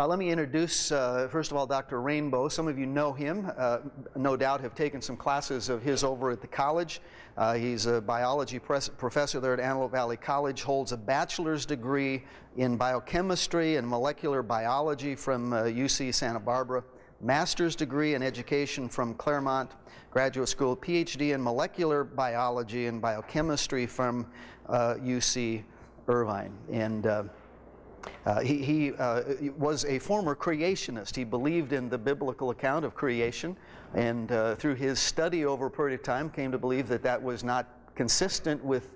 Let me introduce, first of all, Dr. Rainbow. Some of you know him, no doubt have taken some classes of his over at the college. He's a biology professor there at Antelope Valley College, holds a bachelor's degree in biochemistry and molecular biology from UC Santa Barbara, master's degree in education from Claremont Graduate School, PhD in molecular biology and biochemistry from UC Irvine. And he was a former creationist. He believed in the biblical account of creation, and through his study over a period of time came to believe that that was not consistent with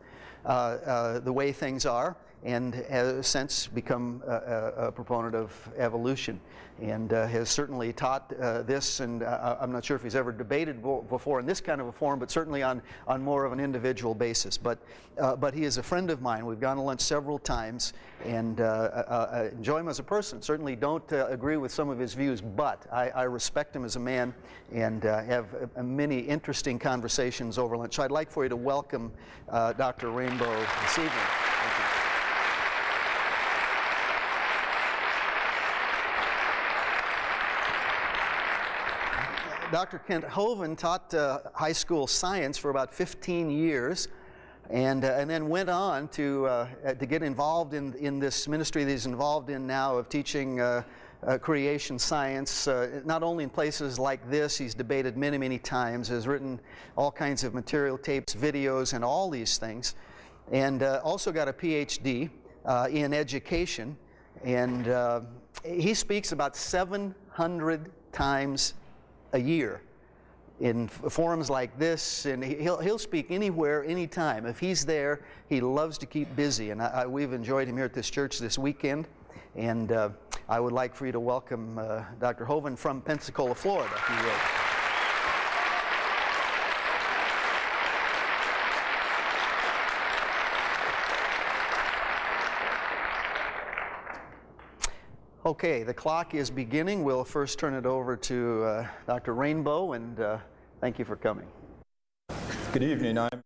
the way things are, and has since become a proponent of evolution, and has certainly taught this, and I'm not sure if he's ever debated before in this kind of a forum, but certainly on more of an individual basis. But he is a friend of mine. We've gone to lunch several times, and I enjoy him as a person. Certainly don't agree with some of his views, but I respect him as a man, and have many interesting conversations over lunch. So I'd like for you to welcome Dr. Rainbow this evening. Thank you. Dr. Kent Hovind taught high school science for about 15 years, and then went on to get involved in this ministry that he's involved in now of teaching creation science, not only in places like this. He's debated many, many times, has written all kinds of material, tapes, videos, and all these things, and also got a PhD in education, and he speaks about 700 times a year in forums like this, and he'll speak anywhere, anytime. If he's there, he loves to keep busy, and we've enjoyed him here at this church this weekend, and I would like for you to welcome Dr. Hovind from Pensacola, Florida, if you will. Okay, the clock is beginning. We'll first turn it over to Dr. Rainbow, and thank you for coming. Good evening. I'm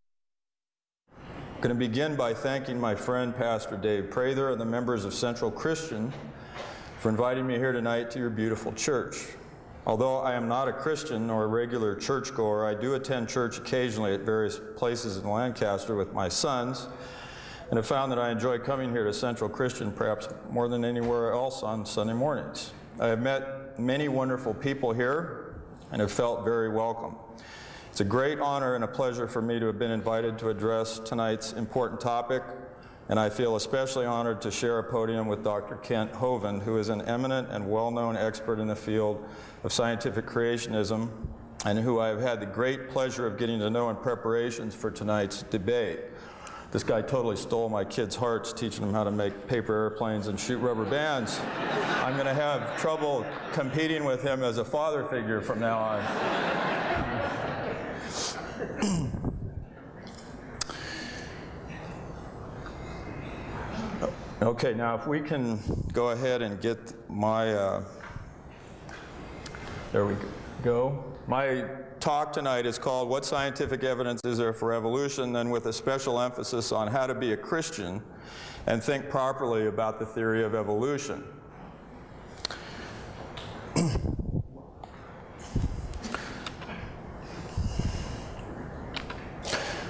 going to begin by thanking my friend Pastor Dave Prather and the members of Central Christian for inviting me here tonight to your beautiful church. Although I am not a Christian or a regular churchgoer, I do attend church occasionally at various places in Lancaster with my sons, and have found that I enjoy coming here to Central Christian perhaps more than anywhere else on Sunday mornings. I have met many wonderful people here and have felt very welcome. It's a great honor and a pleasure for me to have been invited to address tonight's important topic, and I feel especially honored to share a podium with Dr. Kent Hovind, who is an eminent and well-known expert in the field of scientific creationism, and who I have had the great pleasure of getting to know in preparations for tonight's debate. This guy totally stole my kids' hearts, teaching them how to make paper airplanes and shoot rubber bands. I'm going to have trouble competing with him as a father figure from now on. Okay, now if we can go ahead and get my, there we go. My talk tonight is called "What Scientific Evidence Is There for Evolution?" Then with a special emphasis on how to be a Christian and think properly about the theory of evolution.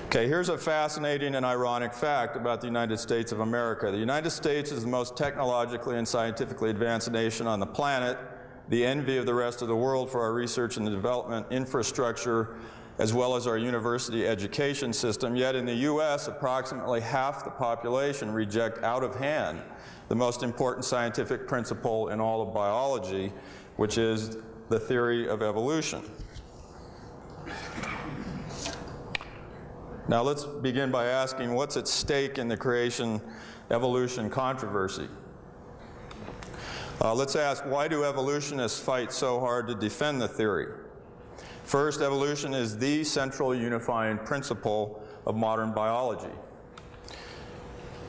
Okay, here's a fascinating and ironic fact about the United States of America. The United States is the most technologically and scientifically advanced nation on the planet, the envy of the rest of the world for our research and development infrastructure, as well as our university education system. Yet in the U.S., approximately half the population reject out of hand the most important scientific principle in all of biology, which is the theory of evolution. Now let's begin by asking, what's at stake in the creation-evolution controversy? Let's ask, why do evolutionists fight so hard to defend the theory? First, evolution is the central unifying principle of modern biology.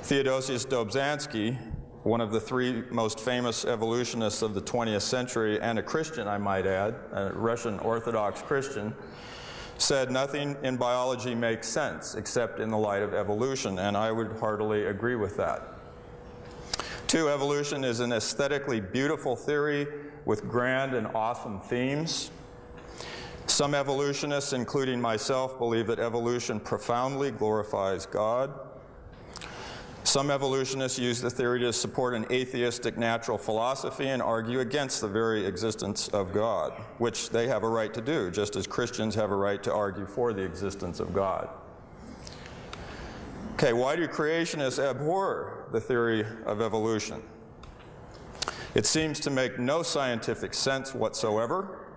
Theodosius Dobzhansky, one of the three most famous evolutionists of the 20th century, and a Christian, I might add, a Russian Orthodox Christian, said nothing in biology makes sense except in the light of evolution, and I would heartily agree with that. 2, evolution is an aesthetically beautiful theory with grand and awesome themes. Some evolutionists, including myself, believe that evolution profoundly glorifies God. Some evolutionists use the theory to support an atheistic natural philosophy and argue against the very existence of God, which they have a right to do, just as Christians have a right to argue for the existence of God. Okay, why do creationists abhor the theory of evolution? It seems to make no scientific sense whatsoever.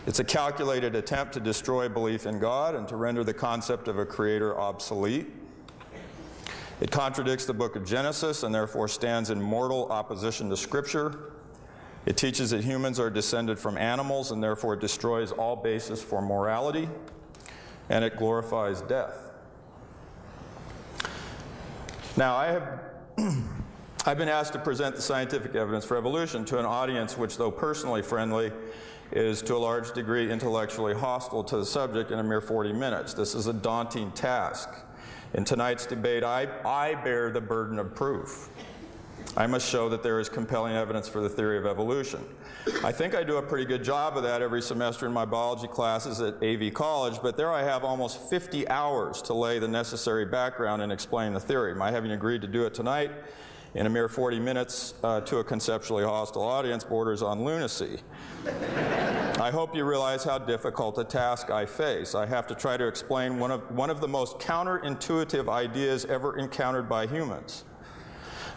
It's a calculated attempt to destroy belief in God and to render the concept of a creator obsolete. It contradicts the book of Genesis and therefore stands in mortal opposition to Scripture. It teaches that humans are descended from animals and therefore destroys all basis for morality. And it glorifies death. Now, I've been asked to present the scientific evidence for evolution to an audience which, though personally friendly, is to a large degree intellectually hostile to the subject in a mere 40 minutes. This is a daunting task. In tonight's debate, I bear the burden of proof. I must show that there is compelling evidence for the theory of evolution. I think I do a pretty good job of that every semester in my biology classes at AV College, but there I have almost 50 hours to lay the necessary background and explain the theory. My having agreed to do it tonight in a mere 40 minutes to a conceptually hostile audience borders on lunacy. I hope you realize how difficult a task I face. I have to try to explain one of the most counterintuitive ideas ever encountered by humans.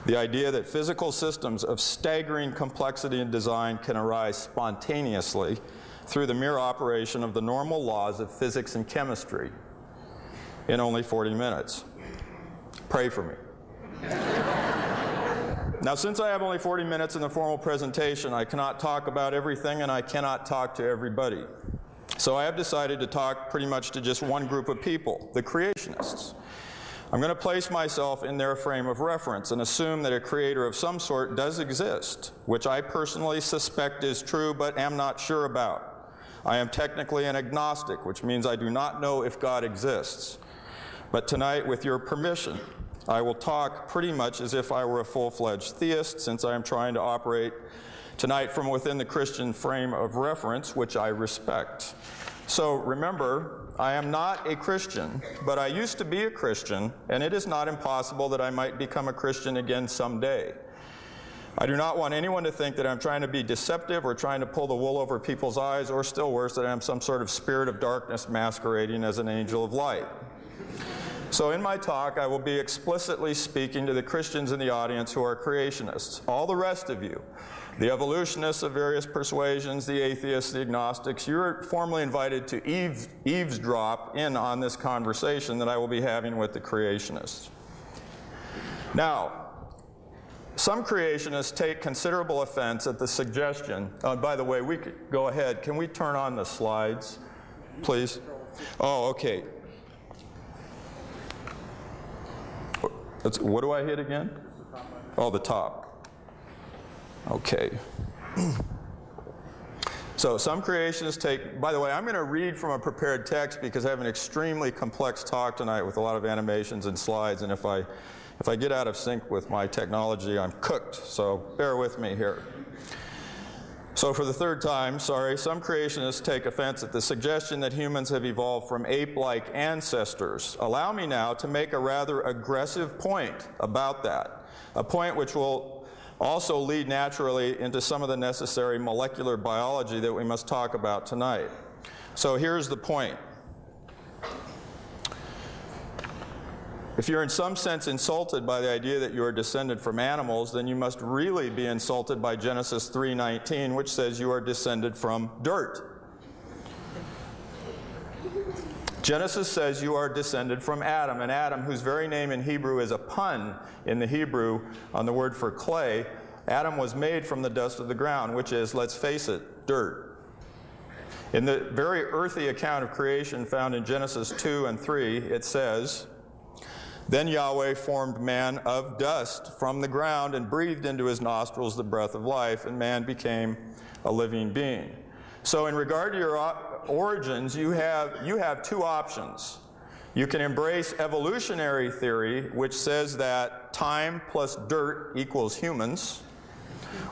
The idea that physical systems of staggering complexity and design can arise spontaneously through the mere operation of the normal laws of physics and chemistry in only 40 minutes. Pray for me. Now, since I have only 40 minutes in the formal presentation, I cannot talk about everything and I cannot talk to everybody. So I have decided to talk pretty much to just one group of people, the creationists. I'm going to place myself in their frame of reference and assume that a creator of some sort does exist, which I personally suspect is true but am not sure about. I am technically an agnostic, which means I do not know if God exists. But tonight, with your permission, I will talk pretty much as if I were a full-fledged theist, since I am trying to operate tonight from within the Christian frame of reference, which I respect. So remember, I am not a Christian, but I used to be a Christian, and it is not impossible that I might become a Christian again someday. I do not want anyone to think that I'm trying to be deceptive or trying to pull the wool over people's eyes, or still worse, that I'm some sort of spirit of darkness masquerading as an angel of light. So in my talk, I will be explicitly speaking to the Christians in the audience who are creationists. All the rest of you, the evolutionists of various persuasions, the atheists, the agnostics, you're formally invited to eavesdrop in on this conversation that I will be having with the creationists. Now, some creationists take considerable offense at the suggestion, by the way, we could go ahead. Can we turn on the slides, please? Oh, okay. What do I hit again? Oh, the top. Okay. So some creationists take, by the way, I'm going to read from a prepared text because I have an extremely complex talk tonight with a lot of animations and slides, and if I get out of sync with my technology, I'm cooked, so bear with me here. So for the third time, sorry, some creationists take offense at the suggestion that humans have evolved from ape-like ancestors. Allow me now to make a rather aggressive point about that, a point which will also lead naturally into some of the necessary molecular biology that we must talk about tonight. So here's the point. If you're in some sense insulted by the idea that you are descended from animals, then you must really be insulted by Genesis 3:19, which says you are descended from dirt. Genesis says you are descended from Adam, and Adam, whose very name in Hebrew is a pun in the Hebrew on the word for clay, Adam was made from the dust of the ground, which is, let's face it, dirt. In the very earthy account of creation found in Genesis 2 and 3, it says, "Then Yahweh formed man of dust from the ground and breathed into his nostrils the breath of life, and man became a living being." So in regard to your origins, you have two options. You can embrace evolutionary theory, which says that time plus dirt equals humans.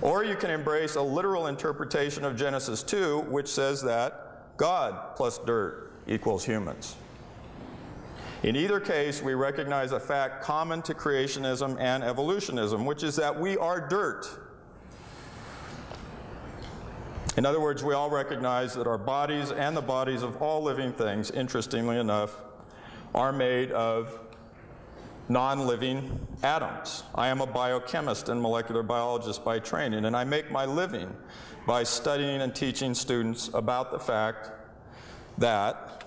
Or you can embrace a literal interpretation of Genesis 2, which says that God plus dirt equals humans. In either case, we recognize a fact common to creationism and evolutionism, which is that we are dirt. In other words, we all recognize that our bodies and the bodies of all living things, interestingly enough, are made of non-living atoms. I am a biochemist and molecular biologist by training, and I make my living by studying and teaching students about the fact that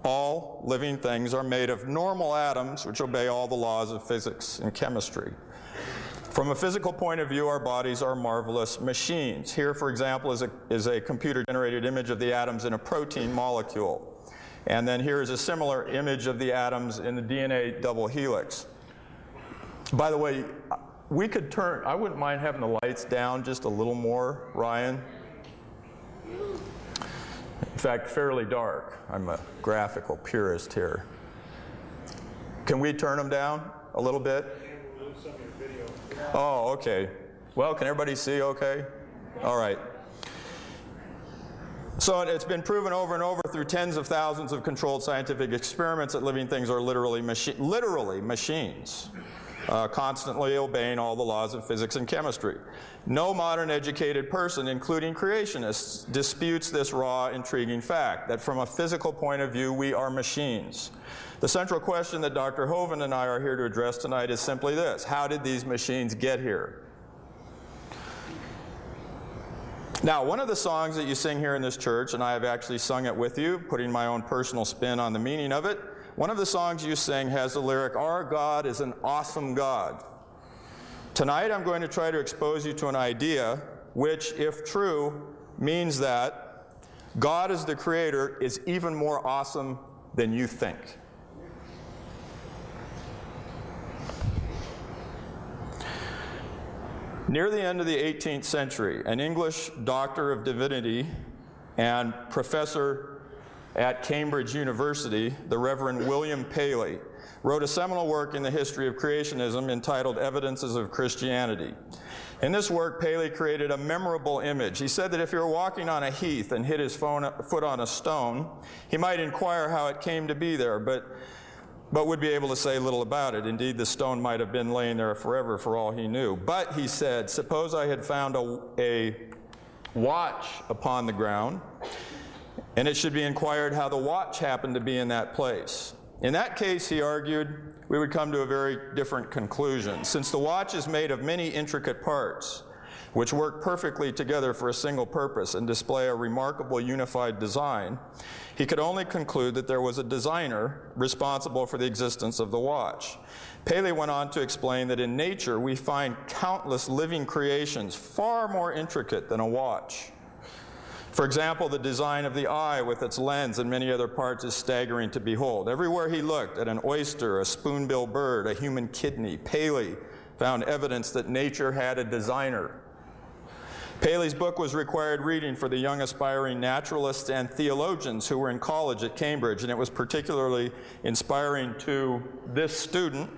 all living things are made of normal atoms which obey all the laws of physics and chemistry. From a physical point of view, our bodies are marvelous machines. Here, for example, is a computer-generated image of the atoms in a protein molecule. And then here is a similar image of the atoms in the DNA double helix. By the way, we could turn, I wouldn't mind having the lights down just a little more, Ryan. In fact, fairly dark. I'm a graphical purist here. Can we turn them down a little bit? Oh, okay. Well, can everybody see okay? All right. So it's been proven over and over through tens of thousands of controlled scientific experiments that living things are literally machines, constantly obeying all the laws of physics and chemistry. No modern educated person, including creationists, disputes this raw, intriguing fact that from a physical point of view, we are machines. The central question that Dr. Hovind and I are here to address tonight is simply this: how did these machines get here? Now, one of the songs that you sing here in this church, and I have actually sung it with you, putting my own personal spin on the meaning of it, one of the songs you sing has the lyric, "Our God is an awesome God." Tonight I'm going to try to expose you to an idea which, if true, means that God as the creator is even more awesome than you think. Near the end of the 18th century, an English doctor of divinity and professor at Cambridge University, the Reverend William Paley, wrote a seminal work in the history of creationism entitled Evidences of Christianity. In this work, Paley created a memorable image. He said that if you were walking on a heath and hit his foot on a stone, he might inquire how it came to be there, but would be able to say little about it. Indeed, the stone might have been laying there forever for all he knew. But, he said, suppose I had found a watch upon the ground, and it should be inquired how the watch happened to be in that place. In that case, he argued, we would come to a very different conclusion. Since the watch is made of many intricate parts, which work perfectly together for a single purpose and display a remarkable unified design, he could only conclude that there was a designer responsible for the existence of the watch. Paley went on to explain that in nature we find countless living creations far more intricate than a watch. For example, the design of the eye with its lens and many other parts is staggering to behold. Everywhere he looked, at an oyster, a spoonbill bird, a human kidney, Paley found evidence that nature had a designer. Paley's book was required reading for the young aspiring naturalists and theologians who were in college at Cambridge, and it was particularly inspiring to this student,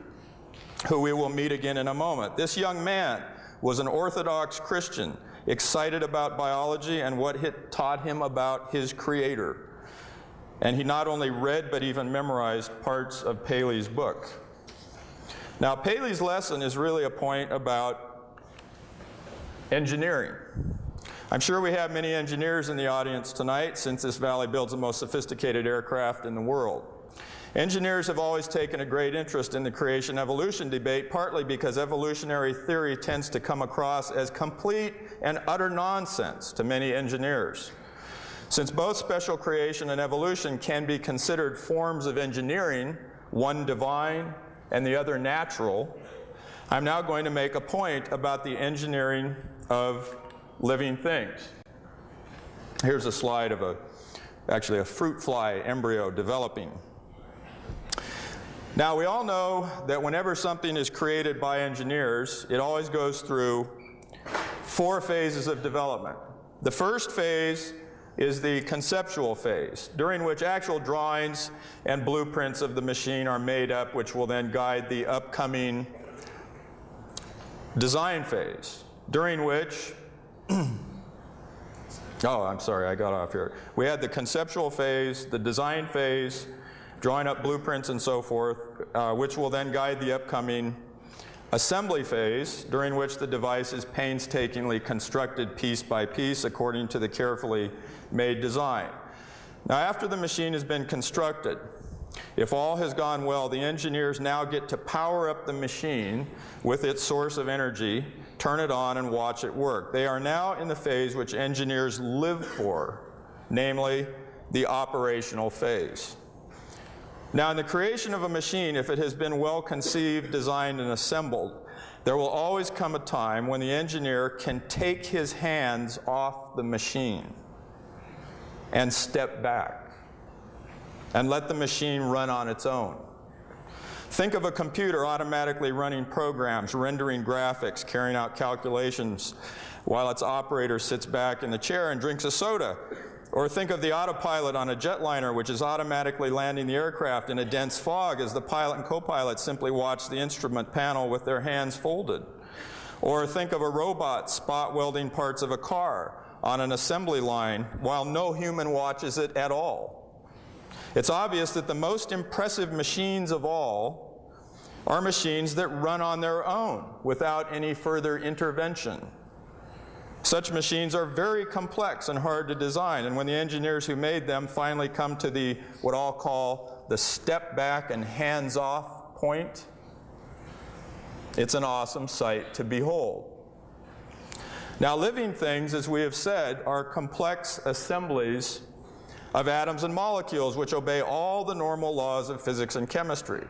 who we will meet again in a moment. This young man was an Orthodox Christian, excited about biology and what it taught him about his creator. And he not only read but even memorized parts of Paley's book. Now, Paley's lesson is really a point about engineering. I'm sure we have many engineers in the audience tonight, since this valley builds the most sophisticated aircraft in the world. Engineers have always taken a great interest in the creation-evolution debate, partly because evolutionary theory tends to come across as complete and utter nonsense to many engineers. Since both special creation and evolution can be considered forms of engineering, one divine and the other natural, I'm now going to make a point about the engineering of living things. Here's a slide of actually a fruit fly embryo developing. Now, we all know that whenever something is created by engineers, it always goes through 4 phases of development. The first phase is the conceptual phase, during which actual drawings and blueprints of the machine are made up, which will then guide the upcoming design phase, during which, oh, I'm sorry, I got off here. We had the conceptual phase, the design phase, drawing up blueprints and so forth, which will then guide the upcoming assembly phase, during which the device is painstakingly constructed piece by piece according to the carefully made design. Now, after the machine has been constructed, if all has gone well, the engineers now get to power up the machine with its source of energy, turn it on, and watch it work. They are now in the phase which engineers live for, namely the operational phase. Now, in the creation of a machine, if it has been well conceived, designed, and assembled, there will always come a time when the engineer can take his hands off the machine and step back and let the machine run on its own. Think of a computer automatically running programs, rendering graphics, carrying out calculations, while its operator sits back in the chair and drinks a soda. Or think of the autopilot on a jetliner, which is automatically landing the aircraft in a dense fog as the pilot and co-pilot simply watch the instrument panel with their hands folded. Or think of a robot spot welding parts of a car on an assembly line while no human watches it at all. It's obvious that the most impressive machines of all are machines that run on their own without any further intervention. Such machines are very complex and hard to design, and when the engineers who made them finally come to the, what I'll call, the step back and hands off point, it's an awesome sight to behold. Now, living things, as we have said, are complex assemblies of atoms and molecules which obey all the normal laws of physics and chemistry.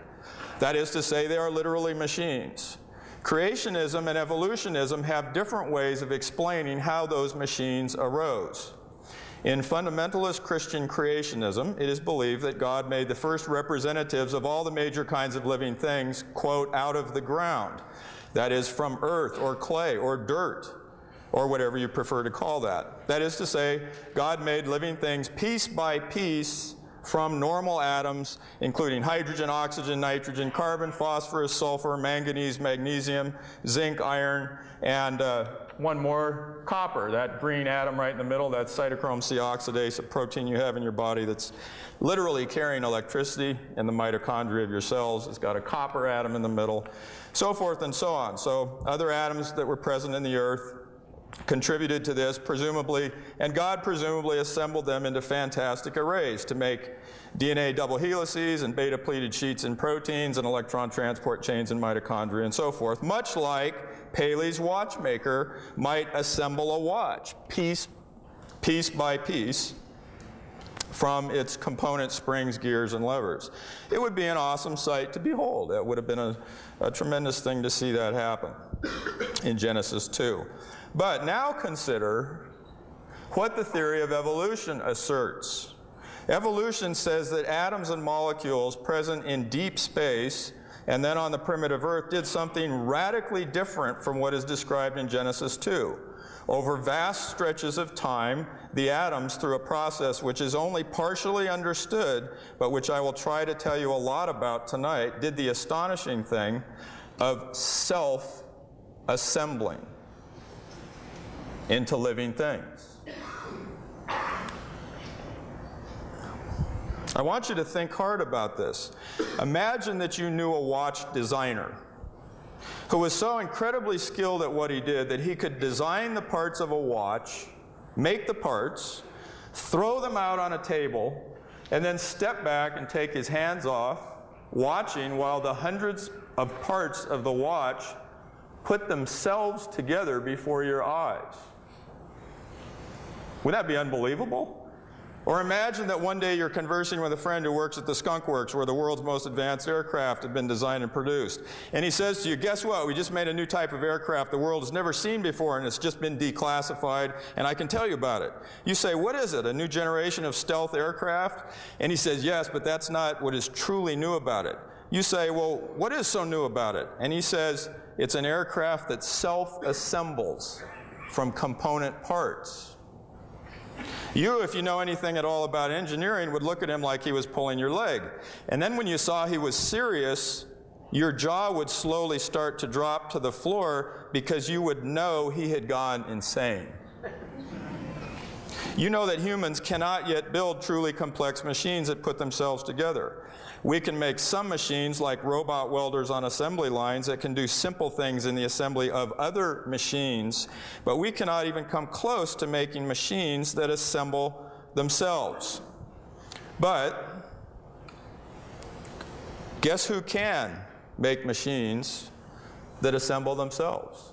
That is to say, they are literally machines. Creationism and evolutionism have different ways of explaining how those machines arose. In fundamentalist Christian creationism, it is believed that God made the first representatives of all the major kinds of living things, quote, out of the ground. That is, from earth or clay or dirt, or whatever you prefer to call that. That is to say, God made living things piece by piece from normal atoms, including hydrogen, oxygen, nitrogen, carbon, phosphorus, sulfur, manganese, magnesium, zinc, iron, and one more, copper, that green atom right in the middle, that cytochrome C oxidase, a protein you have in your body that's literally carrying electricity in the mitochondria of your cells. It's got a copper atom in the middle, so forth and so on. So other atoms that were present in the earth contributed to this, presumably, and God presumably assembled them into fantastic arrays to make DNA double helices and beta-pleated sheets in proteins and electron transport chains in mitochondria and so forth, much like Paley's watchmaker might assemble a watch, piece by piece, from its component springs, gears, and levers. It would be an awesome sight to behold. It would have been a tremendous thing to see that happen in Genesis 2. But now consider what the theory of evolution asserts. Evolution says that atoms and molecules present in deep space and then on the primitive Earth did something radically different from what is described in Genesis 2. Over vast stretches of time, the atoms, through a process which is only partially understood, but which I will try to tell you a lot about tonight, did the astonishing thing of self-assembling into living things. I want you to think hard about this. Imagine that you knew a watch designer who was so incredibly skilled at what he did that he could design the parts of a watch, make the parts, throw them out on a table, and then step back and take his hands off, watching while the hundreds of parts of the watch put themselves together before your eyes. Wouldn't that be unbelievable? Or imagine that one day you're conversing with a friend who works at the Skunk Works, where the world's most advanced aircraft have been designed and produced. And he says to you, guess what? We just made a new type of aircraft the world has never seen before, and it's just been declassified, and I can tell you about it. You say, what is it, a new generation of stealth aircraft? And he says, yes, but that's not what is truly new about it. You say, well, what is so new about it? And he says, it's an aircraft that self-assembles from component parts. You, if you know anything at all about engineering, would look at him like he was pulling your leg. And then when you saw he was serious, your jaw would slowly start to drop to the floor because you would know he had gone insane. You know that humans cannot yet build truly complex machines that put themselves together. We can make some machines like robot welders on assembly lines that can do simple things in the assembly of other machines, but we cannot even come close to making machines that assemble themselves. But guess who can make machines that assemble themselves?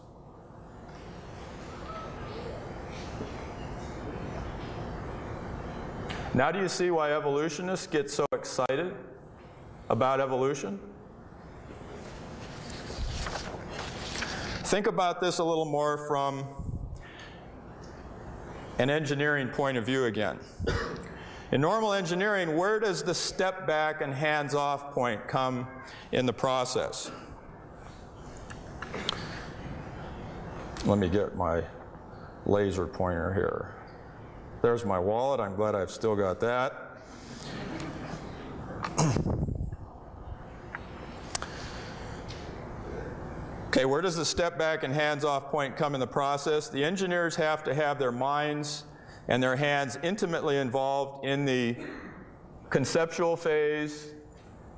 Now do you see why evolutionists get so excited about evolution? Think about this a little more from an engineering point of view again. In normal engineering, where does the step back and hands-off point come in the process? Let me get my laser pointer here. There's my wallet. I'm glad I've still got that. Okay, where does the step back and hands-off point come in the process? The engineers have to have their minds and their hands intimately involved in the conceptual phase,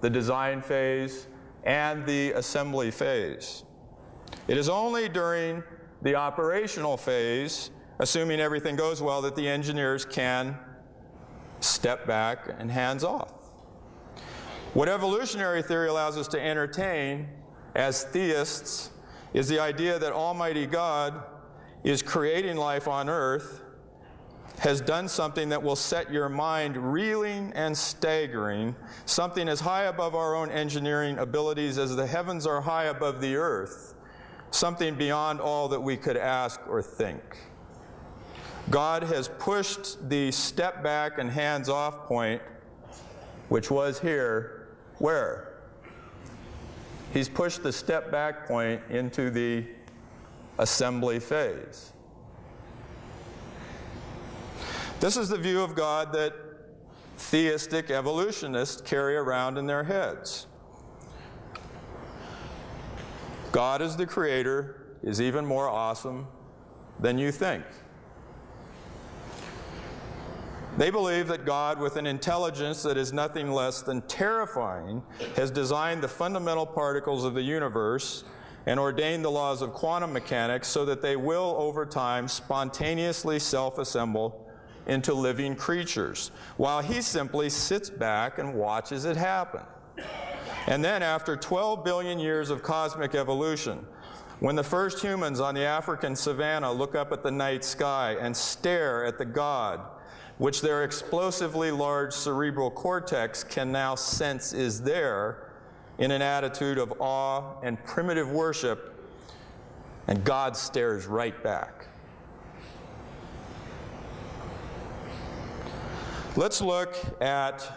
the design phase, and the assembly phase. It is only during the operational phase, assuming everything goes well, that the engineers can step back and hands off. What evolutionary theory allows us to entertain as theists is the idea that Almighty God is creating life on earth, has done something that will set your mind reeling and staggering, something as high above our own engineering abilities as the heavens are high above the earth, something beyond all that we could ask or think. God has pushed the step back and hands off point, which was here, where? He's pushed the step back point into the assembly phase. This is the view of God that theistic evolutionists carry around in their heads. God as the creator is even more awesome than you think. They believe that God, with an intelligence that is nothing less than terrifying, has designed the fundamental particles of the universe and ordained the laws of quantum mechanics so that they will, over time, spontaneously self-assemble into living creatures, while he simply sits back and watches it happen. And then, after 12 billion years of cosmic evolution, when the first humans on the African savanna look up at the night sky and stare at the God, which their explosively large cerebral cortex can now sense is there, in an attitude of awe and primitive worship, and God stares right back. Let's look at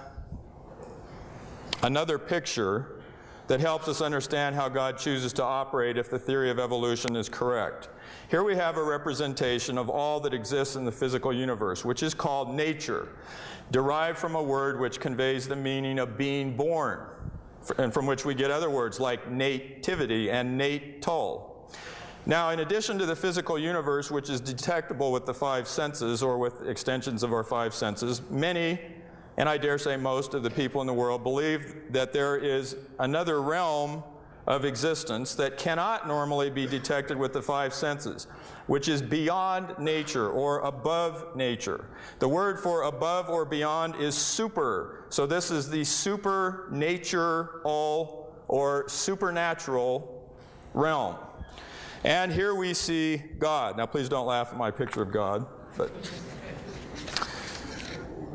another picture that helps us understand how God chooses to operate if the theory of evolution is correct. Here we have a representation of all that exists in the physical universe, which is called nature, derived from a word which conveys the meaning of being born, and from which we get other words like nativity and natal. Now, in addition to the physical universe, which is detectable with the five senses or with extensions of our five senses, many, and I dare say most of the people in the world believe that there is another realm of existence that cannot normally be detected with the five senses, which is beyond nature or above nature. The word for above or beyond is super. So this is the supernatural or supernatural realm. And here we see God. Now please don't laugh at my picture of God, but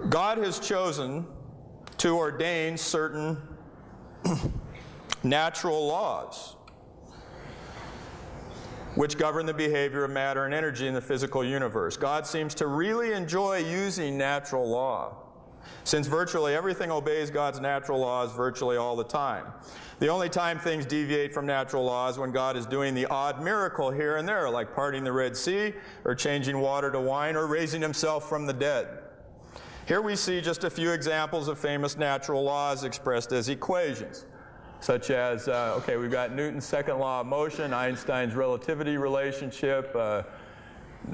God has chosen to ordain certain natural laws which govern the behavior of matter and energy in the physical universe. God seems to really enjoy using natural law. since virtually everything obeys God's natural laws virtually all the time. The only time things deviate from natural laws when God is doing the odd miracle here and there, like parting the Red Sea, or changing water to wine, or raising himself from the dead. Here we see just a few examples of famous natural laws expressed as equations, such as, okay, we've got Newton's second law of motion, Einstein's relativity relationship,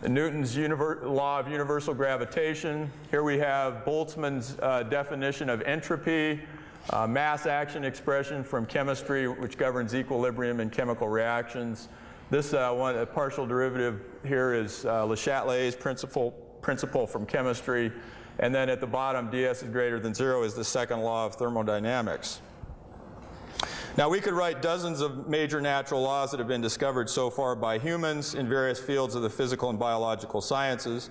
Newton's law of universal gravitation. Here we have Boltzmann's definition of entropy, mass action expression from chemistry, which governs equilibrium in chemical reactions. This a partial derivative here is Le Chatelier's principle from chemistry. And then at the bottom, ds is greater than 0 is the second law of thermodynamics. Now, we could write dozens of major natural laws that have been discovered so far by humans in various fields of the physical and biological sciences.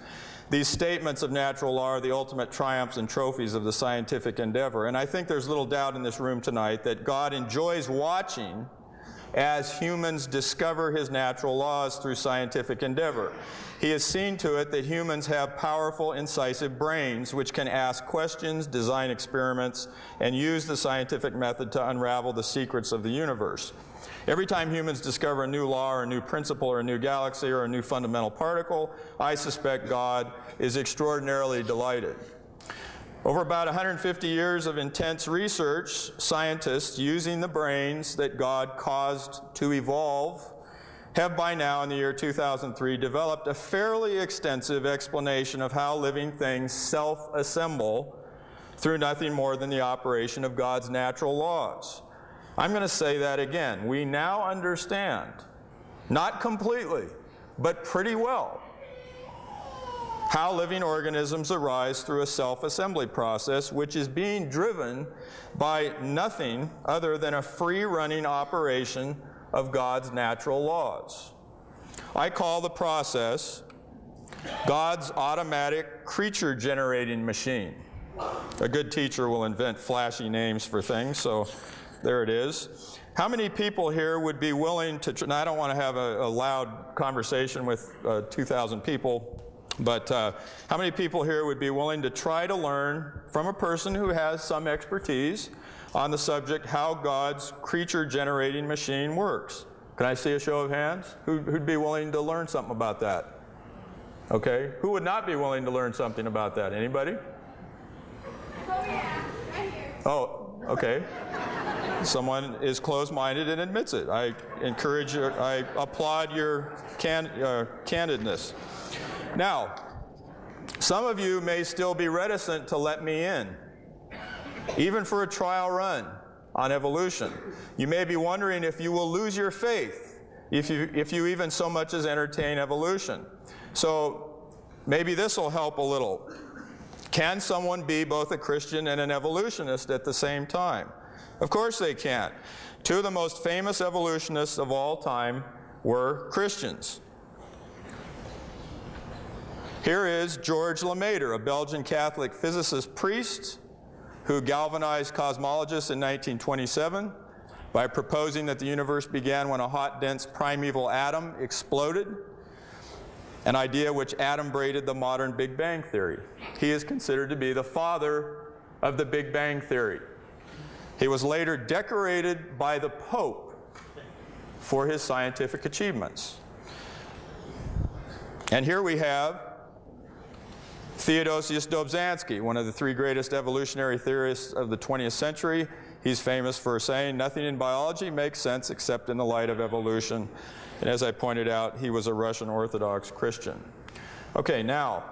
These statements of natural law are the ultimate triumphs and trophies of the scientific endeavor. And I think there's little doubt in this room tonight that God enjoys watching as humans discover his natural laws through scientific endeavor. He has seen to it that humans have powerful, incisive brains which can ask questions, design experiments, and use the scientific method to unravel the secrets of the universe. Every time humans discover a new law or a new principle or a new galaxy or a new fundamental particle, I suspect God is extraordinarily delighted. Over about 150 years of intense research, scientists using the brains that God caused to evolve have by now, in the year 2003, developed a fairly extensive explanation of how living things self-assemble through nothing more than the operation of God's natural laws. I'm going to say that again. We now understand, not completely, but pretty well, how living organisms arise through a self-assembly process which is being driven by nothing other than a free-running operation of God's natural laws. I call the process God's automatic creature-generating machine. A good teacher will invent flashy names for things, so there it is. How many people here would be willing to, and I don't want to have a loud conversation with 2,000 people, but how many people here would be willing to try to learn from a person who has some expertise on the subject how God's creature-generating machine works? Can I see a show of hands? Who'd be willing to learn something about that? Okay. Who would not be willing to learn something about that? Anybody? Oh, yeah. Right here. Oh, okay. Someone is closed-minded and admits it. I applaud your candidness. Now, some of you may still be reticent to let me in, even for a trial run on evolution. You may be wondering if you will lose your faith if you even so much as entertain evolution. So maybe this will help a little. Can someone be both a Christian and an evolutionist at the same time? Of course they can. Two of the most famous evolutionists of all time were Christians. Here is George Lemaitre, a Belgian Catholic physicist priest who galvanized cosmologists in 1927 by proposing that the universe began when a hot, dense, primeval atom exploded, an idea which adumbrated the modern Big Bang theory. He is considered to be the father of the Big Bang theory. He was later decorated by the Pope for his scientific achievements. And here we have Theodosius Dobzhansky, one of the three greatest evolutionary theorists of the 20th century. He's famous for saying, "Nothing in biology makes sense except in the light of evolution." And as I pointed out, he was a Russian Orthodox Christian. Okay, now,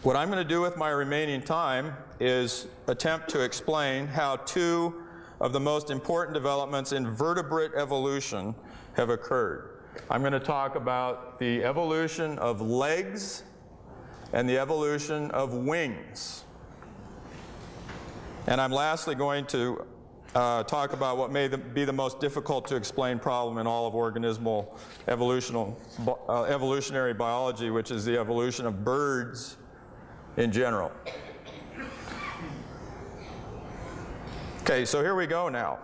what I'm going to do with my remaining time is attempt to explain how two of the most important developments in vertebrate evolution have occurred. I'm going to talk about the evolution of legs and the evolution of wings. And I'm lastly going to talk about what may be the most difficult to explain problem in all of organismal evolutionary biology, which is the evolution of birds in general. Okay, so here we go now.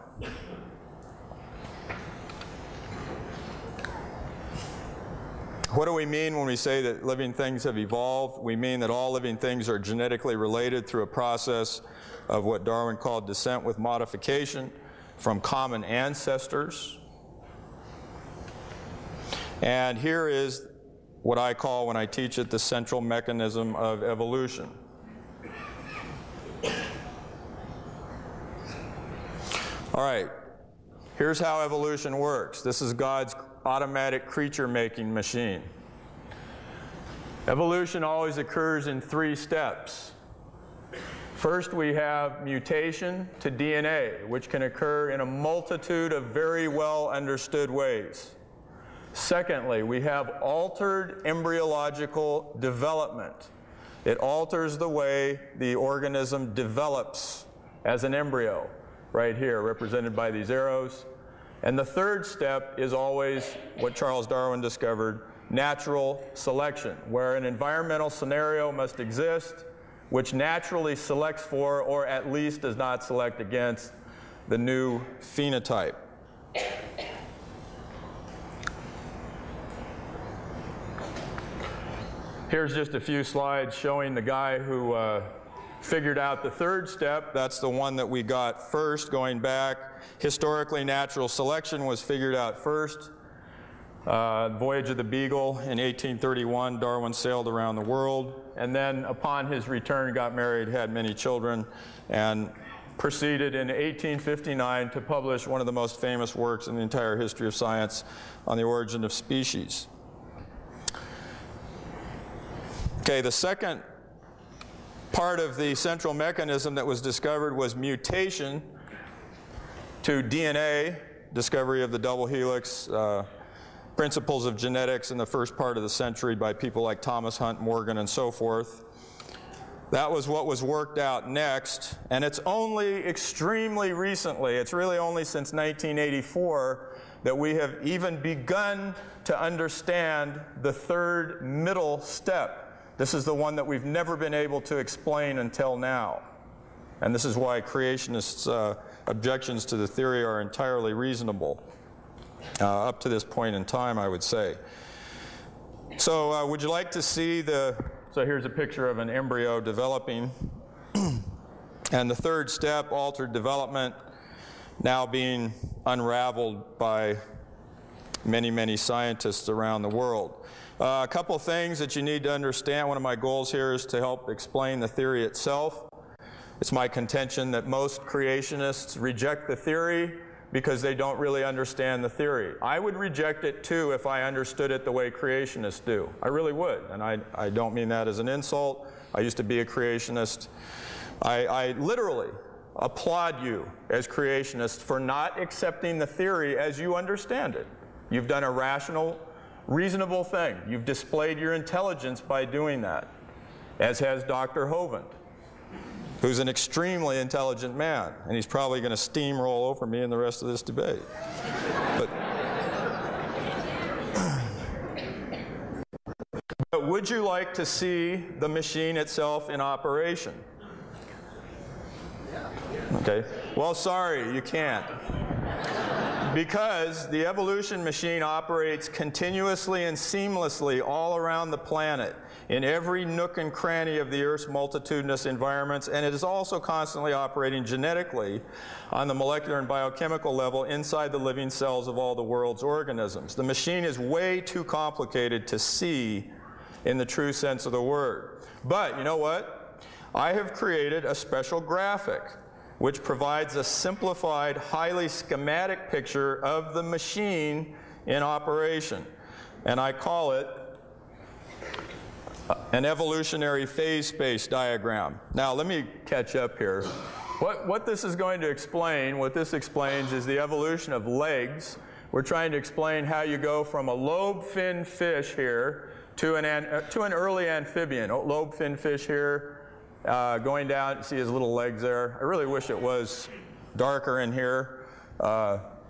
What do we mean when we say that living things have evolved? We mean that all living things are genetically related through a process of what Darwin called descent with modification from common ancestors. And here is what I call, when I teach it, the central mechanism of evolution. All right, here's how evolution works. This is God's automatic creature-making machine. Evolution always occurs in 3 steps. First, we have mutation to DNA, which can occur in a multitude of very well understood ways. Secondly, we have altered embryological development. It alters the way the organism develops as an embryo, right here, represented by these arrows. And the third step is always what Charles Darwin discovered, natural selection, where an environmental scenario must exist which naturally selects for, or at least does not select against, the new phenotype. Here's just a few slides showing the guy who figured out the third step. That's the one that we got first, going back. Historically, natural selection was figured out first. Voyage of the Beagle in 1831, Darwin sailed around the world, and then upon his return got married, had many children, and proceeded in 1859 to publish one of the most famous works in the entire history of science on the origin of species. Okay, the second part of the central mechanism that was discovered was mutation to DNA, discovery of the double helix, principles of genetics in the first part of the century by people like Thomas Hunt Morgan and so forth. That was what was worked out next, and it's only extremely recently, it's really only since 1984, that we have even begun to understand the third middle step. This is the one that we've never been able to explain until now. And this is why creationists' objections to the theory are entirely reasonable. Up to this point in time, I would say. So would you like to see so here's a picture of an embryo developing. And the third step, altered development, now being unraveled by many, many scientists around the world. A couple things that you need to understand. One of my goals here is to help explain the theory itself. It's my contention that most creationists reject the theory because they don't really understand the theory. I would reject it too if I understood it the way creationists do. I really would, and I don't mean that as an insult. I used to be a creationist. I literally applaud you as creationists for not accepting the theory as you understand it. You've done a rational, reasonable thing. You've displayed your intelligence by doing that, as has Dr. Hovind, who's an extremely intelligent man, and he's probably going to steamroll over me in the rest of this debate. But would you like to see the machine itself in operation? Okay. Well, sorry, you can't. Because the evolution machine operates continuously and seamlessly all around the planet, in every nook and cranny of the Earth's multitudinous environments, and it is also constantly operating genetically on the molecular and biochemical level inside the living cells of all the world's organisms. The machine is way too complicated to see in the true sense of the word. But you know what? I have created a special graphic which provides a simplified, highly schematic picture of the machine in operation. And I call it an evolutionary phase space diagram. Now let me catch up here. What this is going to explain, what this explains is the evolution of legs. We're trying to explain how you go from a lobe-finned fish here to an early amphibian. Lobe-finned fish here, going down, see his little legs there. I really wish it was darker in here.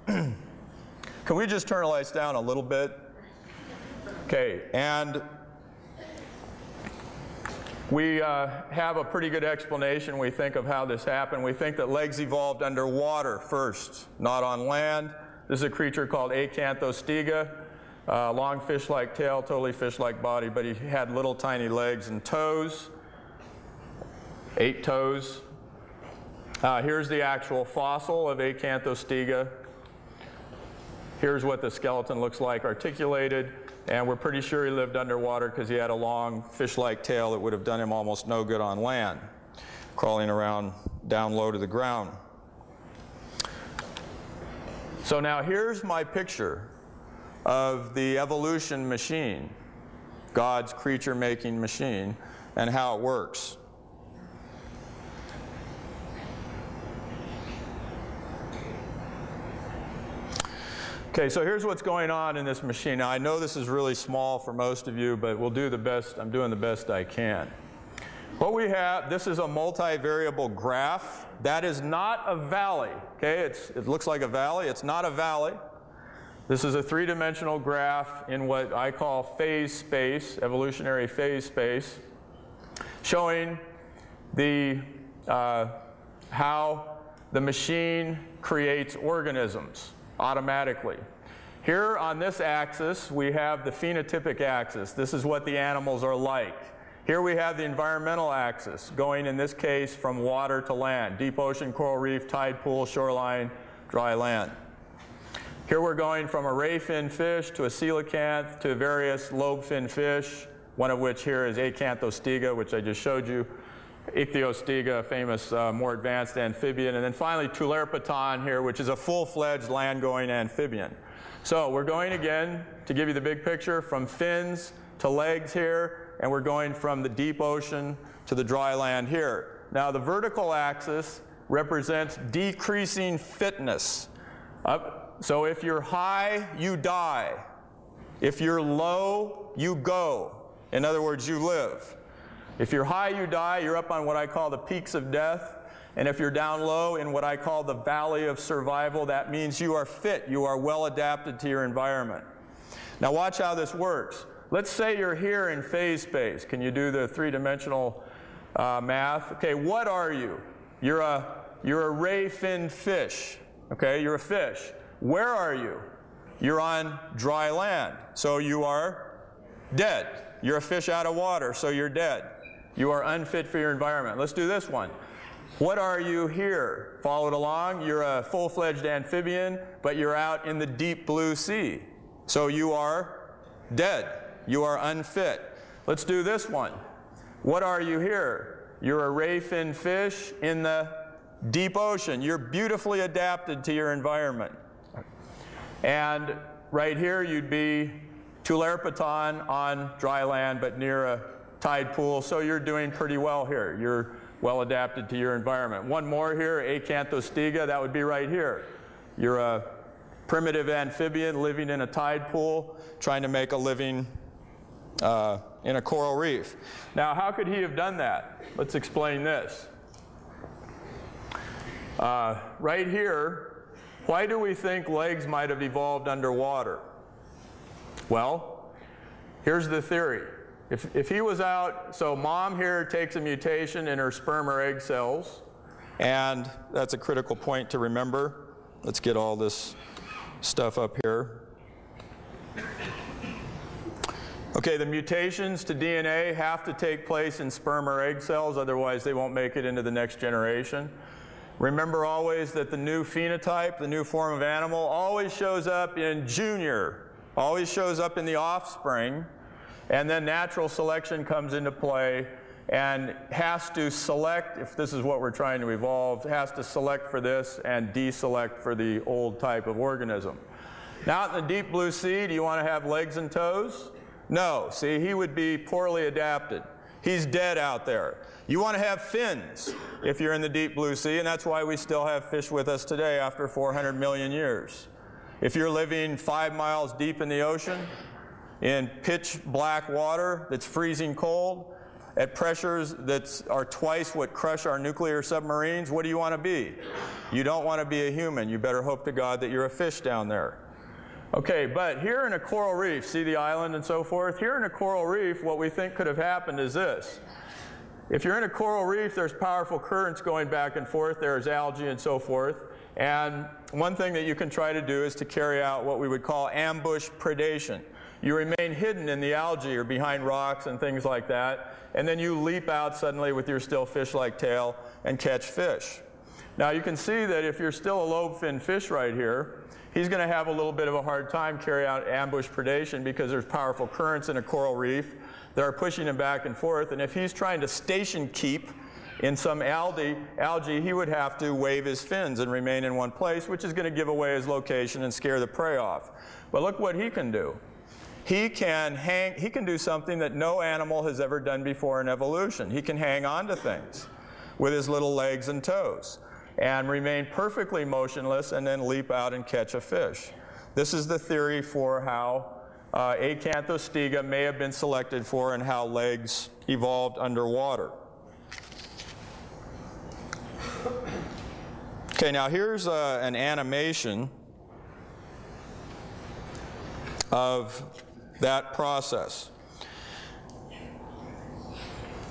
Can we just turn the lights down a little bit? Okay, and we have a pretty good explanation, we think, of how this happened. We think that legs evolved underwater first, not on land. This is a creature called Acanthostega. long fish-like tail, totally fish-like body, but he had little tiny legs and toes, 8 toes. Here's the actual fossil of Acanthostega. Here's what the skeleton looks like articulated, and we're pretty sure he lived underwater because he had a long fish-like tail that would have done him almost no good on land, crawling around down low to the ground. So now here's my picture of the evolution machine, God's creature-making machine, and how it works. Okay, so here's what's going on in this machine. Now I know this is really small for most of you, but we'll do the best. I'm doing the best I can. What we have, this is a multivariable graph. That is not a valley, okay? It looks like a valley. It's not a valley. This is a three-dimensional graph in what I call phase space, evolutionary phase space, showing the, how the machine creates organisms automatically. Here on this axis, we have the phenotypic axis. This is what the animals are like. Here we have the environmental axis, going in this case from water to land, deep ocean, coral reef, tide pool, shoreline, dry land. Here we're going from a ray fin fish to a coelacanth to various lobe fin fish, one of which here is Acanthostega, which I just showed you, Ichthyostega, a famous more advanced amphibian, and then finally Tulerpaton here, which is a full-fledged land-going amphibian. So we're going again, to give you the big picture, from fins to legs here, and we're going from the deep ocean to the dry land here. Now the vertical axis represents decreasing fitness. So if you're high, you die. If you're low, you go. In other words, you live. If you're high, you die. You're up on what I call the peaks of death. And if you're down low in what I call the valley of survival, that means you are fit. You are well adapted to your environment. Now watch how this works. Let's say you're here in phase space. Can you do the three-dimensional math? Okay, what are you? You're a ray fin fish. Okay, you're a fish. Where are you? You're on dry land, so you are dead. You're a fish out of water, so you're dead. You are unfit for your environment. Let's do this one. What are you here? Follow it along. You're a full-fledged amphibian, but you're out in the deep blue sea, so you are dead. You are unfit. Let's do this one. What are you here? You're a ray fin fish in the deep ocean. You're beautifully adapted to your environment. And right here you'd be Tulerpaton on dry land but near a tide pool, so you're doing pretty well here. You're well adapted to your environment. One more here, Acanthostega, that would be right here. You're a primitive amphibian living in a tide pool, trying to make a living in a coral reef. Now, how could he have done that? Let's explain this. Right here, why do we think legs might have evolved underwater? Well, here's the theory. If he was out, so mom here takes a mutation in her sperm or egg cells, and that's a critical point to remember. Let's get all this stuff up here. Okay, the mutations to DNA have to take place in sperm or egg cells, otherwise they won't make it into the next generation. Remember always that the new phenotype, the new form of animal, always shows up in junior, always shows up in the offspring, and then natural selection comes into play and has to select, if this is what we're trying to evolve, has to select for this and deselect for the old type of organism. Now out in the deep blue sea, do you want to have legs and toes? No, see, he would be poorly adapted. He's dead out there. You want to have fins if you're in the deep blue sea, and that's why we still have fish with us today after 400 million years. If you're living 5 miles deep in the ocean, in pitch black water that's freezing cold, at pressures that are twice what crush our nuclear submarines, what do you want to be? You don't want to be a human. You better hope to God that you're a fish down there. Okay, but here in a coral reef, see the island and so forth? Here in a coral reef, what we think could have happened is this. if you're in a coral reef, there's powerful currents going back and forth. There's algae and so forth. And one thing that you can try to do is to carry out what we would call ambush predation. You remain hidden in the algae or behind rocks and things like that, and then you leap out suddenly with your still fish-like tail and catch fish. Now you can see that if you're still a lobe-finned fish right here, he's going to have a little bit of a hard time carrying out ambush predation because there's powerful currents in a coral reef that are pushing him back and forth, and if he's trying to station keep in some algae, he would have to wave his fins and remain in one place, which is going to give away his location and scare the prey off. But look what he can do. He can do something that no animal has ever done before in evolution. He can hang on to things with his little legs and toes and remain perfectly motionless and then leap out and catch a fish. This is the theory for how Acanthostega may have been selected for and how legs evolved underwater. Okay, now here's an animation of that process.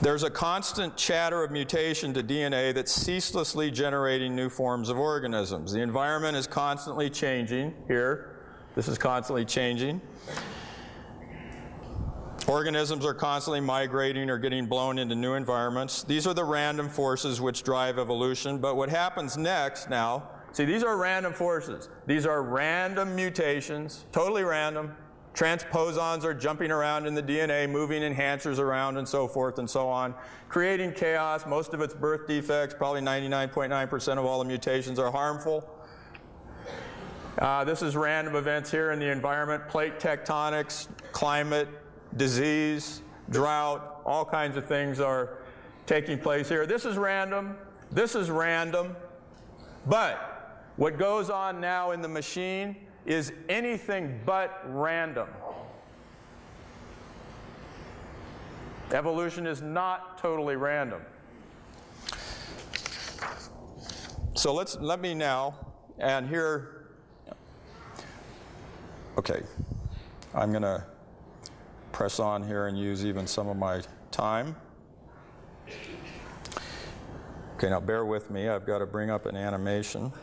There's a constant chatter of mutation to DNA that's ceaselessly generating new forms of organisms. The environment is constantly changing here. This is constantly changing. Organisms are constantly migrating or getting blown into new environments. These are the random forces which drive evolution. But what happens next now, see, these are random forces. These are random mutations, totally random. Transposons are jumping around in the DNA, moving enhancers around and so forth and so on, creating chaos. Most of it's birth defects. Probably 99.9% of all the mutations are harmful. This is random events here in the environment, plate tectonics, climate, disease, drought, all kinds of things are taking place here. This is random. This is random. But what goes on now in the machine is anything but random. Evolution is not totally random. So let me now, and here, okay, I'm going to press on here and use even some of my time. Okay, now bear with me. I've got to bring up an animation.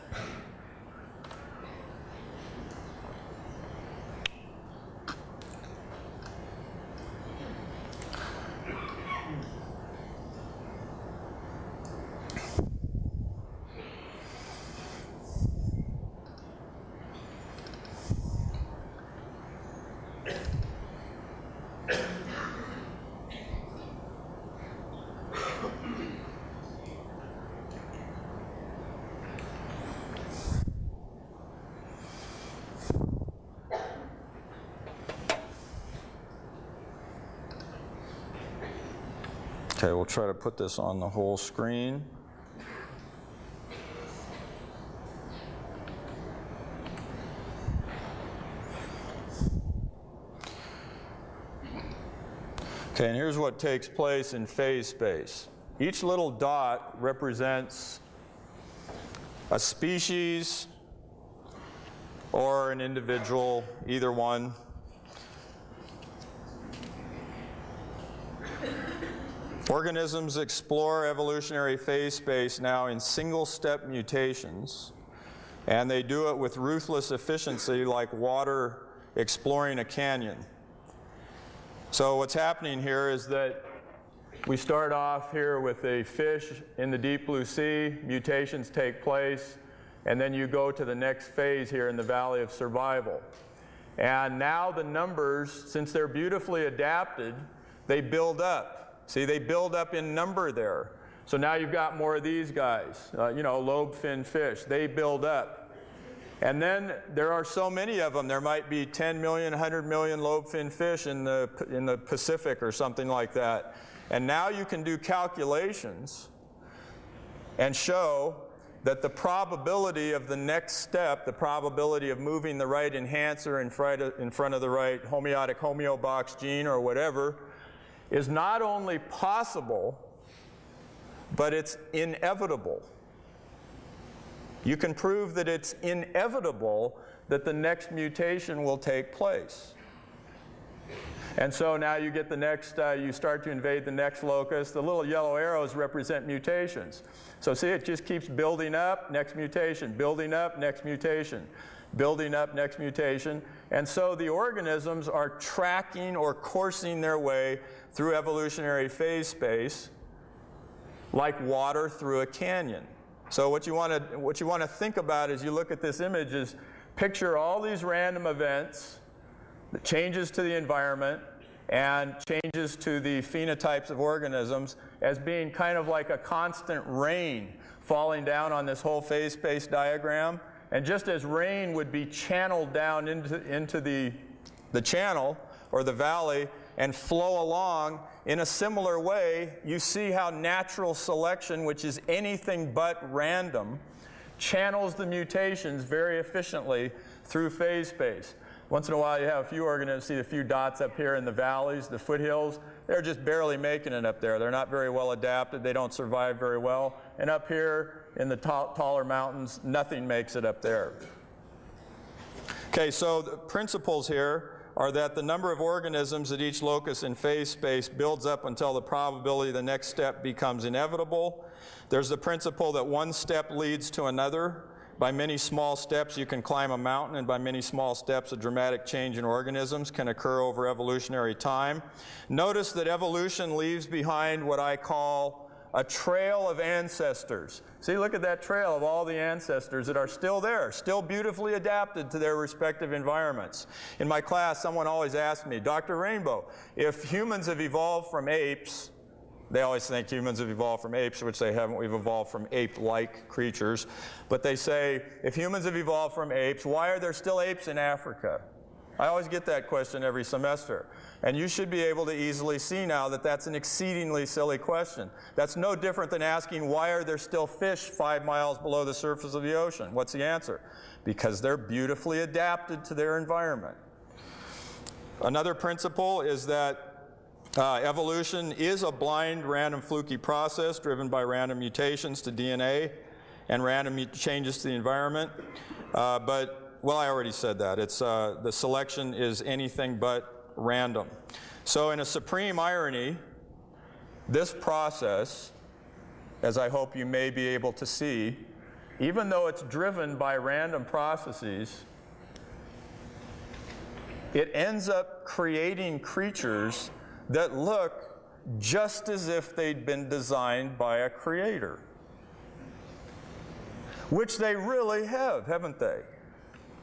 Okay, we'll try to put this on the whole screen. Okay, and here's what takes place in phase space. Each little dot represents a species or an individual, either one. Organisms explore evolutionary phase space now in single-step mutations, and they do it with ruthless efficiency like water exploring a canyon. So what's happening here is that we start off here with a fish in the deep blue sea, mutations take place, and then you go to the next phase here in the Valley of Survival. And now the numbers, since they're beautifully adapted, they build up. See, they build up in number there. So now you've got more of these guys, lobe-finned fish. They build up. And then there are so many of them. There might be 10 million, 100 million lobe-finned fish in the Pacific or something like that. And now you can do calculations and show that the probability of the next step, the probability of moving the right enhancer in front of the right homeotic homeobox gene or whatever, is not only possible, but it's inevitable. You can prove that it's inevitable that the next mutation will take place. And so now you get the next, you start to invade the next locus. The little yellow arrows represent mutations. So see, it just keeps building up, next mutation, building up, next mutation, building up, next mutation. And so the organisms are tracking or coursing their way through evolutionary phase space like water through a canyon. So what you want to think about as you look at this image is picture all these random events, the changes to the environment and changes to the phenotypes of organisms as being kind of like a constant rain falling down on this whole phase space diagram. And just as rain would be channeled down into the channel or the valley and flow along, in a similar way, you see how natural selection, which is anything but random, channels the mutations very efficiently through phase space. Once in a while you have a few organisms, see a few dots up here in the valleys, the foothills. They're just barely making it up there. They're not very well adapted. They don't survive very well. And up here in the taller mountains, nothing makes it up there. Okay, so the principles here are that the number of organisms at each locus in phase space builds up until the probability the next step becomes inevitable. There's the principle that one step leads to another. By many small steps you can climb a mountain, and by many small steps a dramatic change in organisms can occur over evolutionary time. Notice that evolution leaves behind what I call a trail of ancestors. See, look at that trail of all the ancestors that are still there, still beautifully adapted to their respective environments. In my class, someone always asks me, Dr. Rainbow, if humans have evolved from apes, they always think humans have evolved from apes, which they haven't. We've evolved from ape-like creatures. But they say, if humans have evolved from apes, why are there still apes in Africa? I always get that question every semester. And you should be able to easily see now that that's an exceedingly silly question. That's no different than asking, why are there still fish 5 miles below the surface of the ocean? What's the answer? Because they're beautifully adapted to their environment. Another principle is that evolution is a blind, random, fluky process driven by random mutations to DNA and random changes to the environment. Well, I already said that. It's, the selection is anything but random. So in a supreme irony, this process, as I hope you may be able to see, even though it's driven by random processes, it ends up creating creatures that look just as if they'd been designed by a creator. Which they really have, haven't they?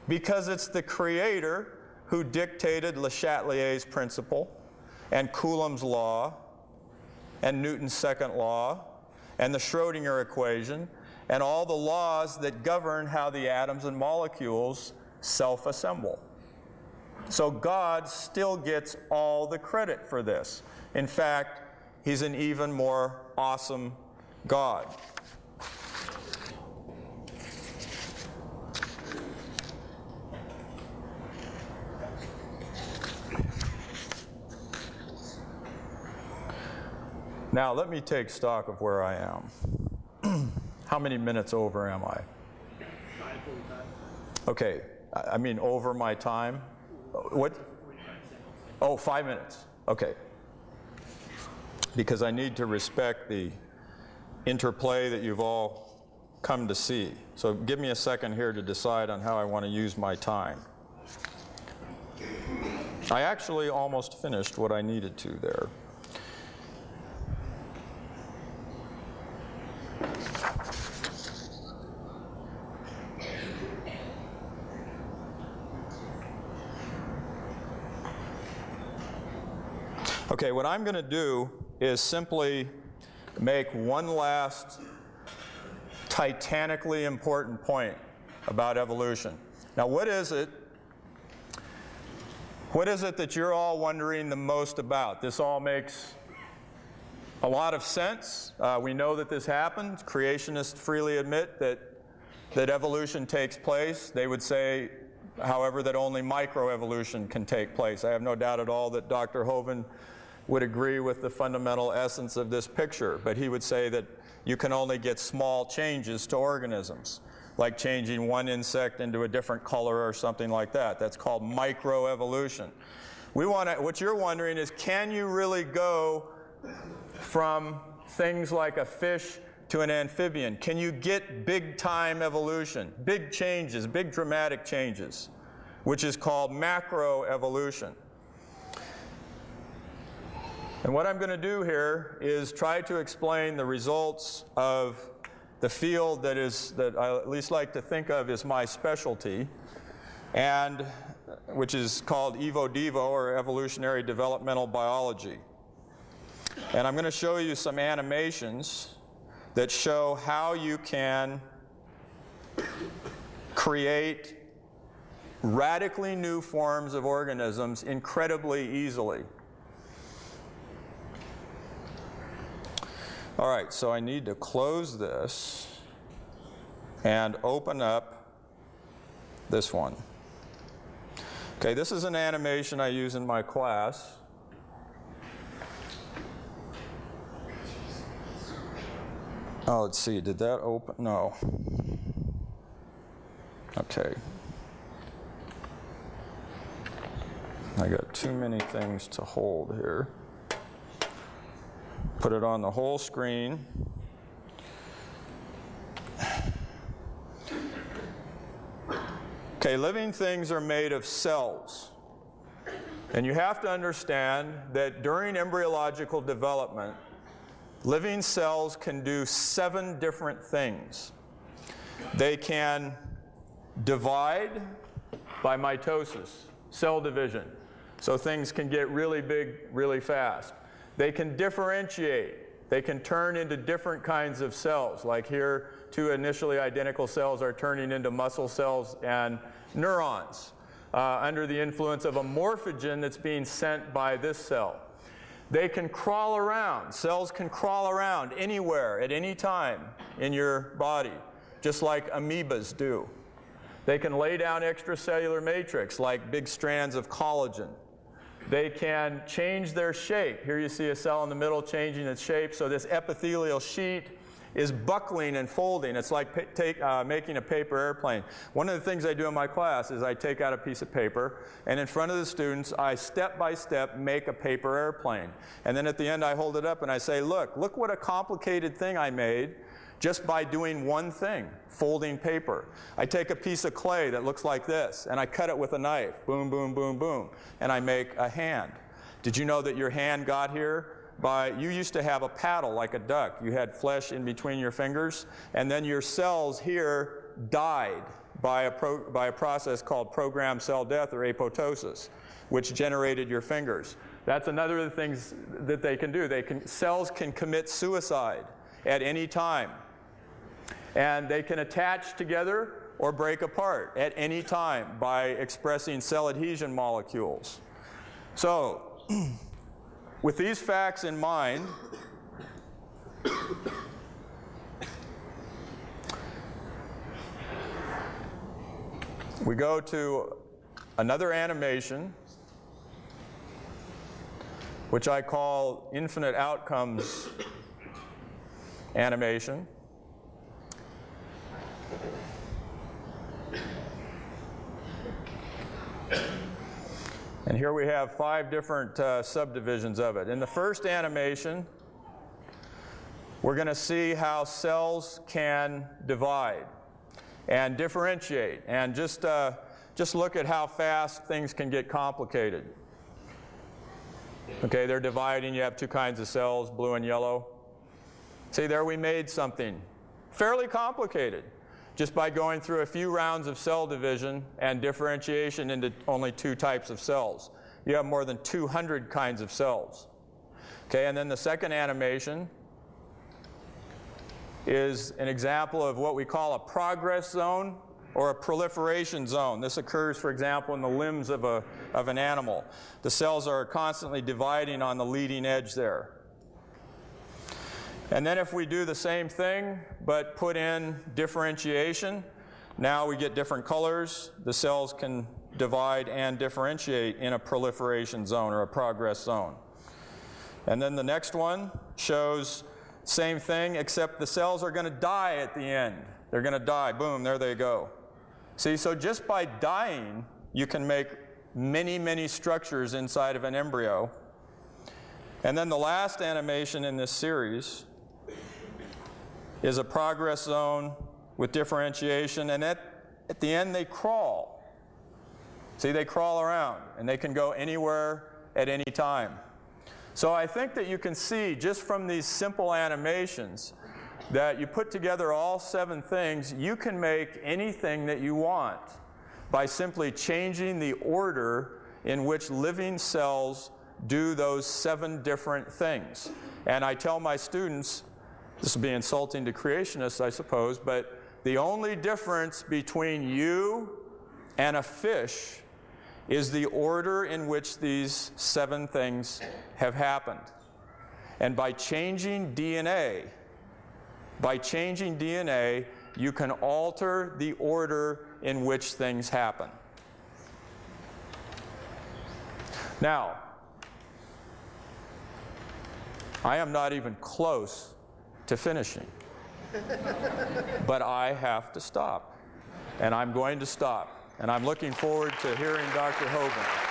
Because it's the creator who dictated Le Chatelier's principle, and Coulomb's law, and Newton's second law, and the Schrödinger equation, and all the laws that govern how the atoms and molecules self-assemble. So God still gets all the credit for this. In fact, He's an even more awesome God. Now, let me take stock of where I am. How many minutes over am I? 5:45. Okay, I mean over my time. What? Oh, 5 minutes. Okay. Because I need to respect the interplay that you've all come to see. So give me a second here to decide on how I want to use my time. I actually almost finished what I needed to there. Okay, what I'm going to do is simply make one last titanically important point about evolution. Now, what is it that you're all wondering the most about? This all makes a lot of sense. We know that this happens. Creationists freely admit that evolution takes place. They would say, however, that only microevolution can take place. I have no doubt at all that Dr. Hovind would agree with the fundamental essence of this picture, but he would say that you can only get small changes to organisms, like changing one insect into a different color or something like that. That's called microevolution. What you're wondering is, can you really go from things like a fish to an amphibian? Can you get big time evolution, big changes, big dramatic changes, which is called macroevolution? And what I'm going to do here is try to explain the results of the field that I at least like to think of as my specialty, and which is called EVO-DEVO, or evolutionary developmental biology. And I'm going to show you some animations that show how you can create radically new forms of organisms incredibly easily. All right, so I need to close this and open up this one. Okay, this is an animation I use in my class. Oh, let's see, did that open? No. Okay. I got too many things to hold here. Put it on the whole screen. Okay, living things are made of cells. And you have to understand that during embryological development, living cells can do 7 different things. They can divide by mitosis, cell division. So things can get really big really fast. They can differentiate. They can turn into different kinds of cells. Like here, 2 initially identical cells are turning into muscle cells and neurons under the influence of a morphogen that's being sent by this cell. They can crawl around. Cells can crawl around anywhere at any time in your body, just like amoebas do. They can lay down extracellular matrix like big strands of collagen. They can change their shape. Here you see a cell in the middle changing its shape. So this epithelial sheet is buckling and folding. It's like making a paper airplane. One of the things I do in my class is I take out a piece of paper, and in front of the students, I step by step make a paper airplane. And then at the end, I hold it up and I say, look what a complicated thing I made just by doing one thing, folding paper. I take a piece of clay that looks like this, and I cut it with a knife, boom, boom, boom, boom, and I make a hand. Did you know that your hand got here you used to have a paddle like a duck. You had flesh in between your fingers, and then your cells here died by a process called programmed cell death, or apoptosis, which generated your fingers. That's another of the things that they can do. Cells can commit suicide at any time. And they can attach together or break apart at any time by expressing cell adhesion molecules. So, with these facts in mind, we go to another animation, which I call infinite outcomes animation. And here we have 5 different subdivisions of it. In the first animation, we're going to see how cells can divide and differentiate, and just look at how fast things can get complicated. Okay, they're dividing. You have 2 kinds of cells, blue and yellow. See, there we made something fairly complicated just by going through a few rounds of cell division and differentiation into only 2 types of cells. You have more than 200 kinds of cells. Okay, and then the second animation is an example of what we call a progress zone or a proliferation zone. This occurs, for example, in the limbs of an animal. The cells are constantly dividing on the leading edge there. And then if we do the same thing, but put in differentiation, now we get different colors. The cells can divide and differentiate in a proliferation zone or a progress zone. And then the next one shows same thing, except the cells are going to die at the end. They're going to die. Boom, there they go. See, so just by dying, you can make many, many structures inside of an embryo. And then the last animation in this series is a progress zone with differentiation, and at the end they crawl. See, they crawl around, and they can go anywhere at any time. So I think that you can see just from these simple animations that you put together all 7 things, you can make anything that you want by simply changing the order in which living cells do those 7 different things. And I tell my students, this will be insulting to creationists, I suppose, but the only difference between you and a fish is the order in which these 7 things have happened. And by changing DNA, you can alter the order in which things happen. Now, I am not even close to finishing, but I have to stop, and I'm going to stop, and I'm looking forward to hearing Dr. Hovind.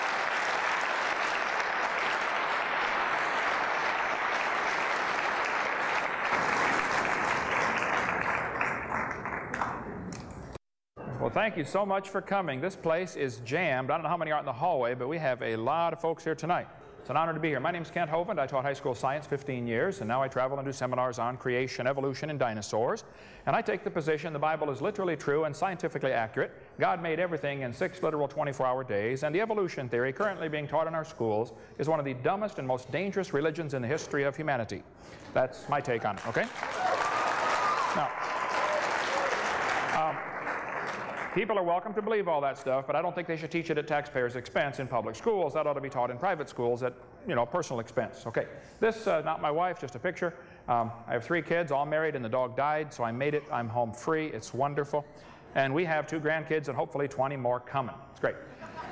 Well, thank you so much for coming. This place is jammed. I don't know how many are in the hallway, but we have a lot of folks here tonight. It's an honor to be here. My name is Kent Hovind. I taught high school science 15 years, and now I travel and do seminars on creation, evolution, and dinosaurs. And I take the position the Bible is literally true and scientifically accurate. God made everything in 6 literal 24-hour days, and the evolution theory currently being taught in our schools is one of the dumbest and most dangerous religions in the history of humanity. That's my take on it, okay? Now, people are welcome to believe all that stuff, but I don't think they should teach it at taxpayers' expense in public schools. That ought to be taught in private schools at, personal expense. Okay, this, not my wife, just a picture. I have 3 kids, all married, and the dog died, so I made it. I'm home free. It's wonderful. And we have 2 grandkids and hopefully 20 more coming. It's great.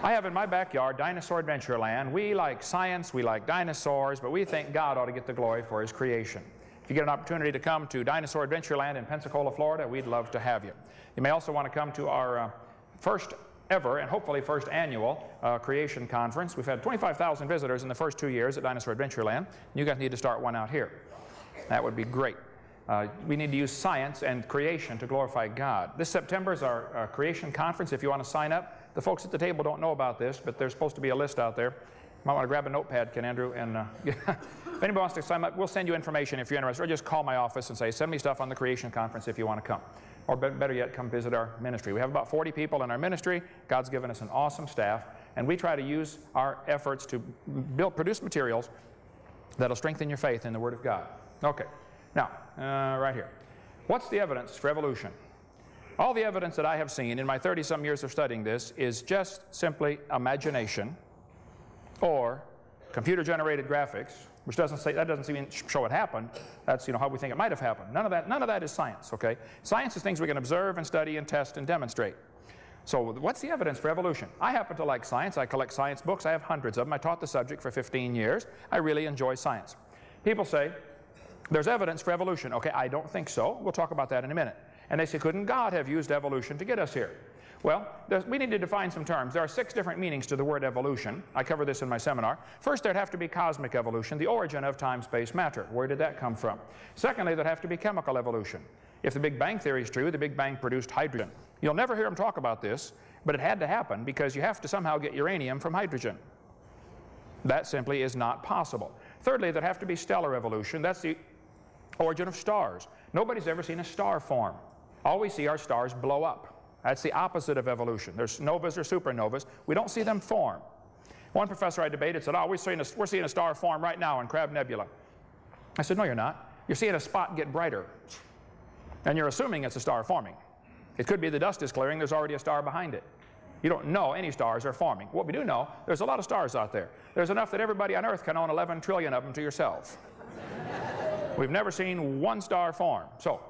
I have in my backyard Dinosaur Adventureland. We like science, we like dinosaurs, but we think God ought to get the glory for His creation. If you get an opportunity to come to Dinosaur Adventureland in Pensacola, Florida, we'd love to have you. You may also want to come to our first ever and hopefully first annual creation conference. We've had 25,000 visitors in the first 2 years at Dinosaur Adventureland. You guys need to start one out here. That would be great. We need to use science and creation to glorify God. This September is our creation conference. If you want to sign up, the folks at the table don't know about this, but there's supposed to be a list out there. You might want to grab a notepad, Ken Andrew, and if anybody wants to sign up, we'll send you information if you're interested, or just call my office and say, send me stuff on the creation conference if you want to come. Or better yet, come visit our ministry. We have about 40 people in our ministry. God's given us an awesome staff, and we try to use our efforts to produce materials that'll strengthen your faith in the Word of God. Okay, now, right here. What's the evidence for evolution? All the evidence that I have seen in my 30-some years of studying this is just simply imagination or computer-generated graphics, which doesn't even show it happened. That's how we think it might have happened. None of that is science, okay? Science is things we can observe and study and test and demonstrate. So what's the evidence for evolution? I happen to like science. I collect science books. I have hundreds of them. I taught the subject for 15 years. I really enjoy science. People say, there's evidence for evolution. Okay, I don't think so. We'll talk about that in a minute. And they say, couldn't God have used evolution to get us here? Well, we need to define some terms. There are 6 different meanings to the word evolution. I cover this in my seminar. First, there'd have to be cosmic evolution, the origin of time, space, matter. Where did that come from? Secondly, there'd have to be chemical evolution. If the Big Bang theory is true, the Big Bang produced hydrogen. You'll never hear them talk about this, but it had to happen because you have to somehow get uranium from hydrogen. That simply is not possible. Thirdly, there'd have to be stellar evolution. That's the origin of stars. Nobody's ever seen a star form. All we see are stars blow up. That's the opposite of evolution. There's novas or supernovas. We don't see them form. One professor I debated said, we're seeing a star form right now in Crab Nebula. I said, no, you're not. You're seeing a spot get brighter. And you're assuming it's a star forming. It could be the dust is clearing. There's already a star behind it. You don't know any stars are forming. What we do know, there's a lot of stars out there. There's enough that everybody on Earth can own 11 trillion of them to yourself. We've never seen one star form. So,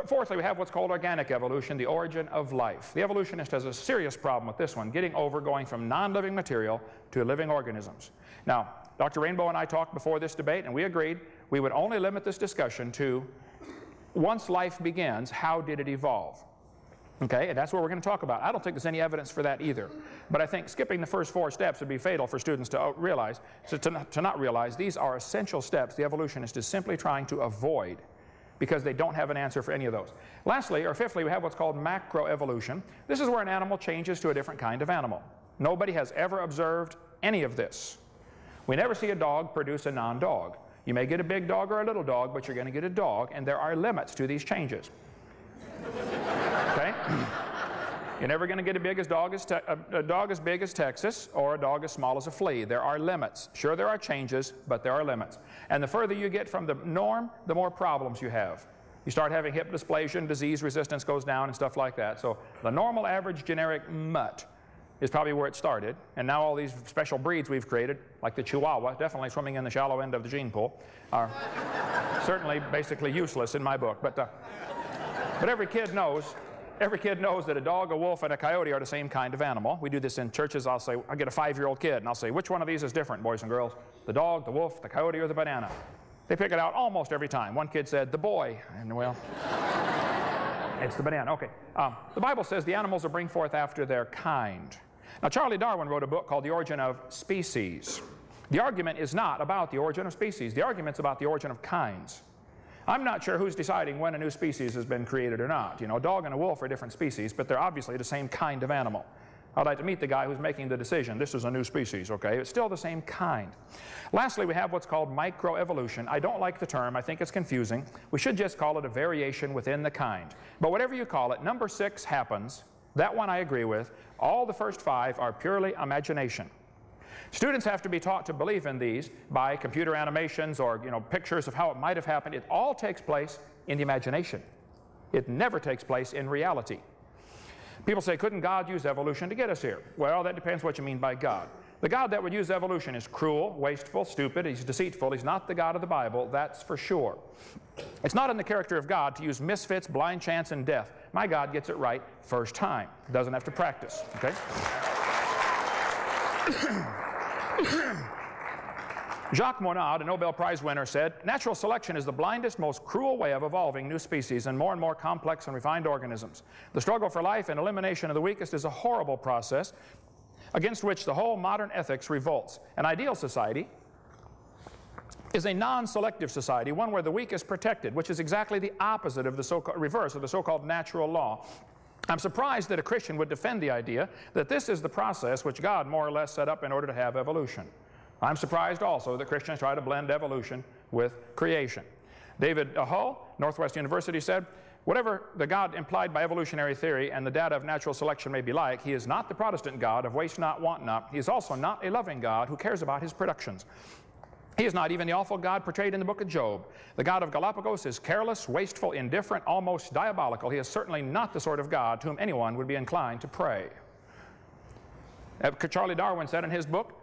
fourthly, we have what's called organic evolution, the origin of life. The evolutionist has a serious problem with this one, going from non-living material to living organisms. Now, Dr. Rainbow and I talked before this debate, and we agreed we would only limit this discussion to, once life begins, how did it evolve? Okay, and that's what we're going to talk about. I don't think there's any evidence for that either. But I think skipping the first 4 steps would be fatal for students to realize, to not realize these are essential steps the evolutionist is simply trying to avoid, because they don't have an answer for any of those. Lastly, or fifthly, we have what's called macroevolution. This is where an animal changes to a different kind of animal. Nobody has ever observed any of this. We never see a dog produce a non-dog. You may get a big dog or a little dog, but you're going to get a dog, and there are limits to these changes. Okay? You're never going to get a dog as big as Texas or a dog as small as a flea. There are limits. Sure, there are changes, but there are limits. And the further you get from the norm, the more problems you have. You start having hip dysplasia and disease resistance goes down and stuff like that. So the normal average generic mutt is probably where it started. And now all these special breeds we've created, like the Chihuahua, definitely swimming in the shallow end of the gene pool, are certainly basically useless in my book. But every kid knows that a dog, a wolf, and a coyote are the same kind of animal. We do this in churches. I'll get a 5-year-old kid, and I'll say, which one of these is different, boys and girls? The dog, the wolf, the coyote, or the banana? They pick it out almost every time. One kid said, the boy. And well, it's the banana. Okay. The Bible says the animals will bring forth after their kind. Now, Charlie Darwin wrote a book called The Origin of Species. The argument is not about the origin of species. The argument's about the origin of kinds. I'm not sure who's deciding when a new species has been created or not. You know, a dog and a wolf are different species, but they're obviously the same kind of animal. I'd like to meet the guy who's making the decision. This is a new species, okay? It's still the same kind. Lastly, we have what's called microevolution. I don't like the term. I think it's confusing. We should just call it a variation within the kind. But whatever you call it, number 6 happens. That one I agree with. All the first 5 are purely imagination. Students have to be taught to believe in these by computer animations or, you know, pictures of how it might have happened. It all takes place in the imagination. It never takes place in reality. People say, couldn't God use evolution to get us here? Well, that depends what you mean by God. The God that would use evolution is cruel, wasteful, stupid. He's deceitful. He's not the God of the Bible, that's for sure. It's not in the character of God to use misfits, blind chance, and death. My God gets it right first time. Doesn't have to practice, okay? Jacques Monod, a Nobel Prize winner, said, natural selection is the blindest, most cruel way of evolving new species and more complex and refined organisms. The struggle for life and elimination of the weakest is a horrible process against which the whole modern ethics revolts. An ideal society is a non-selective society, one where the weak is protected, which is exactly the opposite of the reverse of the so-called natural law. I'm surprised that a Christian would defend the idea that this is the process which God more or less set up in order to have evolution. I'm surprised also that Christians try to blend evolution with creation. David Hull, Northwest University, said, whatever the God implied by evolutionary theory and the data of natural selection may be like, he is not the Protestant God of waste not, want not. He is also not a loving God who cares about his productions. He is not even the awful God portrayed in the book of Job. The God of Galapagos is careless, wasteful, indifferent, almost diabolical. He is certainly not the sort of God to whom anyone would be inclined to pray. Charlie Darwin said in his book,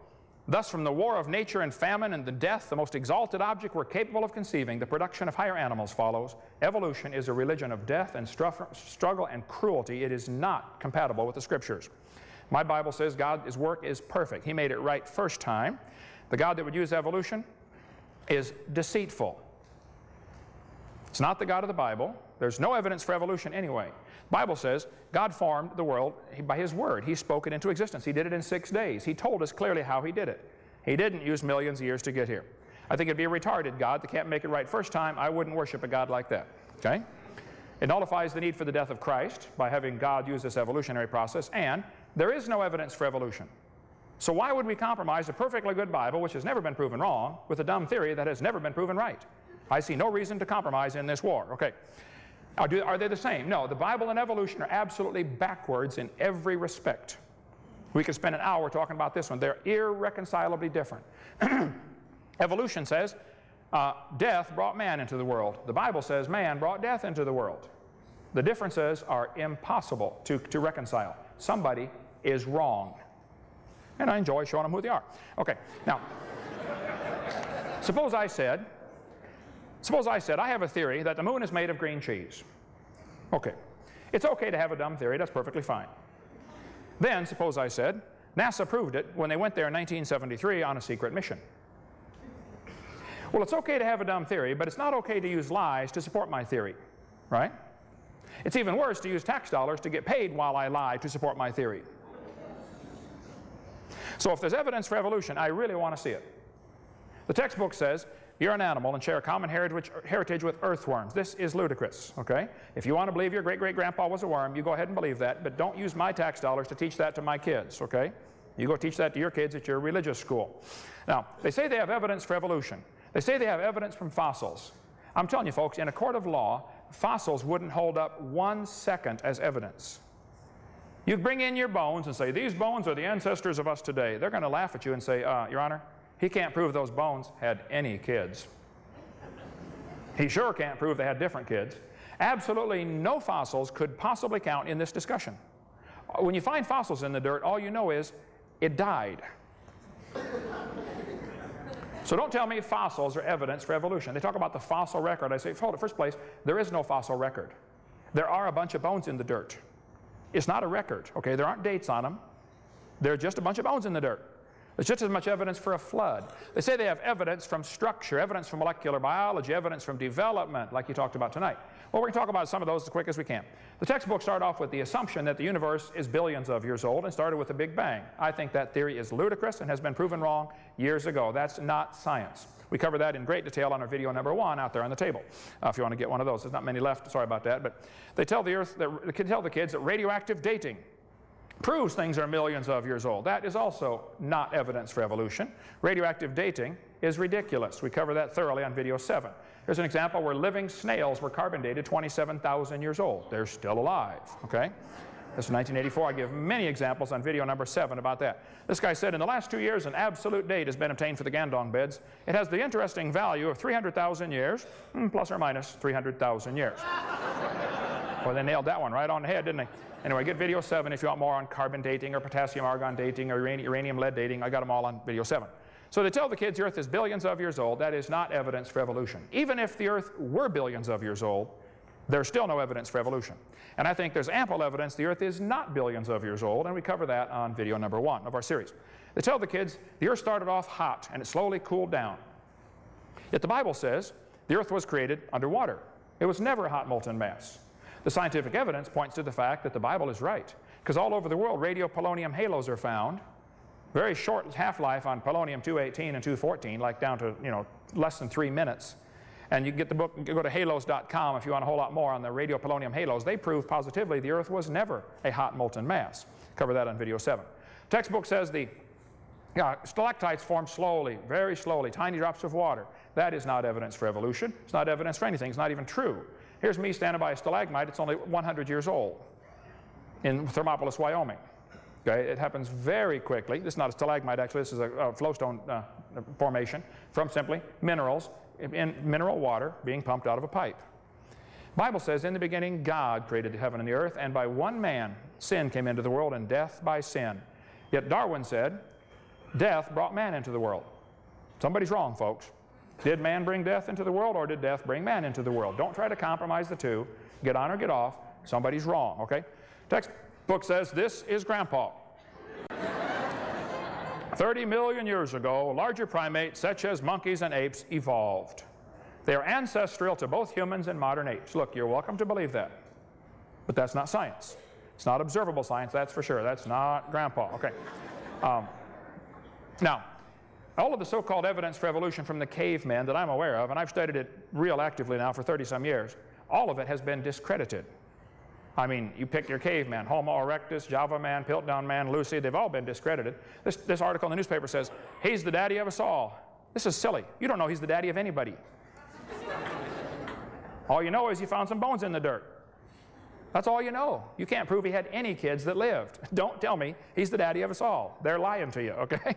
thus from the war of nature and famine and the death, the most exalted object we're capable of conceiving, the production of higher animals follows. Evolution is a religion of death and struggle and cruelty. It is not compatible with the Scriptures. My Bible says God's work is perfect. He made it right first time. The God that would use evolution is deceitful. It's not the God of the Bible. There's no evidence for evolution anyway. The Bible says God formed the world by His Word. He spoke it into existence. He did it in 6 days. He told us clearly how He did it. He didn't use millions of years to get here. I think it'd be a retarded God that can't make it right first time. I wouldn't worship a God like that. Okay? It nullifies the need for the death of Christ by having God use this evolutionary process, and there is no evidence for evolution. So why would we compromise a perfectly good Bible, which has never been proven wrong, with a dumb theory that has never been proven right? I see no reason to compromise in this war. Okay. Are they the same? No. The Bible and evolution are absolutely backwards in every respect. We could spend an hour talking about this one. They're irreconcilably different. Evolution says death brought man into the world. The Bible says man brought death into the world. The differences are impossible to reconcile. Somebody is wrong. And I enjoy showing them who they are. Okay, now, suppose I said, I have a theory that the moon is made of green cheese. Okay, it's okay to have a dumb theory, that's perfectly fine. Then, suppose I said, NASA proved it when they went there in 1973 on a secret mission. Well, it's okay to have a dumb theory, but it's not okay to use lies to support my theory, right? It's even worse to use tax dollars to get paid while I lie to support my theory. So if there's evidence for evolution, I really want to see it. The textbook says you're an animal and share a common heritage with earthworms. This is ludicrous, okay? If you want to believe your great-great-grandpa was a worm, you go ahead and believe that, but don't use my tax dollars to teach that to my kids, okay? You go teach that to your kids at your religious school. Now, they say they have evidence for evolution. They say they have evidence from fossils. I'm telling you, folks, in a court of law, fossils wouldn't hold up 1 second as evidence. You bring in your bones and say, these bones are the ancestors of us today. They're going to laugh at you and say, Your Honor, he can't prove those bones had any kids. He sure can't prove they had different kids. Absolutely no fossils could possibly count in this discussion. When you find fossils in the dirt, all you know is it died. So don't tell me fossils are evidence for evolution. They talk about the fossil record. I say, hold it, first place, there is no fossil record. There are a bunch of bones in the dirt. It's not a record, okay? There aren't dates on them. They're just a bunch of bones in the dirt. There's just as much evidence for a flood. They say they have evidence from structure, evidence from molecular biology, evidence from development, like you talked about tonight. Well, we're going to talk about some of those as quick as we can. The textbooks start off with the assumption that the universe is billions of years old and started with the Big Bang. I think that theory is ludicrous and has been proven wrong years ago. That's not science. We cover that in great detail on our video number 1 out there on the table. If you want to get one of those. There's not many left, sorry about that. But they tell the kids that radioactive dating proves things are millions of years old. That is also not evidence for evolution. Radioactive dating is ridiculous. We cover that thoroughly on video 7. Here's an example where living snails were carbon dated 27,000 years old. They're still alive, okay? This is 1984. I give many examples on video number 7 about that. This guy said, in the last 2 years, an absolute date has been obtained for the Gandong beds. It has the interesting value of 300,000 years, plus or minus 300,000 years. Well, they nailed that one right on the head, didn't they? Anyway, get video 7 if you want more on carbon dating or potassium argon dating or uranium lead dating. I got them all on video 7. So they tell the kids the Earth is billions of years old. That is not evidence for evolution. Even if the Earth were billions of years old, there's still no evidence for evolution. And I think there's ample evidence the Earth is not billions of years old, and we cover that on video number 1 of our series. They tell the kids the Earth started off hot and it slowly cooled down. Yet the Bible says the Earth was created underwater. It was never a hot molten mass. The scientific evidence points to the fact that the Bible is right, because all over the world radiopolonium halos are found. Very short half-life on polonium-218 and 214, like down to less than 3 minutes. And you can get the book, go to halos.com if you want a whole lot more on the radiopolonium halos. They prove positively the Earth was never a hot molten mass. Cover that on video 7. Textbook says the stalactites form slowly, very slowly, tiny drops of water. That is not evidence for evolution. It's not evidence for anything. It's not even true. Here's me standing by a stalagmite. It's only 100 years old in Thermopolis, Wyoming. Okay, it happens very quickly. This is not a stalagmite, actually. This is a flowstone formation from simply minerals in mineral water being pumped out of a pipe. Bible says, in the beginning, God created the heaven and the earth, and by one man sin came into the world, and death by sin. Yet Darwin said, death brought man into the world. Somebody's wrong, folks. Did man bring death into the world, or did death bring man into the world? Don't try to compromise the two. Get on or get off. Somebody's wrong, okay? Textbook says this is Grandpa. 30 million years ago, larger primates such as monkeys and apes evolved. They are ancestral to both humans and modern apes. Look, you're welcome to believe that. But that's not science. It's not observable science, that's for sure. That's not Grandpa, okay? Now, all of the so-called evidence for evolution from the cavemen that I'm aware of, and I've studied it real actively now for 30-some years, all of it has been discredited. I mean, you pick your caveman, Homo erectus, Java man, Piltdown man, Lucy, they've all been discredited. This article in the newspaper says, he's the daddy of us all. This is silly. You don't know he's the daddy of anybody. All you know is you found some bones in the dirt. That's all you know. You can't prove he had any kids that lived. Don't tell me he's the daddy of us all. They're lying to you, okay?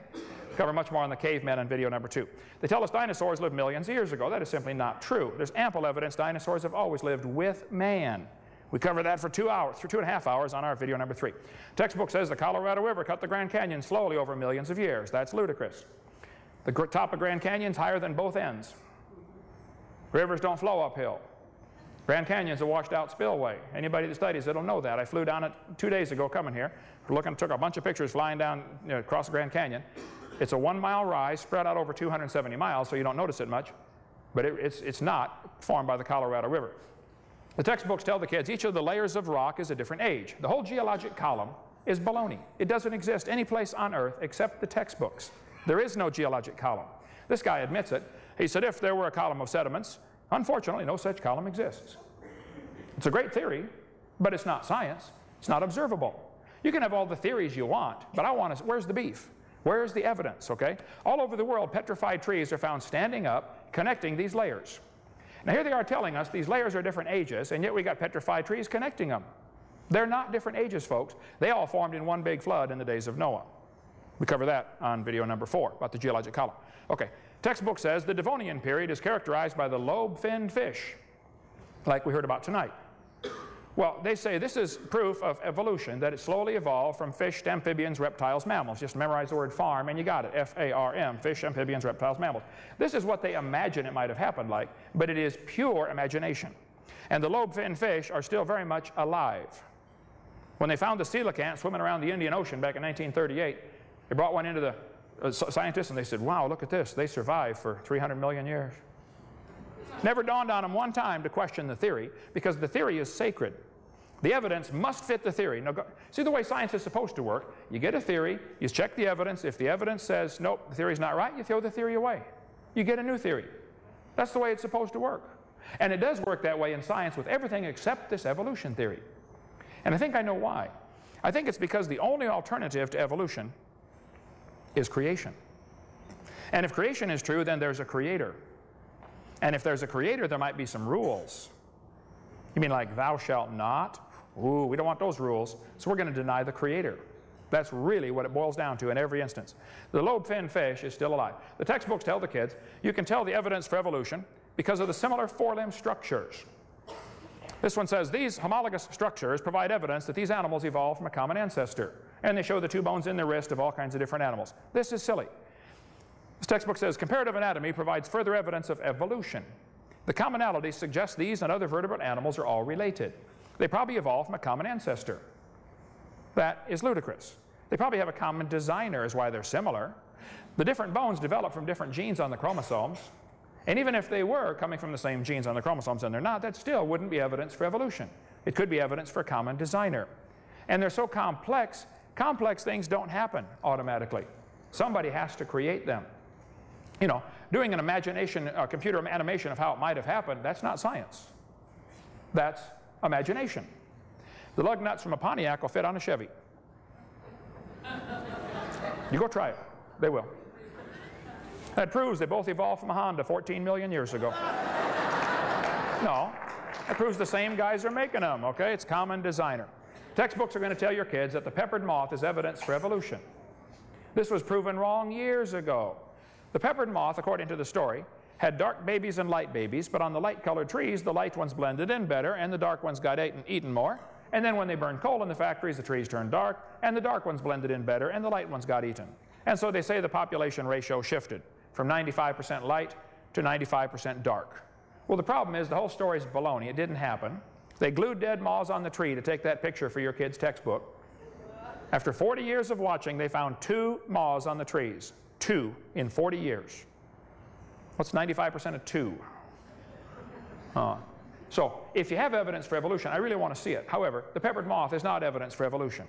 Cover much more on the cavemen in video number 2. They tell us dinosaurs lived millions of years ago. That is simply not true. There's ample evidence dinosaurs have always lived with man. We cover that for 2 hours, for 2.5 hours on our video number 3. Textbook says the Colorado River cut the Grand Canyon slowly over millions of years. That's ludicrous. The top of Grand Canyon's higher than both ends. Rivers don't flow uphill. Grand Canyon's a washed out spillway. Anybody that studies it'll know that. I flew down it 2 days ago coming here. Took a bunch of pictures flying down across the Grand Canyon. It's a 1-mile rise spread out over 270 miles, so you don't notice it much. But it's not formed by the Colorado River. The textbooks tell the kids each of the layers of rock is a different age. The whole geologic column is baloney. It doesn't exist any place on Earth except the textbooks. There is no geologic column. This guy admits it. He said if there were a column of sediments, unfortunately no such column exists. It's a great theory, but it's not science. It's not observable. You can have all the theories you want, but where's the beef? Where's the evidence, okay? All over the world, petrified trees are found standing up, connecting these layers. Now here they are telling us these layers are different ages, and yet we got petrified trees connecting them. They're not different ages, folks. They all formed in one big flood in the days of Noah. We cover that on video number 4 about the geologic column. Okay, textbook says the Devonian period is characterized by the lobe-finned fish, like we heard about tonight. Well, they say this is proof of evolution, that it slowly evolved from fish to amphibians, reptiles, mammals. Just memorize the word farm and you got it. F-A-R-M, fish, amphibians, reptiles, mammals. This is what they imagine it might have happened like, but it is pure imagination. And the lobe-finned fish are still very much alive. When they found the coelacanth swimming around the Indian Ocean back in 1938, they brought one into the scientists and they said, wow, look at this. They survived for 300 million years. Never dawned on them one time to question the theory, because the theory is sacred. The evidence must fit the theory. Now, see the way science is supposed to work. You get a theory, you check the evidence. If the evidence says, nope, the theory's not right, you throw the theory away. You get a new theory. That's the way it's supposed to work. And it does work that way in science with everything except this evolution theory. And I think I know why. I think it's because the only alternative to evolution is creation. And if creation is true, then there's a creator. And if there's a creator, there might be some rules. You mean like thou shalt not? Ooh, we don't want those rules. So we're going to deny the creator. That's really what it boils down to in every instance. The lobe-finned fish is still alive. The textbooks tell the kids you can tell the evidence for evolution because of the similar forelimb structures. This one says these homologous structures provide evidence that these animals evolved from a common ancestor. And they show the 2 bones in the wrist of all kinds of different animals. This is silly. This textbook says comparative anatomy provides further evidence of evolution. The commonality suggests these and other vertebrate animals are all related. They probably evolved from a common ancestor. That is ludicrous. They probably have a common designer is why they're similar. The different bones develop from different genes on the chromosomes. And even if they were coming from the same genes on the chromosomes and they're not, that still wouldn't be evidence for evolution. It could be evidence for a common designer. And they're so complex, complex things don't happen automatically. Somebody has to create them. You know, doing an imagination, a computer animation of how it might have happened, that's not science. That's imagination. The lug nuts from a Pontiac will fit on a Chevy. You go try it. They will. That proves they both evolved from a Honda 14 million years ago. No, that proves the same guys are making them, okay? It's common designer. Textbooks are going to tell your kids that the peppered moth is evidence for evolution. This was proven wrong years ago. The peppered moth, according to the story, had dark babies and light babies, but on the light-colored trees, the light ones blended in better, and the dark ones got eaten more. And then when they burned coal in the factories, the trees turned dark, and the dark ones blended in better, and the light ones got eaten. And so they say the population ratio shifted from 95% light to 95% dark. Well, the problem is the whole story is baloney. It didn't happen. They glued dead moths on the tree to take that picture for your kid's textbook. After 40 years of watching, they found 2 moths on the trees. 2 in 40 years. What's 95% of 2? So if you have evidence for evolution, I really want to see it. However, the peppered moth is not evidence for evolution.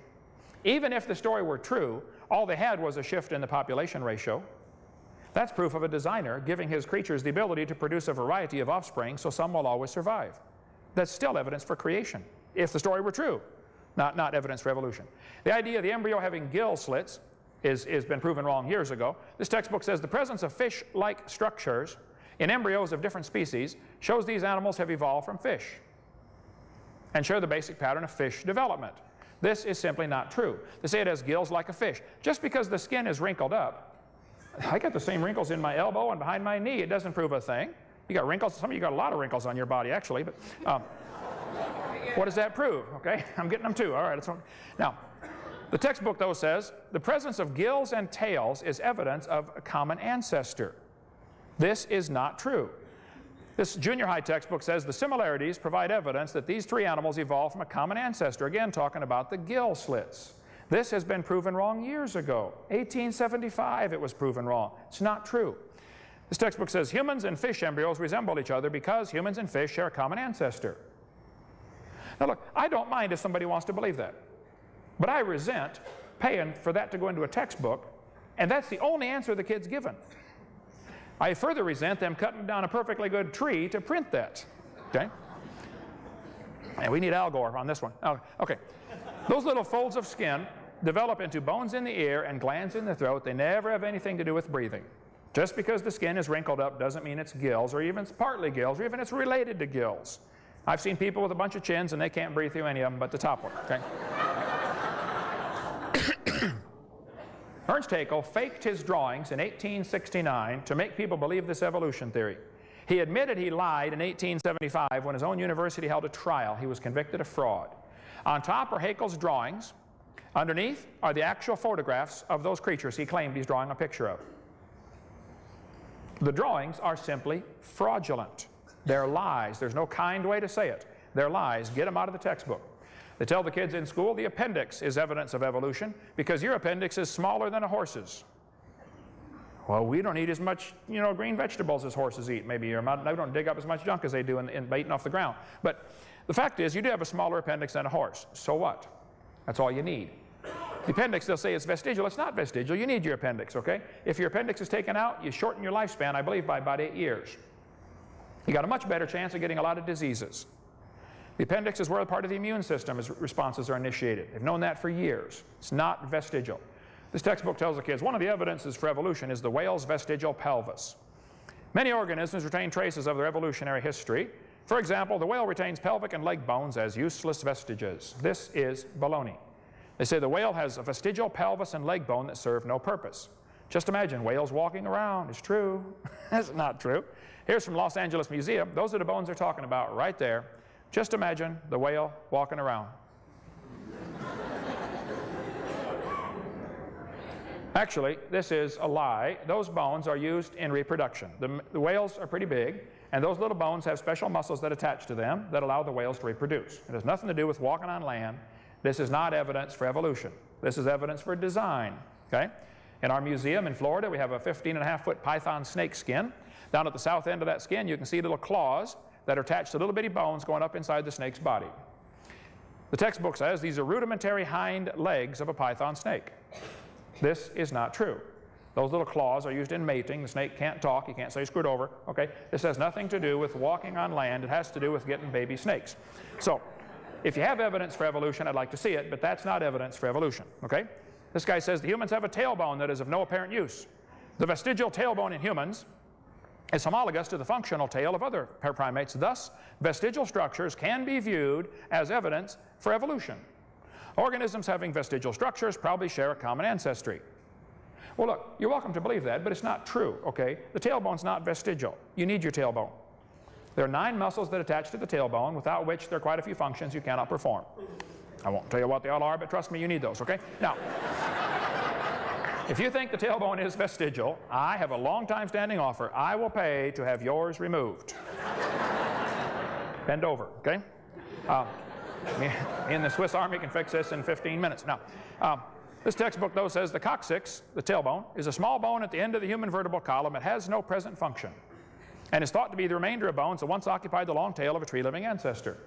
Even if the story were true, all they had was a shift in the population ratio. That's proof of a designer giving his creatures the ability to produce a variety of offspring so some will always survive. That's still evidence for creation, if the story were true, not evidence for evolution. The idea of the embryo having gill slits has been proven wrong years ago. This textbook says the presence of fish-like structures in embryos of different species shows these animals have evolved from fish and share the basic pattern of fish development. This is simply not true. They say it has gills like a fish. Just because the skin is wrinkled up, I got the same wrinkles in my elbow and behind my knee. It doesn't prove a thing. You got wrinkles. Some of you got a lot of wrinkles on your body, actually. But what does that prove? Okay, I'm getting them too. All right. Now, the textbook, though, says the presence of gills and tails is evidence of a common ancestor. This is not true. This junior high textbook says the similarities provide evidence that these 3 animals evolved from a common ancestor. Again, talking about the gill slits. This has been proven wrong years ago. 1875 it was proven wrong. It's not true. This textbook says humans and fish embryos resemble each other because humans and fish share a common ancestor. Now look, I don't mind if somebody wants to believe that. But I resent paying for that to go into a textbook, and that's the only answer the kid's given. I further resent them cutting down a perfectly good tree to print that. Okay? And we need Al Gore on this one. Okay. Those little folds of skin develop into bones in the ear and glands in the throat. They never have anything to do with breathing. Just because the skin is wrinkled up doesn't mean it's gills, or even it's partly gills, or even it's related to gills. I've seen people with a bunch of chins and they can't breathe through any of them but the top one. Okay? Ernst Haeckel faked his drawings in 1869 to make people believe this evolution theory. He admitted he lied in 1875 when his own university held a trial. He was convicted of fraud. On top are Haeckel's drawings. Underneath are the actual photographs of those creatures he claimed he's drawing a picture of. The drawings are simply fraudulent. They're lies. There's no kind way to say it. They're lies. Get them out of the textbook. They tell the kids in school the appendix is evidence of evolution because your appendix is smaller than a horse's. Well, we don't eat as much, green vegetables as horses eat. Maybe they don't dig up as much junk as they do in eating off the ground. But the fact is, you do have a smaller appendix than a horse. So what? That's all you need. The appendix, they'll say it's vestigial. It's not vestigial. You need your appendix, okay? If your appendix is taken out, you shorten your lifespan, I believe, by about 8 years. You got a much better chance of getting a lot of diseases. The appendix is where a part of the immune system responses are initiated. They've known that for years. It's not vestigial. This textbook tells the kids one of the evidences for evolution is the whale's vestigial pelvis. Many organisms retain traces of their evolutionary history. For example, the whale retains pelvic and leg bones as useless vestiges. This is baloney. They say the whale has a vestigial pelvis and leg bone that serve no purpose. Just imagine whales walking around. It's true. That's not true. Here's from Los Angeles Museum. Those are the bones they're talking about right there. Just imagine the whale walking around. Actually, this is a lie. Those bones are used in reproduction. The whales are pretty big, and those little bones have special muscles that attach to them that allow the whales to reproduce. It has nothing to do with walking on land. This is not evidence for evolution. This is evidence for design. Okay? In our museum in Florida, we have a 15.5-foot python snake skin. Down at the south end of that skin, you can see little claws that are attached to little bitty bones going up inside the snake's body. The textbook says these are rudimentary hind legs of a python snake. This is not true. Those little claws are used in mating. The snake can't talk. You can't say screwed over. Okay? This has nothing to do with walking on land. It has to do with getting baby snakes. So, if you have evidence for evolution, I'd like to see it, but that's not evidence for evolution. Okay? This guy says the humans have a tailbone that is of no apparent use. The vestigial tailbone in humans is homologous to the functional tail of other primates. Thus, vestigial structures can be viewed as evidence for evolution. Organisms having vestigial structures probably share a common ancestry. Well, look, you're welcome to believe that, but it's not true, okay? The tailbone's not vestigial. You need your tailbone. There are 9 muscles that attach to the tailbone, without which there are quite a few functions you cannot perform. I won't tell you what they all are, but trust me, you need those, okay? Now, if you think the tailbone is vestigial, I have a long-time standing offer. I will pay to have yours removed. Bend over, okay? Me and the Swiss Army can fix this in 15 minutes. Now, this textbook, though, says the coccyx, the tailbone, is a small bone at the end of the human vertebral column. It has no present function and is thought to be the remainder of bones that once occupied the long tail of a tree-living ancestor.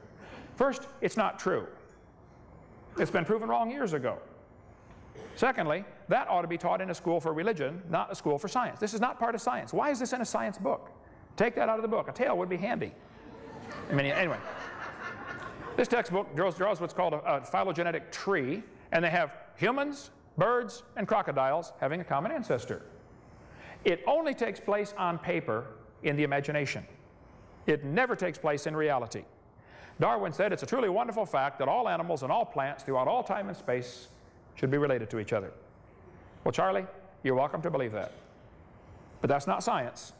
First, it's not true. It's been proven wrong years ago. Secondly, that ought to be taught in a school for religion, not a school for science. This is not part of science. Why is this in a science book? Take that out of the book. A tail would be handy. I mean, anyway. This textbook draws what's called a phylogenetic tree, and they have humans, birds, and crocodiles having a common ancestor. It only takes place on paper in the imagination. It never takes place in reality. Darwin said it's a truly wonderful fact that all animals and all plants throughout all time and space should be related to each other. Well, Charlie, you're welcome to believe that. But that's not science.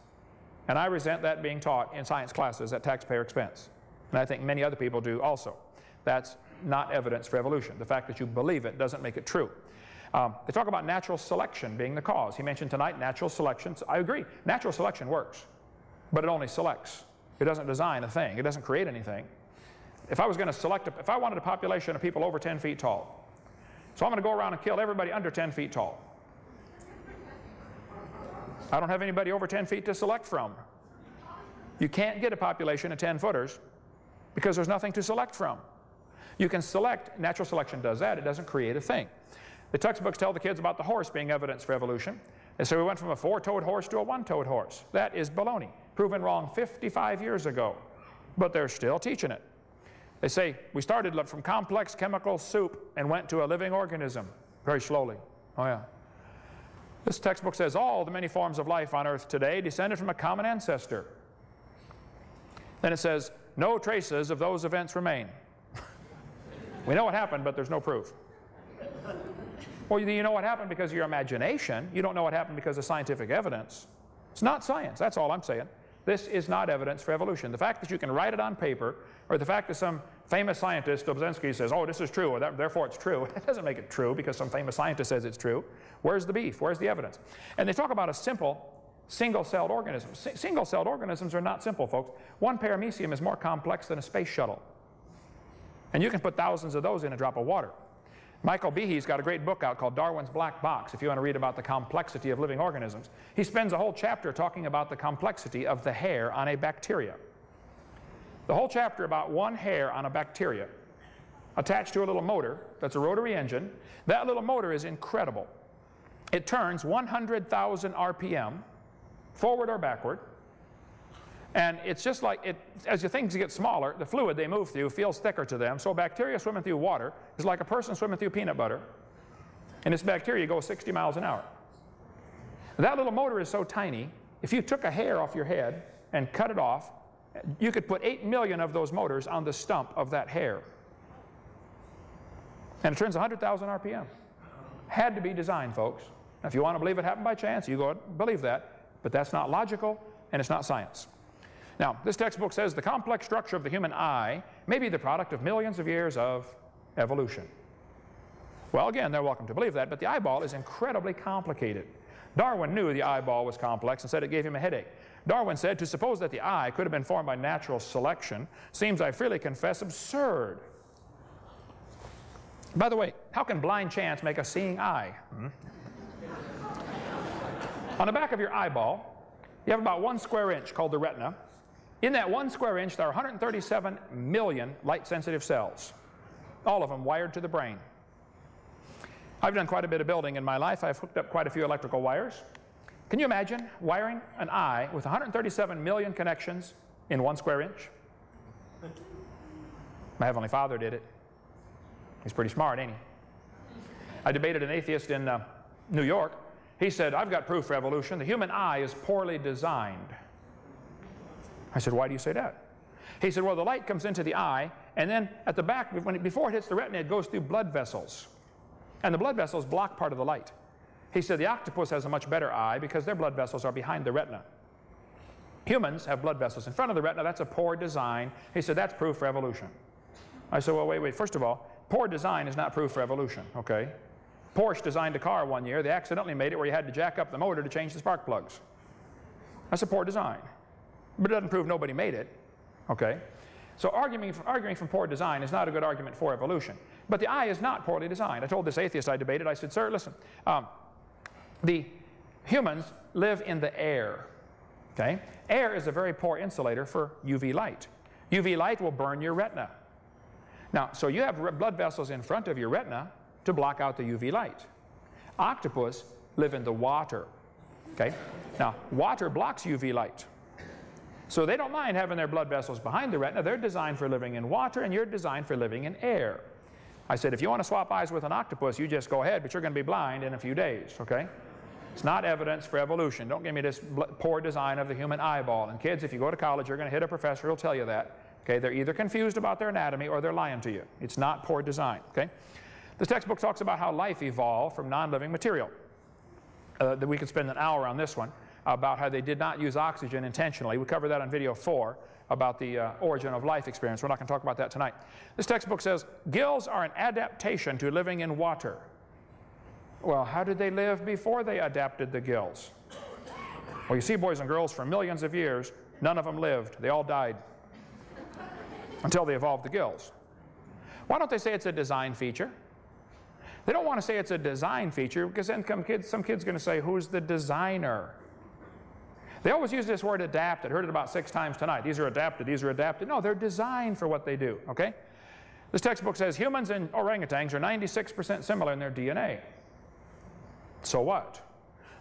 And I resent that being taught in science classes at taxpayer expense. And I think many other people do also. That's not evidence for evolution. The fact that you believe it doesn't make it true. They talk about natural selection being the cause. He mentioned tonight natural selection. I agree. Natural selection works. But it only selects. It doesn't design a thing. It doesn't create anything. If I was going to select, if I wanted a population of people over 10 feet tall, so I'm going to go around and kill everybody under 10 feet tall. I don't have anybody over 10 feet to select from. You can't get a population of 10-footers because there's nothing to select from. You can select, natural selection does that, it doesn't create a thing. The textbooks tell the kids about the horse being evidence for evolution. And so we went from a 4-toed horse to a 1-toed horse. That is baloney, proven wrong 55 years ago, but they're still teaching it. They say we started from complex chemical soup and went to a living organism very slowly. Oh yeah. This textbook says all the many forms of life on Earth today descended from a common ancestor. Then it says no traces of those events remain. We know what happened, but there's no proof. Or you know what happened because of your imagination. You don't know what happened because of scientific evidence. It's not science, that's all I'm saying. This is not evidence for evolution. The fact that you can write it on paper, or the fact that some famous scientist, Dobzhansky, says, oh, this is true, or therefore it's true, it doesn't make it true because some famous scientist says it's true. Where's the beef? Where's the evidence? And they talk about a simple single-celled organism. Single-celled organisms are not simple, folks. One paramecium is more complex than a space shuttle. And you can put thousands of those in a drop of water. Michael Behe's got a great book out called Darwin's Black Box, if you want to read about the complexity of living organisms. He spends a whole chapter talking about the complexity of the hair on a bacteria. The whole chapter about one hair on a bacteria attached to a little motor that's a rotary engine. That little motor is incredible. It turns 100,000 RPM, forward or backward. And it's just like, as the things get smaller, the fluid they move through feels thicker to them. So bacteria swimming through water is like a person swimming through peanut butter. And this bacteria goes 60 miles an hour. That little motor is so tiny, if you took a hair off your head and cut it off, you could put 8 million of those motors on the stump of that hair. And it turns 100,000 RPM. Had to be designed, folks. Now, if you want to believe it happened by chance, you go and believe that. But that's not logical, and it's not science. Now, this textbook says the complex structure of the human eye may be the product of millions of years of evolution. Well, again, they're welcome to believe that, but the eyeball is incredibly complicated. Darwin knew the eyeball was complex and said it gave him a headache. Darwin said, to suppose that the eye could have been formed by natural selection seems, I freely confess, absurd. By the way, how can blind chance make a seeing eye? On the back of your eyeball, you have about 1 square inch called the retina. In that 1 square inch, there are 137 million light-sensitive cells, all of them wired to the brain. I've done quite a bit of building in my life. I've hooked up quite a few electrical wires. Can you imagine wiring an eye with 137 million connections in 1 square inch? My Heavenly Father did it. He's pretty smart, ain't he? I debated an atheist in New York. He said, I've got proof for evolution. The human eye is poorly designed. I said, why do you say that? He said, well, the light comes into the eye, and then at the back, before it hits the retina, it goes through blood vessels. And the blood vessels block part of the light. He said the octopus has a much better eye because their blood vessels are behind the retina. Humans have blood vessels in front of the retina. That's a poor design. He said, that's proof for evolution. I said, well, wait. First of all, poor design is not proof for evolution, okay? Porsche designed a car one year. They accidentally made it where you had to jack up the motor to change the spark plugs. That's a poor design. But it doesn't prove nobody made it, okay? So arguing from poor design is not a good argument for evolution. But the eye is not poorly designed. I told this atheist I debated, I said, sir, listen, the humans live in the air, okay? Air is a very poor insulator for UV light. UV light will burn your retina. Now, so you have blood vessels in front of your retina to block out the UV light. Octopus live in the water, okay? Now, water blocks UV light. So they don't mind having their blood vessels behind the retina. They're designed for living in water, and you're designed for living in air. I said, if you want to swap eyes with an octopus, you just go ahead, but you're going to be blind in a few days, okay? It's not evidence for evolution. Don't give me this poor design of the human eyeball. And kids, if you go to college, you're going to hit a professor who'll tell you that. Okay, they're either confused about their anatomy or they're lying to you. It's not poor design, okay? This textbook talks about how life evolved from non-living material. We could spend an hour on this one, about how they did not use oxygen intentionally. We covered that on video 4 about the origin of life experience. We're not going to talk about that tonight. This textbook says, gills are an adaptation to living in water. Well, how did they live before they adapted the gills? Well, you see, boys and girls, for millions of years, none of them lived. They all died until they evolved the gills. Why don't they say it's a design feature? They don't want to say it's a design feature because then some kid's going to say, who's the designer? They always use this word adapted. Heard it about 6 times tonight. These are adapted, these are adapted. No, they're designed for what they do, okay? This textbook says humans and orangutans are 96% similar in their DNA. So what?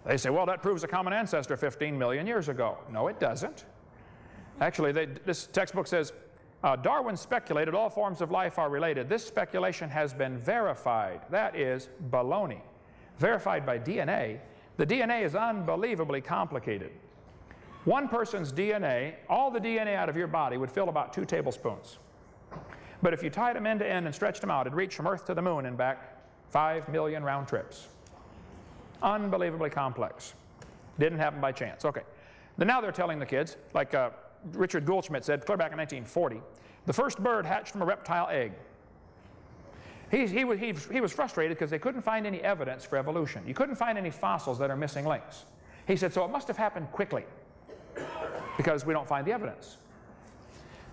They say, well, that proves a common ancestor 15 million years ago. No, it doesn't. Actually, this textbook says, Darwin speculated all forms of life are related. This speculation has been verified. That is baloney. Verified by DNA. The DNA is unbelievably complicated. One person's DNA, all the DNA out of your body would fill about 2 tablespoons. But if you tied them end to end and stretched them out, it'd reach from Earth to the moon and back 5 million round trips. Unbelievably complex. Didn't happen by chance. Okay. Now they're telling the kids, like Richard Goldschmidt said clear back in 1940, the first bird hatched from a reptile egg. He was frustrated because they couldn't find any evidence for evolution. You couldn't find any fossils that are missing links. He said, so it must have happened quickly because we don't find the evidence.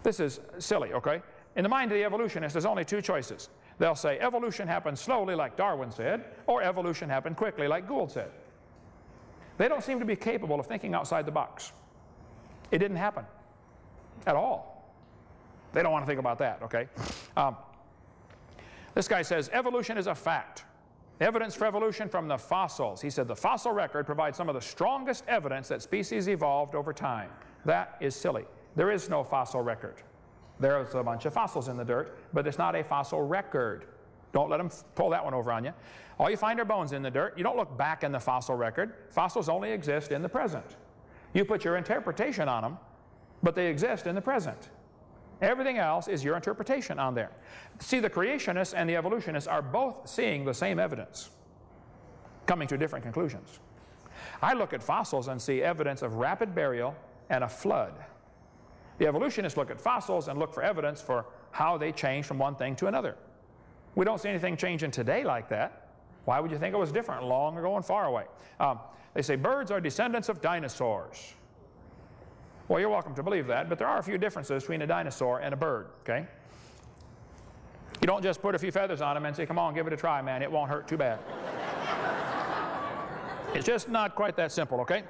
This is silly, okay? In the mind of the evolutionist, there's only 2 choices. They'll say evolution happened slowly like Darwin said, or evolution happened quickly like Gould said. They don't seem to be capable of thinking outside the box. It didn't happen at all. They don't want to think about that, okay? This guy says evolution is a fact. Evidence for evolution from the fossils. He said the fossil record provides some of the strongest evidence that species evolved over time. That is silly. There is no fossil record. There's a bunch of fossils in the dirt, but it's not a fossil record. Don't let them pull that one over on you. All you find are bones in the dirt. You don't look back in the fossil record. Fossils only exist in the present. You put your interpretation on them, but they exist in the present. Everything else is your interpretation on there. See, the creationists and the evolutionists are both seeing the same evidence, coming to different conclusions. I look at fossils and see evidence of rapid burial and a flood. The evolutionists look at fossils and look for evidence for how they change from one thing to another. We don't see anything changing today like that. Why would you think it was different long ago and far away? They say birds are descendants of dinosaurs. Well, you're welcome to believe that, but there are a few differences between a dinosaur and a bird, okay? You don't just put a few feathers on them and say, come on, give it a try, man. It won't hurt too bad. It's just not quite that simple, okay?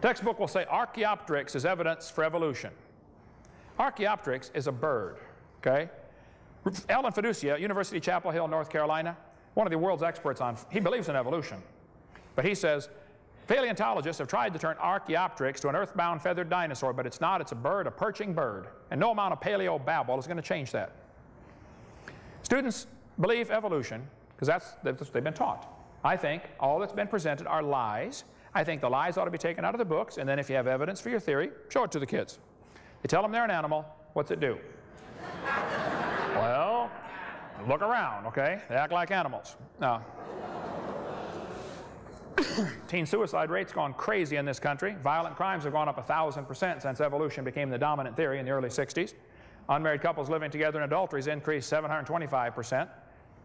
Textbook will say Archaeopteryx is evidence for evolution. Archaeopteryx is a bird, okay? Alan Fiducia, University Chapel Hill, North Carolina, one of the world's experts on, he believes in evolution. But he says, paleontologists have tried to turn Archaeopteryx to an earthbound feathered dinosaur, but it's not. It's a bird, a perching bird. And no amount of paleo babble is going to change that. Students believe evolution because that's what they've been taught. I think all that's been presented are lies. I think the lies ought to be taken out of the books, and then if you have evidence for your theory, show it to the kids. You tell them they're an animal, what's it do? Well, look around, okay? They act like animals. Now, teen suicide rate's gone crazy in this country. Violent crimes have gone up 1,000% since evolution became the dominant theory in the early 60s. Unmarried couples living together in adultery has increased 725%.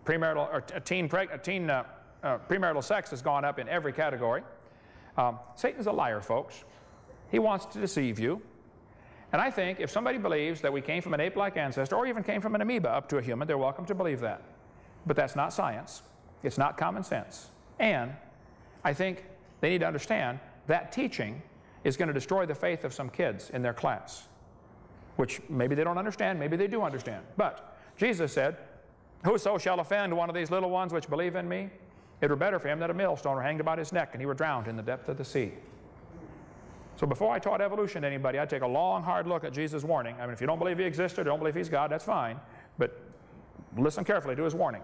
Premarital sex has gone up in every category. Satan's a liar, folks. He wants to deceive you. And I think if somebody believes that we came from an ape-like ancestor or even came from an amoeba up to a human, they're welcome to believe that. But that's not science. It's not common sense. And I think they need to understand that teaching is going to destroy the faith of some kids in their class, which maybe they don't understand, maybe they do understand. But Jesus said, whoso shall offend one of these little ones which believe in me, it were better for him that a millstone were hanged about his neck and he were drowned in the depth of the sea. So before I taught evolution to anybody, I'd take a long, hard look at Jesus' warning. I mean, if you don't believe he existed or don't believe he's God, that's fine. But listen carefully to his warning.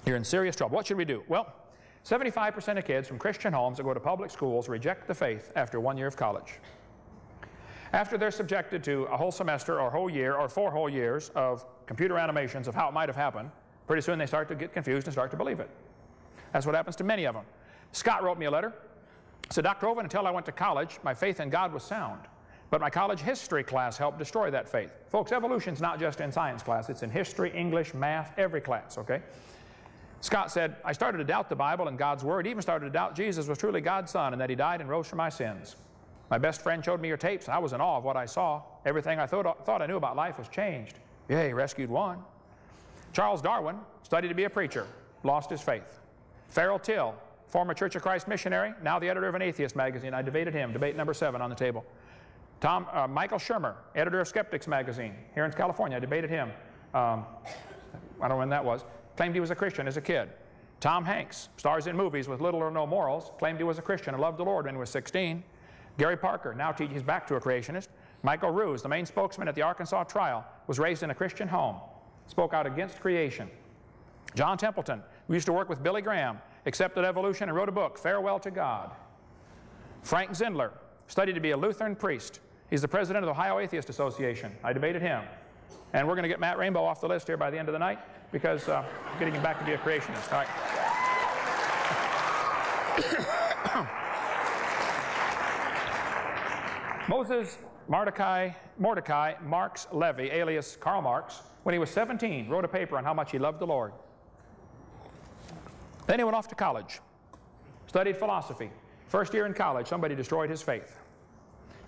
You're in serious trouble. What should we do? Well, 75% of kids from Christian homes that go to public schools reject the faith after 1 year of college. After they're subjected to a whole semester or whole year or 4 whole years of computer animations of how it might have happened, pretty soon they start to get confused and start to believe it. That's what happens to many of them. Scott wrote me a letter. He said, Dr. Hovind, until I went to college, my faith in God was sound. But my college history class helped destroy that faith. Folks, evolution's not just in science class. It's in history, English, math, every class, okay? Scott said, I started to doubt the Bible and God's Word, even started to doubt Jesus was truly God's Son and that He died and rose for my sins. My best friend showed me your tapes, and I was in awe of what I saw. Everything I thought I knew about life was changed. Yeah, he rescued one. Charles Darwin studied to be a preacher, lost his faith. Farrell Till, former Church of Christ missionary, now the editor of an atheist magazine. I debated him, debate number 7 on the table. Michael Shermer, editor of Skeptics magazine here in California. I debated him. I don't know when that was. Claimed he was a Christian as a kid. Tom Hanks, stars in movies with little or no morals, claimed he was a Christian and loved the Lord when he was 16. Gary Parker, now he's back to a creationist. Michael Ruse, the main spokesman at the Arkansas trial, was raised in a Christian home, spoke out against creation. John Templeton, who used to work with Billy Graham, accepted evolution and wrote a book, Farewell to God. Frank Zindler studied to be a Lutheran priest. He's the president of the Ohio Atheist Association. I debated him. And we're going to get Matt Rainbow off the list here by the end of the night because I'm getting him back to be a creationist. All right. Moses Mordecai Marx Levy, alias Karl Marx, when he was 17, wrote a paper on how much he loved the Lord. Then he went off to college, studied philosophy. First year in college, somebody destroyed his faith.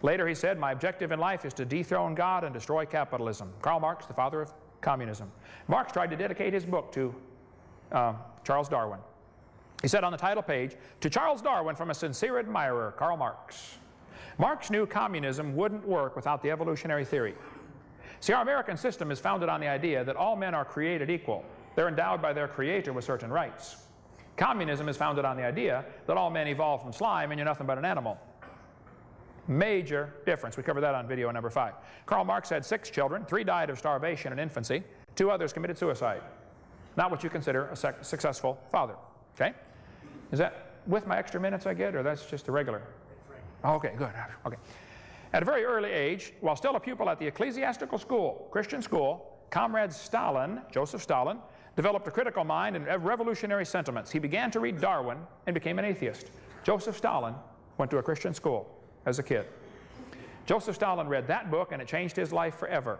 Later he said, my objective in life is to dethrone God and destroy capitalism. Karl Marx, the father of communism. Marx tried to dedicate his book to Charles Darwin. He said on the title page, to Charles Darwin from a sincere admirer, Karl Marx. Marx knew communism wouldn't work without the evolutionary theory. See, our American system is founded on the idea that all men are created equal. They're endowed by their creator with certain rights. Communism is founded on the idea that all men evolved from slime and you're nothing but an animal. Major difference. We covered that on video number 5. Karl Marx had 6 children. 3 died of starvation in infancy. 2 others committed suicide. Not what you consider a successful father. Okay? Is that with my extra minutes I get, or that's just a regular? Okay, good. Okay. At a very early age, while still a pupil at the ecclesiastical school, Christian school, Comrade Stalin, Joseph Stalin, developed a critical mind and revolutionary sentiments. He began to read Darwin and became an atheist. Joseph Stalin went to a Christian school as a kid. Joseph Stalin read that book and it changed his life forever.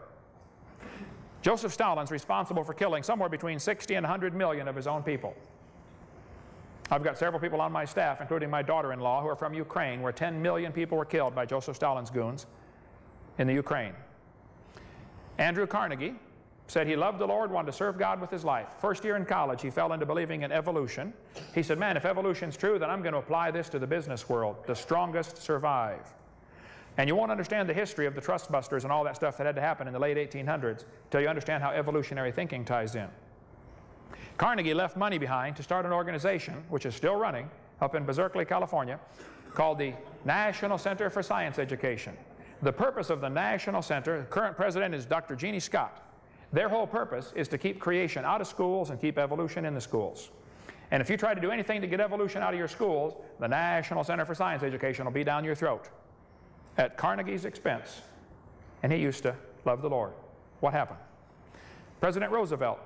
Joseph Stalin's responsible for killing somewhere between 60 and 100 million of his own people. I've got several people on my staff, including my daughter-in-law, who are from Ukraine, where 10 million people were killed by Joseph Stalin's goons in the Ukraine. Andrew Carnegie said he loved the Lord, wanted to serve God with his life. First year in college, he fell into believing in evolution. He said, man, if evolution's true, then I'm going to apply this to the business world. The strongest survive. And you won't understand the history of the trust busters and all that stuff that had to happen in the late 1800s until you understand how evolutionary thinking ties in. Carnegie left money behind to start an organization, which is still running, up in Berkeley, California, called the National Center for Science Education. The purpose of the National Center, the current president is Dr. Jeannie Scott. Their whole purpose is to keep creation out of schools and keep evolution in the schools. And if you try to do anything to get evolution out of your schools, the National Center for Science Education will be down your throat at Carnegie's expense. And he used to love the Lord. What happened? President Roosevelt,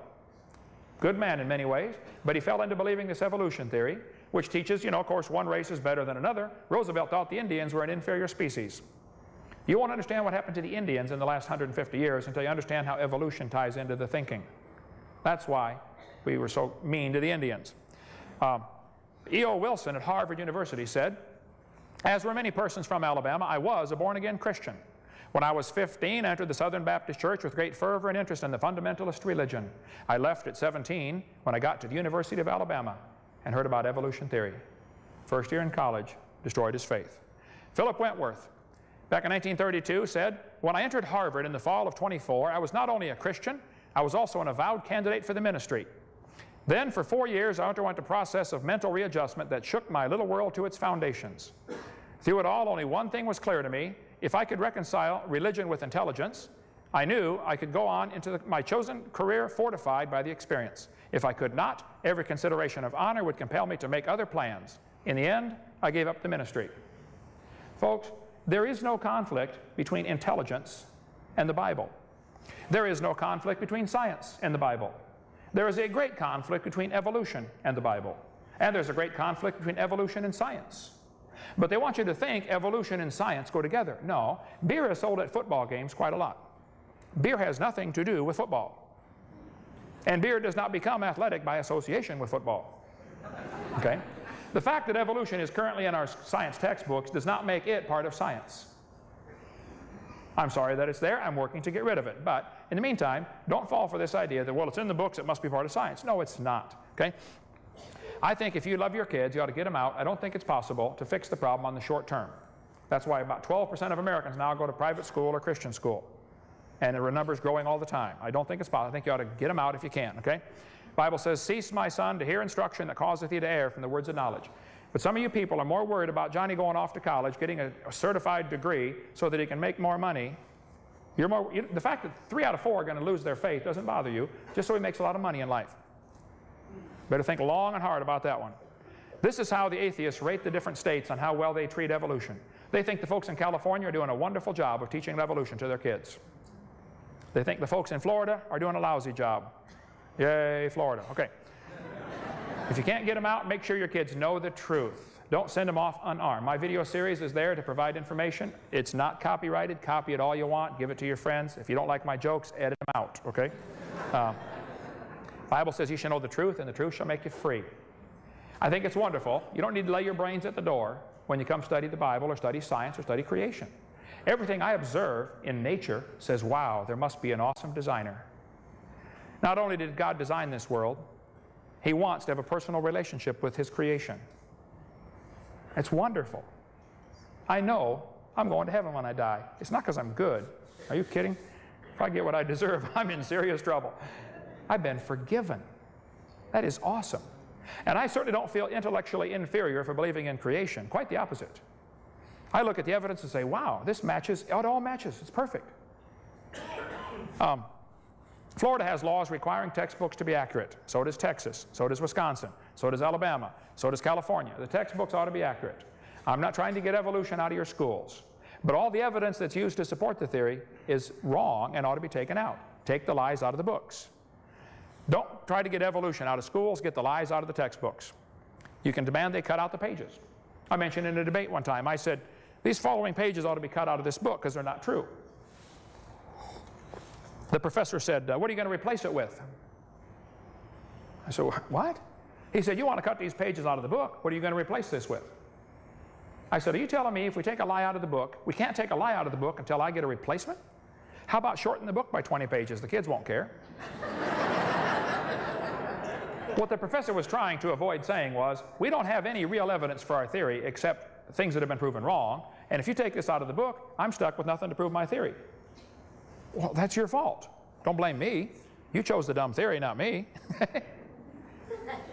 good man in many ways, but he fell into believing this evolution theory, which teaches, of course, one race is better than another. Roosevelt thought the Indians were an inferior species. You won't understand what happened to the Indians in the last 150 years until you understand how evolution ties into the thinking. That's why we were so mean to the Indians. E.O. Wilson at Harvard University said, as were many persons from Alabama, I was a born-again Christian. When I was 15, I entered the Southern Baptist Church with great fervor and interest in the fundamentalist religion. I left at 17 when I got to the University of Alabama and heard about evolution theory. First year in college, destroyed his faith. Philip Wentworth, back in 1932, said, when I entered Harvard in the fall of 24, I was not only a Christian, I was also an avowed candidate for the ministry. Then for 4 years, I underwent a process of mental readjustment that shook my little world to its foundations. Through it all, only one thing was clear to me. If I could reconcile religion with intelligence, I knew I could go on into my chosen career fortified by the experience. If I could not, every consideration of honor would compel me to make other plans. In the end, I gave up the ministry. Folks, there is no conflict between intelligence and the Bible. There is no conflict between science and the Bible. There is a great conflict between evolution and the Bible. And there's a great conflict between evolution and science. But they want you to think evolution and science go together. No, beer is sold at football games quite a lot. Beer has nothing to do with football. And beer does not become athletic by association with football. Okay? The fact that evolution is currently in our science textbooks does not make it part of science. I'm sorry that it's there. I'm working to get rid of it. But in the meantime, don't fall for this idea that, well, it's in the books, it must be part of science. No, it's not. Okay? I think if you love your kids, you ought to get them out. I don't think it's possible to fix the problem on the short term. That's why about 12% of Americans now go to private school or Christian school. And the number's growing all the time. I don't think it's possible. I think you ought to get them out if you can, okay? The Bible says, cease, my son, to hear instruction that causeth thee to err from the words of knowledge. But some of you people are more worried about Johnny going off to college, getting a certified degree so that he can make more money. The fact that 3 out of 4 are going to lose their faith doesn't bother you, just so he makes a lot of money in life. Better think long and hard about that one. This is how the atheists rate the different states on how well they treat evolution. They think the folks in California are doing a wonderful job of teaching evolution to their kids. They think the folks in Florida are doing a lousy job. Yay, Florida. Okay. If you can't get them out, make sure your kids know the truth. Don't send them off unarmed. My video series is there to provide information. It's not copyrighted. Copy it all you want. Give it to your friends. If you don't like my jokes, edit them out, okay? Bible says you shall know the truth, and the truth shall make you free. I think it's wonderful. You don't need to lay your brains at the door when you come study the Bible or study science or study creation. Everything I observe in nature says, wow, there must be an awesome designer. Not only did God design this world, He wants to have a personal relationship with His creation. It's wonderful. I know I'm going to heaven when I die. It's not because I'm good. Are you kidding? If I get what I deserve, I'm in serious trouble. I've been forgiven. That is awesome. And I certainly don't feel intellectually inferior for believing in creation. Quite the opposite. I look at the evidence and say, wow, this matches, it all matches. It's perfect. Florida has laws requiring textbooks to be accurate. So does Texas. So does Wisconsin. So does Alabama. So does California. The textbooks ought to be accurate. I'm not trying to get evolution out of your schools. But all the evidence that's used to support the theory is wrong and ought to be taken out. Take the lies out of the books. Don't try to get evolution out of schools. Get the lies out of the textbooks. You can demand they cut out the pages. I mentioned in a debate one time, I said, these following pages ought to be cut out of this book because they're not true. The professor said, what are you going to replace it with? I said, what? He said, you want to cut these pages out of the book. What are you going to replace this with? I said, are you telling me if we take a lie out of the book, we can't take a lie out of the book until I get a replacement? How about shorten the book by 20 pages? The kids won't care. What the professor was trying to avoid saying was, we don't have any real evidence for our theory except things that have been proven wrong, and if you take this out of the book, I'm stuck with nothing to prove my theory. Well, that's your fault. Don't blame me. You chose the dumb theory, not me.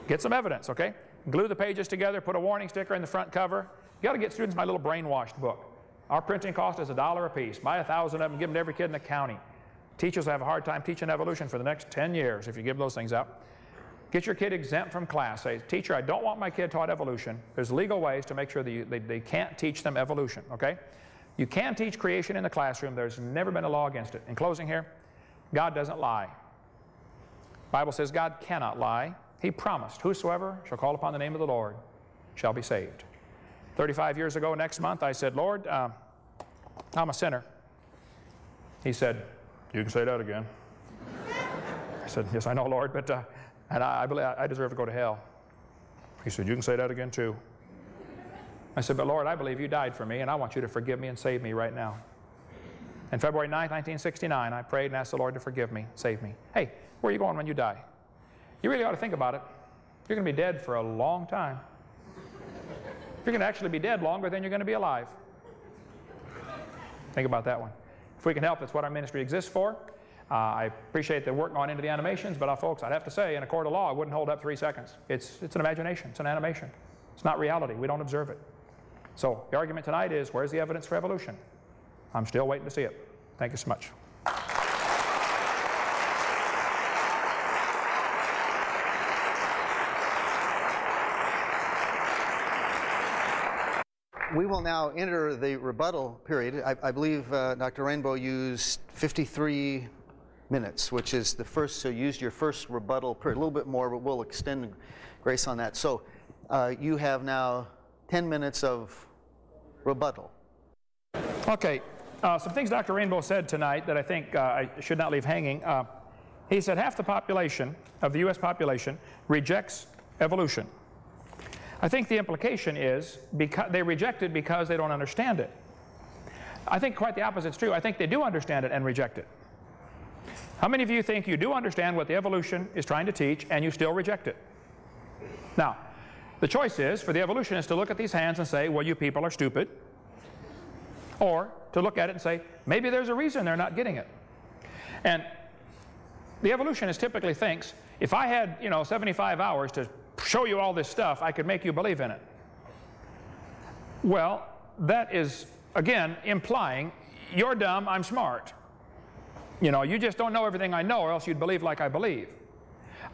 Get some evidence, okay? Glue the pages together, put a warning sticker in the front cover. You got to get students my little brainwashed book. Our printing cost is $1 a piece. Buy 1,000 of them, give them to every kid in the county. Teachers will have a hard time teaching evolution for the next 10 years if you give those things out. Get your kid exempt from class. Say, teacher, I don't want my kid taught evolution. There's legal ways to make sure that they can't teach them evolution, okay? You can teach creation in the classroom. There's never been a law against it. In closing here, God doesn't lie. The Bible says God cannot lie. He promised, whosoever shall call upon the name of the Lord shall be saved. 35 years ago next month, I said, Lord, I'm a sinner. He said, you can say that again. I said, yes, I know, Lord, but and I believe I deserve to go to hell. He said, you can say that again too. I said, but Lord, I believe you died for me, and I want you to forgive me and save me right now. And February 9th, 1969, I prayed and asked the Lord to forgive me, save me. Hey, where are you going when you die? You really ought to think about it. You're going to be dead for a long time. You're going to actually be dead longer than you're going to be alive. Think about that one. If we can help, that's what our ministry exists for. I appreciate the work going into the animations, but folks, I'd have to say, in a court of law, it wouldn't hold up 3 seconds. It's an imagination. It's an animation. It's not reality. We don't observe it. So the argument tonight is, where's the evidence for evolution? I'm still waiting to see it. Thank you so much. We will now enter the rebuttal period. I believe Dr. Rainbow used 53 minutes, which is the first, so you used your first rebuttal period, a little bit more, but we'll extend grace on that. So you have now 10 minutes of rebuttal. Okay, some things Dr. Rainbow said tonight that I think I should not leave hanging. He said half the population of the U.S. population rejects evolution. I think the implication is because they reject it because they don't understand it. I think quite the opposite is true. I think they do understand it and reject it. How many of you think you do understand what the evolution is trying to teach and you still reject it? Now, the choice is for the evolutionists to look at these hands and say, well, you people are stupid. or to look at it and say, maybe there's a reason they're not getting it. And the evolutionist typically thinks, if I had, 75 hours to show you all this stuff, I could make you believe in it. Well, that is, again, implying you're dumb, I'm smart. You just don't know everything I know, or else you'd believe like I believe.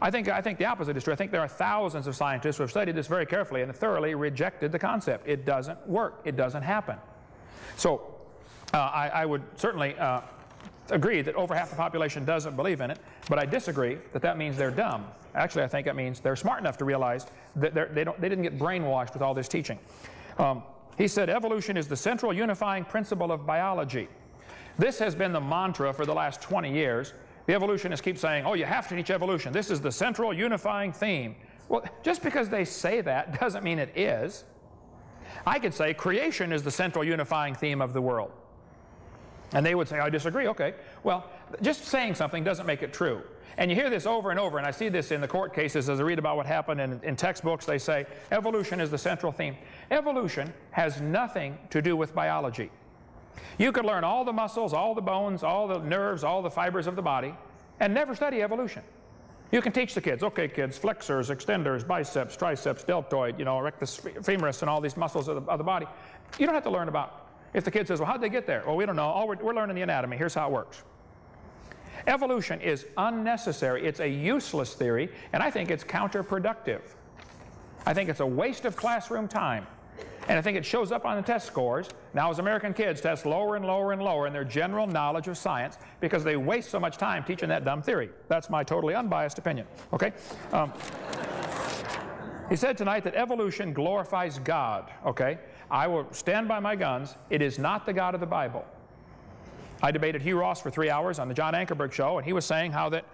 I think the opposite is true. I think there are thousands of scientists who have studied this very carefully and thoroughly rejected the concept. It doesn't work. It doesn't happen. So I would certainly agree that over half the population doesn't believe in it, but I disagree that that means they're dumb. Actually, I think it means they're smart enough to realize that they didn't get brainwashed with all this teaching. He said evolution is the central unifying principle of biology. This has been the mantra for the last 20 years. The evolutionists keep saying, oh, you have to teach evolution. This is the central unifying theme. Well, just because they say that doesn't mean it is. I could say creation is the central unifying theme of the world. And they would say, I disagree. Okay. Well, just saying something doesn't make it true. And you hear this over and over, and I see this in the court cases as I read about what happened in textbooks. They say evolution is the central theme. Evolution has nothing to do with biology. You could learn all the muscles, all the bones, all the nerves, all the fibers of the body, and never study evolution. You can teach the kids, okay kids, flexors, extenders, biceps, triceps, deltoid, rectus femoris, and all these muscles of the body. You don't have to learn about. If the kid says, well, how'd they get there? Well, we don't know. We're learning the anatomy. Here's how it works. Evolution is unnecessary. It's a useless theory, and I think it's counterproductive. I think it's a waste of classroom time. And I think it shows up on the test scores. Now, as American kids test lower and lower and lower in their general knowledge of science because they waste so much time teaching that dumb theory. That's my totally unbiased opinion. Okay? He said tonight that evolution glorifies God. Okay? I will stand by my guns. It is not the God of the Bible. I debated Hugh Ross for 3 hours on the John Ankerberg show, and he was saying how that,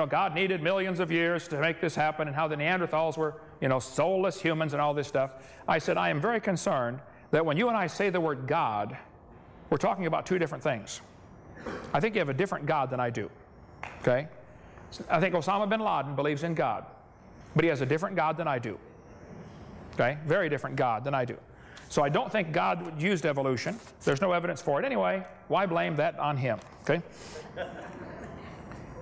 God needed millions of years to make this happen, and how the Neanderthals were, soulless humans and all this stuff. I said, I am very concerned that when you and I say the word God, we're talking about two different things. I think you have a different God than I do. Okay? I think Osama bin Laden believes in God, but he has a different God than I do. Okay? Very different God than I do. So I don't think God used evolution. There's no evidence for it anyway. Why blame that on him? Okay?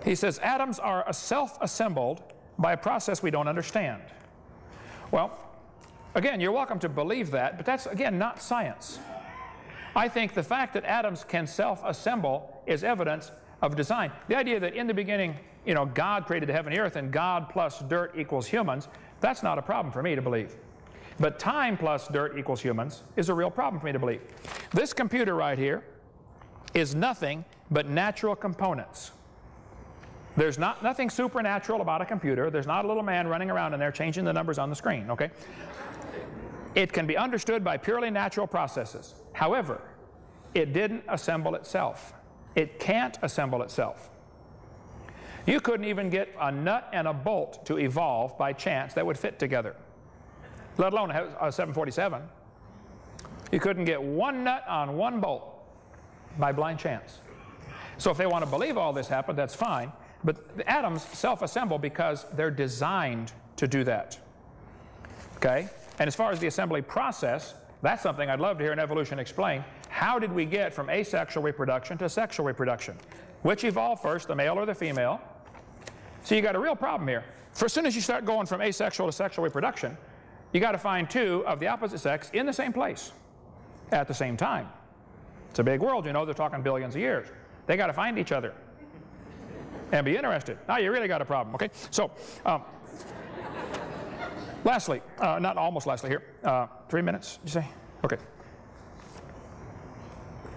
He says atoms are self-assembled by a process we don't understand. Well, again, you're welcome to believe that, but that's, again, not science. I think the fact that atoms can self-assemble is evidence of design. The idea that in the beginning, God created the heaven and the earth and God plus dirt equals humans, that's not a problem for me to believe. But time plus dirt equals humans is a real problem for me to believe. This computer right here is nothing but natural components. There's nothing supernatural about a computer. There's not a little man running around in there changing the numbers on the screen, okay? It can be understood by purely natural processes. However, it didn't assemble itself. It can't assemble itself. You couldn't even get a nut and a bolt to evolve by chance that would fit together, let alone a 747. You couldn't get one nut on one bolt by blind chance. So if they want to believe all this happened, that's fine. But the atoms self-assemble because they're designed to do that. Okay? And as far as the assembly process, that's something I'd love to hear an evolution explain. How did we get from asexual reproduction to sexual reproduction? Which evolved first, the male or the female? So you got a real problem here. For as soon as you start going from asexual to sexual reproduction, you got to find two of the opposite sex in the same place at the same time. It's a big world, they're talking billions of years. They got to find each other and be interested. Now you really got a problem, okay? So, lastly, not almost lastly here, 3 minutes, did you say? Okay.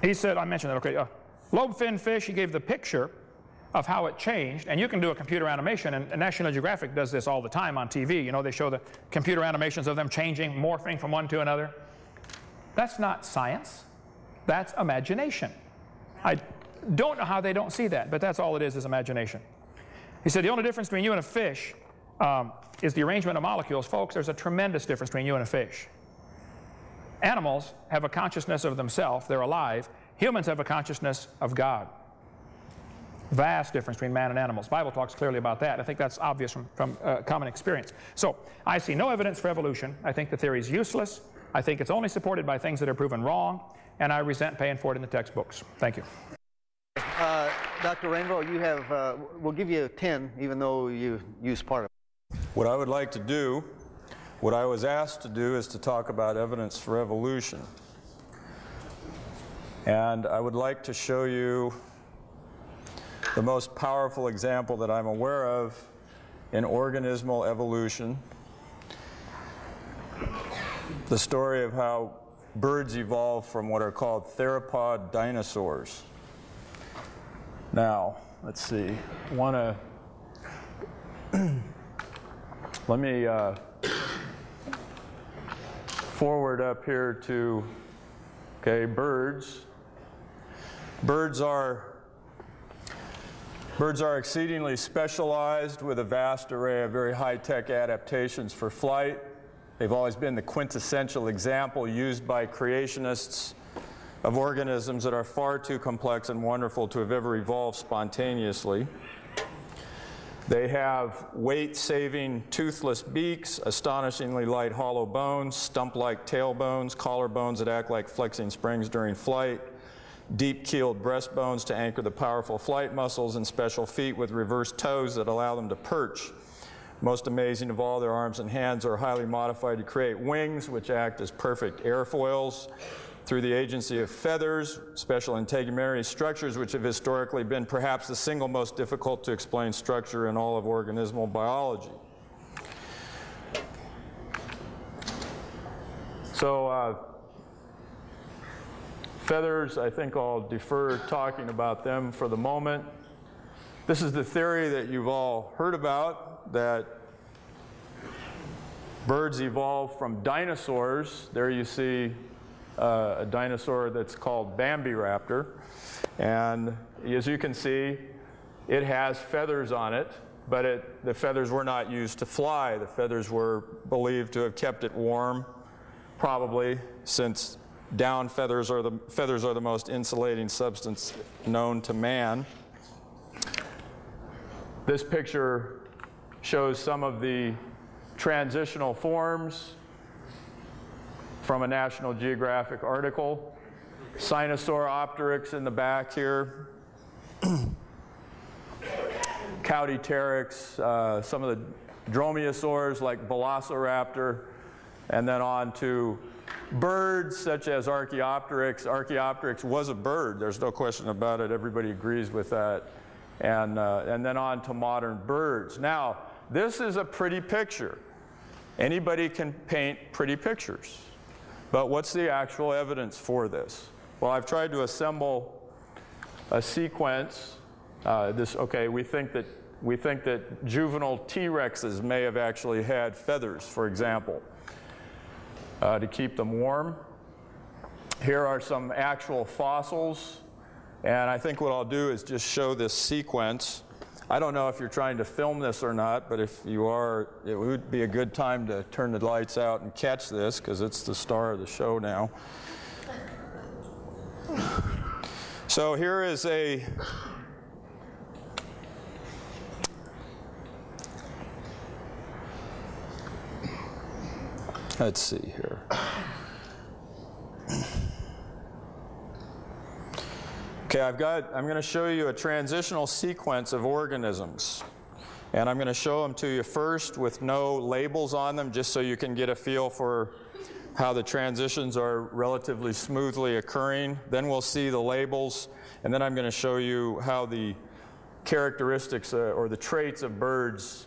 He said, I mentioned that, okay, lobe-finned fish, he gave the picture of how it changed, and you can do a computer animation, and National Geographic does this all the time on TV. They show the computer animations of them changing, morphing from one to another. That's not science. That's imagination. I don't know how they don't see that, but that's all it is imagination. He said the only difference between you and a fish is the arrangement of molecules. Folks, there's a tremendous difference between you and a fish. Animals have a consciousness of themselves. They're alive. Humans have a consciousness of God. Vast difference between man and animals. The Bible talks clearly about that. I think that's obvious from common experience. So I see no evidence for evolution. I think the theory is useless. I think it's only supported by things that are proven wrong. and I resent paying for it in the textbooks. Thank you. Dr. Rainbow, you have, we'll give you 10, even though you used part of it. What I would like to do, what I was asked to do, is to talk about evidence for evolution. And I would like to show you the most powerful example that I'm aware of in organismal evolution, the story of how birds evolved from what are called theropod dinosaurs. Now, let's see, let me forward up here to, okay, birds. Birds are exceedingly specialized with a vast array of very high-tech adaptations for flight. They've always been the quintessential example used by creationists of organisms that are far too complex and wonderful to have ever evolved spontaneously. They have weight-saving toothless beaks, astonishingly light hollow bones, stump-like tailbones, collarbones that act like flexing springs during flight, deep-keeled breastbones to anchor the powerful flight muscles, and special feet with reversed toes that allow them to perch. Most amazing of all, their arms and hands are highly modified to create wings, which act as perfect airfoils. Through the agency of feathers, special integumentary structures, which have historically been perhaps the single most difficult to explain structure in all of organismal biology. So feathers, I think I'll defer talking about them for the moment. This is the theory that you've all heard about, that birds evolved from dinosaurs. There you see a dinosaur that's called Bambiraptor, and as you can see, it has feathers on it, but the feathers were not used to fly. The feathers were believed to have kept it warm, probably, since down feathers are the most insulating substance known to man. This picture shows some of the transitional forms from a National Geographic article. Sinosauropteryx in the back here. Caudipteryx, some of the dromaeosaurs like Velociraptor, and then on to birds such as Archaeopteryx. Archaeopteryx was a bird, there's no question about it, everybody agrees with that. And then on to modern birds. Now, this is a pretty picture. Anybody can paint pretty pictures. But what's the actual evidence for this? Well, I've tried to assemble a sequence. We think that juvenile T-Rexes may have actually had feathers, for example, to keep them warm. Here are some actual fossils, and I think what I'll do is just show this sequence. I don't know if you're trying to film this or not, but if you are, it would be a good time to turn the lights out and catch this, because it's the star of the show now. So here is a let's see here. Okay, I'm going to show you a transitional sequence of organisms. And I'm going to show them to you first with no labels on them, just so you can get a feel for how the transitions are relatively smoothly occurring. Then we'll see the labels, and then I'm going to show you how the characteristics or the traits of birds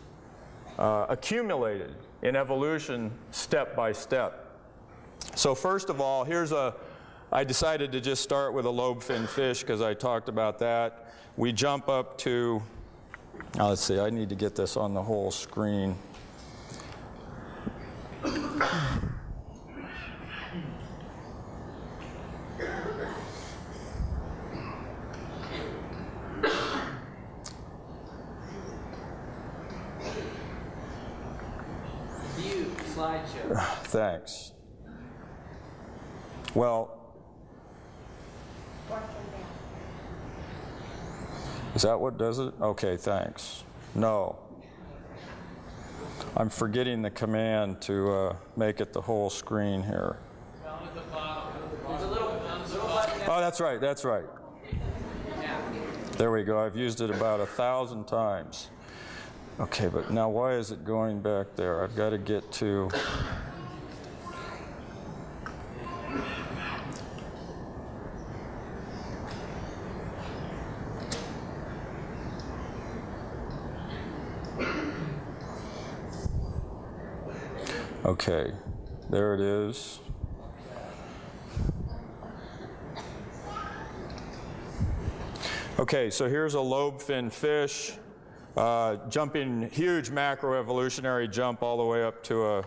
accumulated in evolution step by step. So first of all, I decided to just start with a lobe-finned fish because I talked about that. We jump up to, let's see, I need to get this on the whole screen. View slideshow. Thanks. Well, is that what does it? Okay, thanks. No. I'm forgetting the command to make it the whole screen here. Down at the bottom. There's a little Oh, that's right, that's right. There we go. I've used it about 1,000 times. Okay, but now why is it going back there? I've got to get to... Okay, there it is. Okay, so here's a lobe-finned fish, jumping huge macroevolutionary jump all the way up to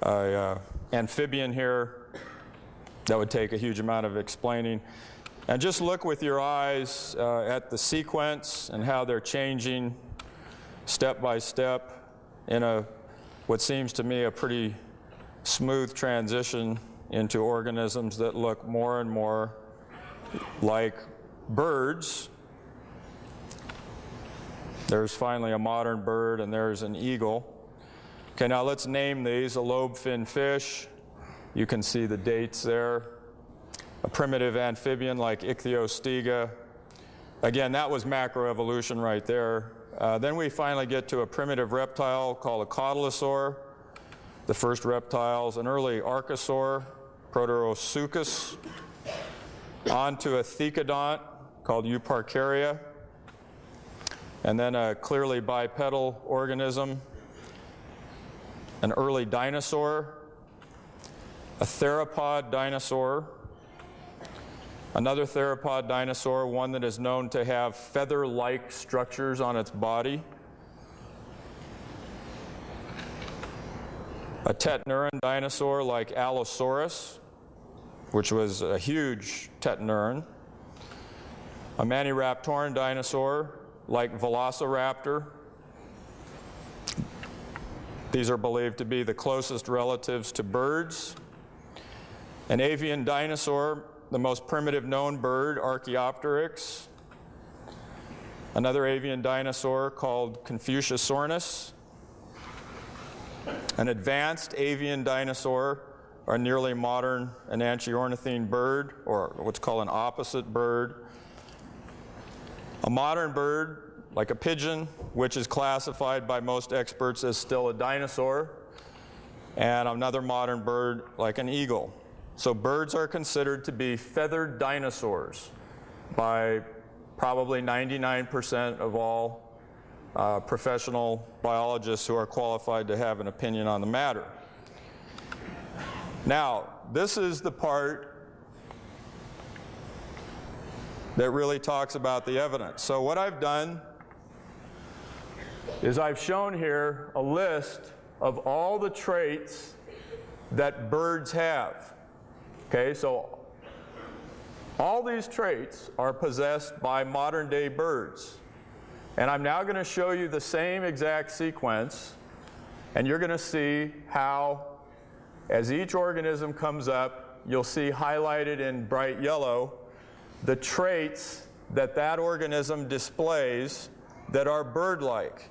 a amphibian here. That would take a huge amount of explaining. And just look with your eyes at the sequence and how they're changing step by step in what seems to me a pretty smooth transition into organisms that look more and more like birds. There's finally a modern bird, and there's an eagle. Okay, now let's name these. A lobe-finned fish. You can see the dates there. A primitive amphibian like Ichthyostega. Again, that was macroevolution right there. Then we finally get to a primitive reptile called a cotylosaur, the first reptiles, an early archosaur, Proterosuchus, onto a thecodont called Euparkeria, and then a clearly bipedal organism, an early dinosaur, a theropod dinosaur, another theropod dinosaur, one that is known to have feather-like structures on its body, a tetnuran dinosaur like Allosaurus, which was a huge tetnuran, a maniraptoran dinosaur like Velociraptor. These are believed to be the closest relatives to birds. An avian dinosaur, the most primitive known bird, Archaeopteryx. Another avian dinosaur called Confuciusornis. An advanced avian dinosaur, or nearly modern enantiornithine bird, or what's called an opposite bird. A modern bird, like a pigeon, which is classified by most experts as still a dinosaur, and another modern bird like an eagle. So birds are considered to be feathered dinosaurs by probably 99% of all professional biologists who are qualified to have an opinion on the matter. Now, this is the part that really talks about the evidence. So what I've done is I've shown here a list of all the traits that birds have. Okay, so all these traits are possessed by modern-day birds. And I'm now going to show you the same exact sequence, and you're going to see how, as each organism comes up, you'll see highlighted in bright yellow the traits that that organism displays that are bird-like.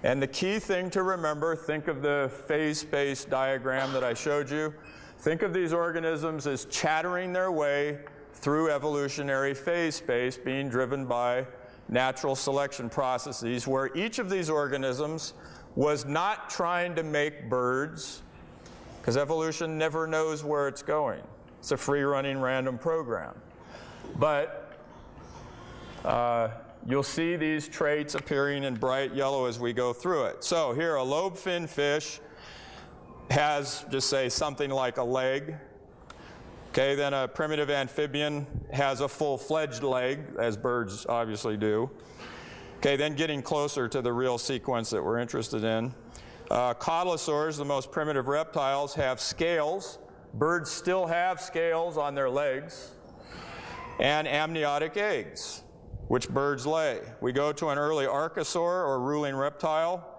And the key thing to remember, think of the phase space diagram that I showed you. Think of these organisms as chattering their way through evolutionary phase space, being driven by natural selection processes, where each of these organisms was not trying to make birds, because evolution never knows where it's going. It's a free-running random program. But you'll see these traits appearing in bright yellow as we go through it. So here, a lobe-finned fish has, just say, something like a leg. Okay, then a primitive amphibian has a full-fledged leg, as birds obviously do. Okay, then getting closer to the real sequence that we're interested in. Cotylosaurs, the most primitive reptiles, have scales. Birds still have scales on their legs. And amniotic eggs, which birds lay. We go to an early archosaur, or ruling reptile.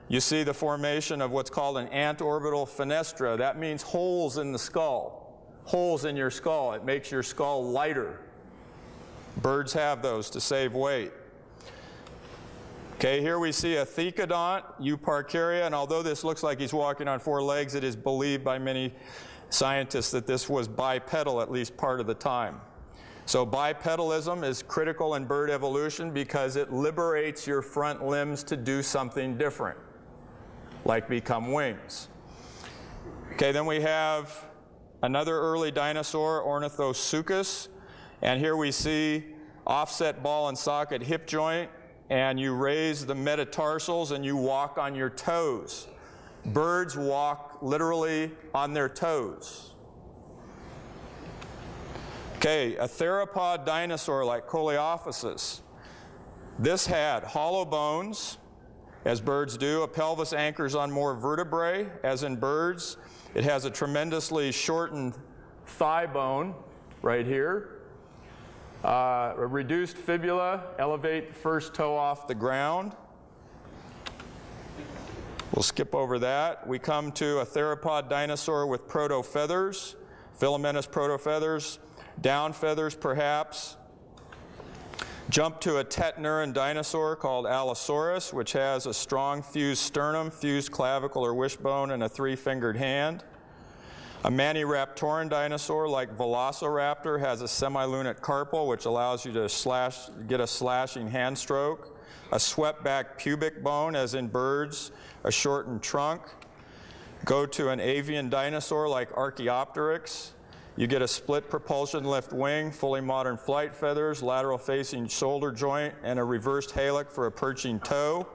You see the formation of what's called an antorbital fenestra. That means holes in the skull, holes in your skull. It makes your skull lighter. Birds have those to save weight. Okay, here we see a thecodont, Euparkeria, and although this looks like he's walking on four legs, it is believed by many scientists that this was bipedal at least part of the time. So bipedalism is critical in bird evolution because it liberates your front limbs to do something different, like become wings. Okay, then we have another early dinosaur, Ornithosuchus, and here we see offset ball and socket hip joint, and you raise the metatarsals and you walk on your toes. Birds walk literally on their toes. Okay, a theropod dinosaur like Coleophysis. This had hollow bones, as birds do. A pelvis anchors on more vertebrae, as in birds. It has a tremendously shortened thigh bone right here. A reduced fibula, elevate the first toe off the ground. We'll skip over that. We come to a theropod dinosaur with protofeathers, filamentous protofeathers, down feathers perhaps. Jump to a tetaneuran dinosaur called Allosaurus, which has a strong fused sternum, fused clavicle or wishbone, and a three-fingered hand. A maniraptoran dinosaur like Velociraptor has a semilunate carpal, which allows you to get a slashing hand stroke. A swept-back pubic bone, as in birds, a shortened trunk. Go to an avian dinosaur like Archaeopteryx. You get a split propulsion lift wing, fully modern flight feathers, lateral facing shoulder joint, and a reversed halic for a perching toe.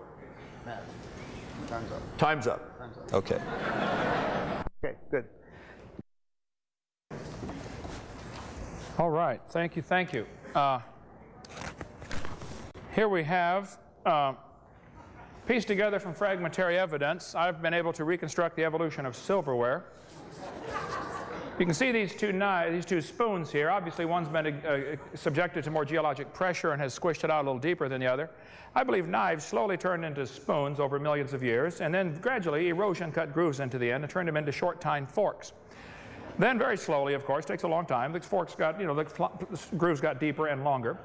Time's up. Time's up. Time's up. Okay. Okay, good. All right, thank you, thank you. Here we have pieced together from fragmentary evidence, I've been able to reconstruct the evolution of silverware. You can see these two spoons here. Obviously, one's been subjected to more geologic pressure and has squished it out a little deeper than the other. I believe knives slowly turned into spoons over millions of years, and then gradually erosion cut grooves into the end and turned them into short-tined forks. Then very slowly, of course, takes a long time, the forks got, the grooves got deeper and longer.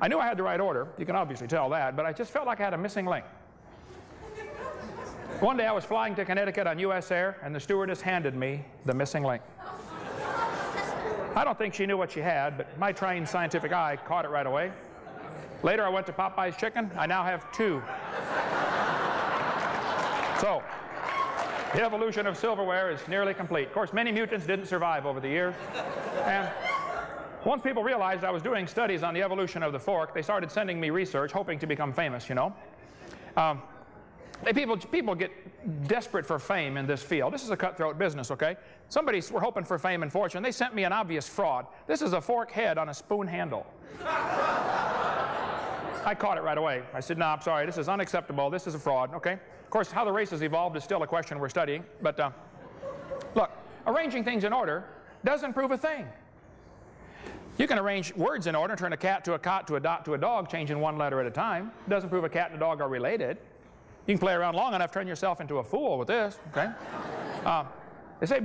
I knew I had the right order. You can obviously tell that, but I just felt like I had a missing link. One day I was flying to Connecticut on US Air, and the stewardess handed me the missing link. I don't think she knew what she had, but my trained scientific eye caught it right away. Later I went to Popeye's Chicken. I now have two. So, the evolution of silverware is nearly complete. Of course, many mutants didn't survive over the years. And once people realized I was doing studies on the evolution of the fork, they started sending me research, hoping to become famous, you know. People get desperate for fame in this field. This is a cutthroat business, okay? Somebody were hoping for fame and fortune. They sent me an obvious fraud. This is a fork head on a spoon handle. I caught it right away. I said, no, I'm sorry, this is unacceptable. This is a fraud, okay? Of course, how the race has evolved is still a question we're studying. But look, arranging things in order doesn't prove a thing. You can arrange words in order, turn a cat to a cot to a dot to a dog, changing one letter at a time. It doesn't prove a cat and a dog are related. You can play around long enough, turn yourself into a fool with this, okay? They say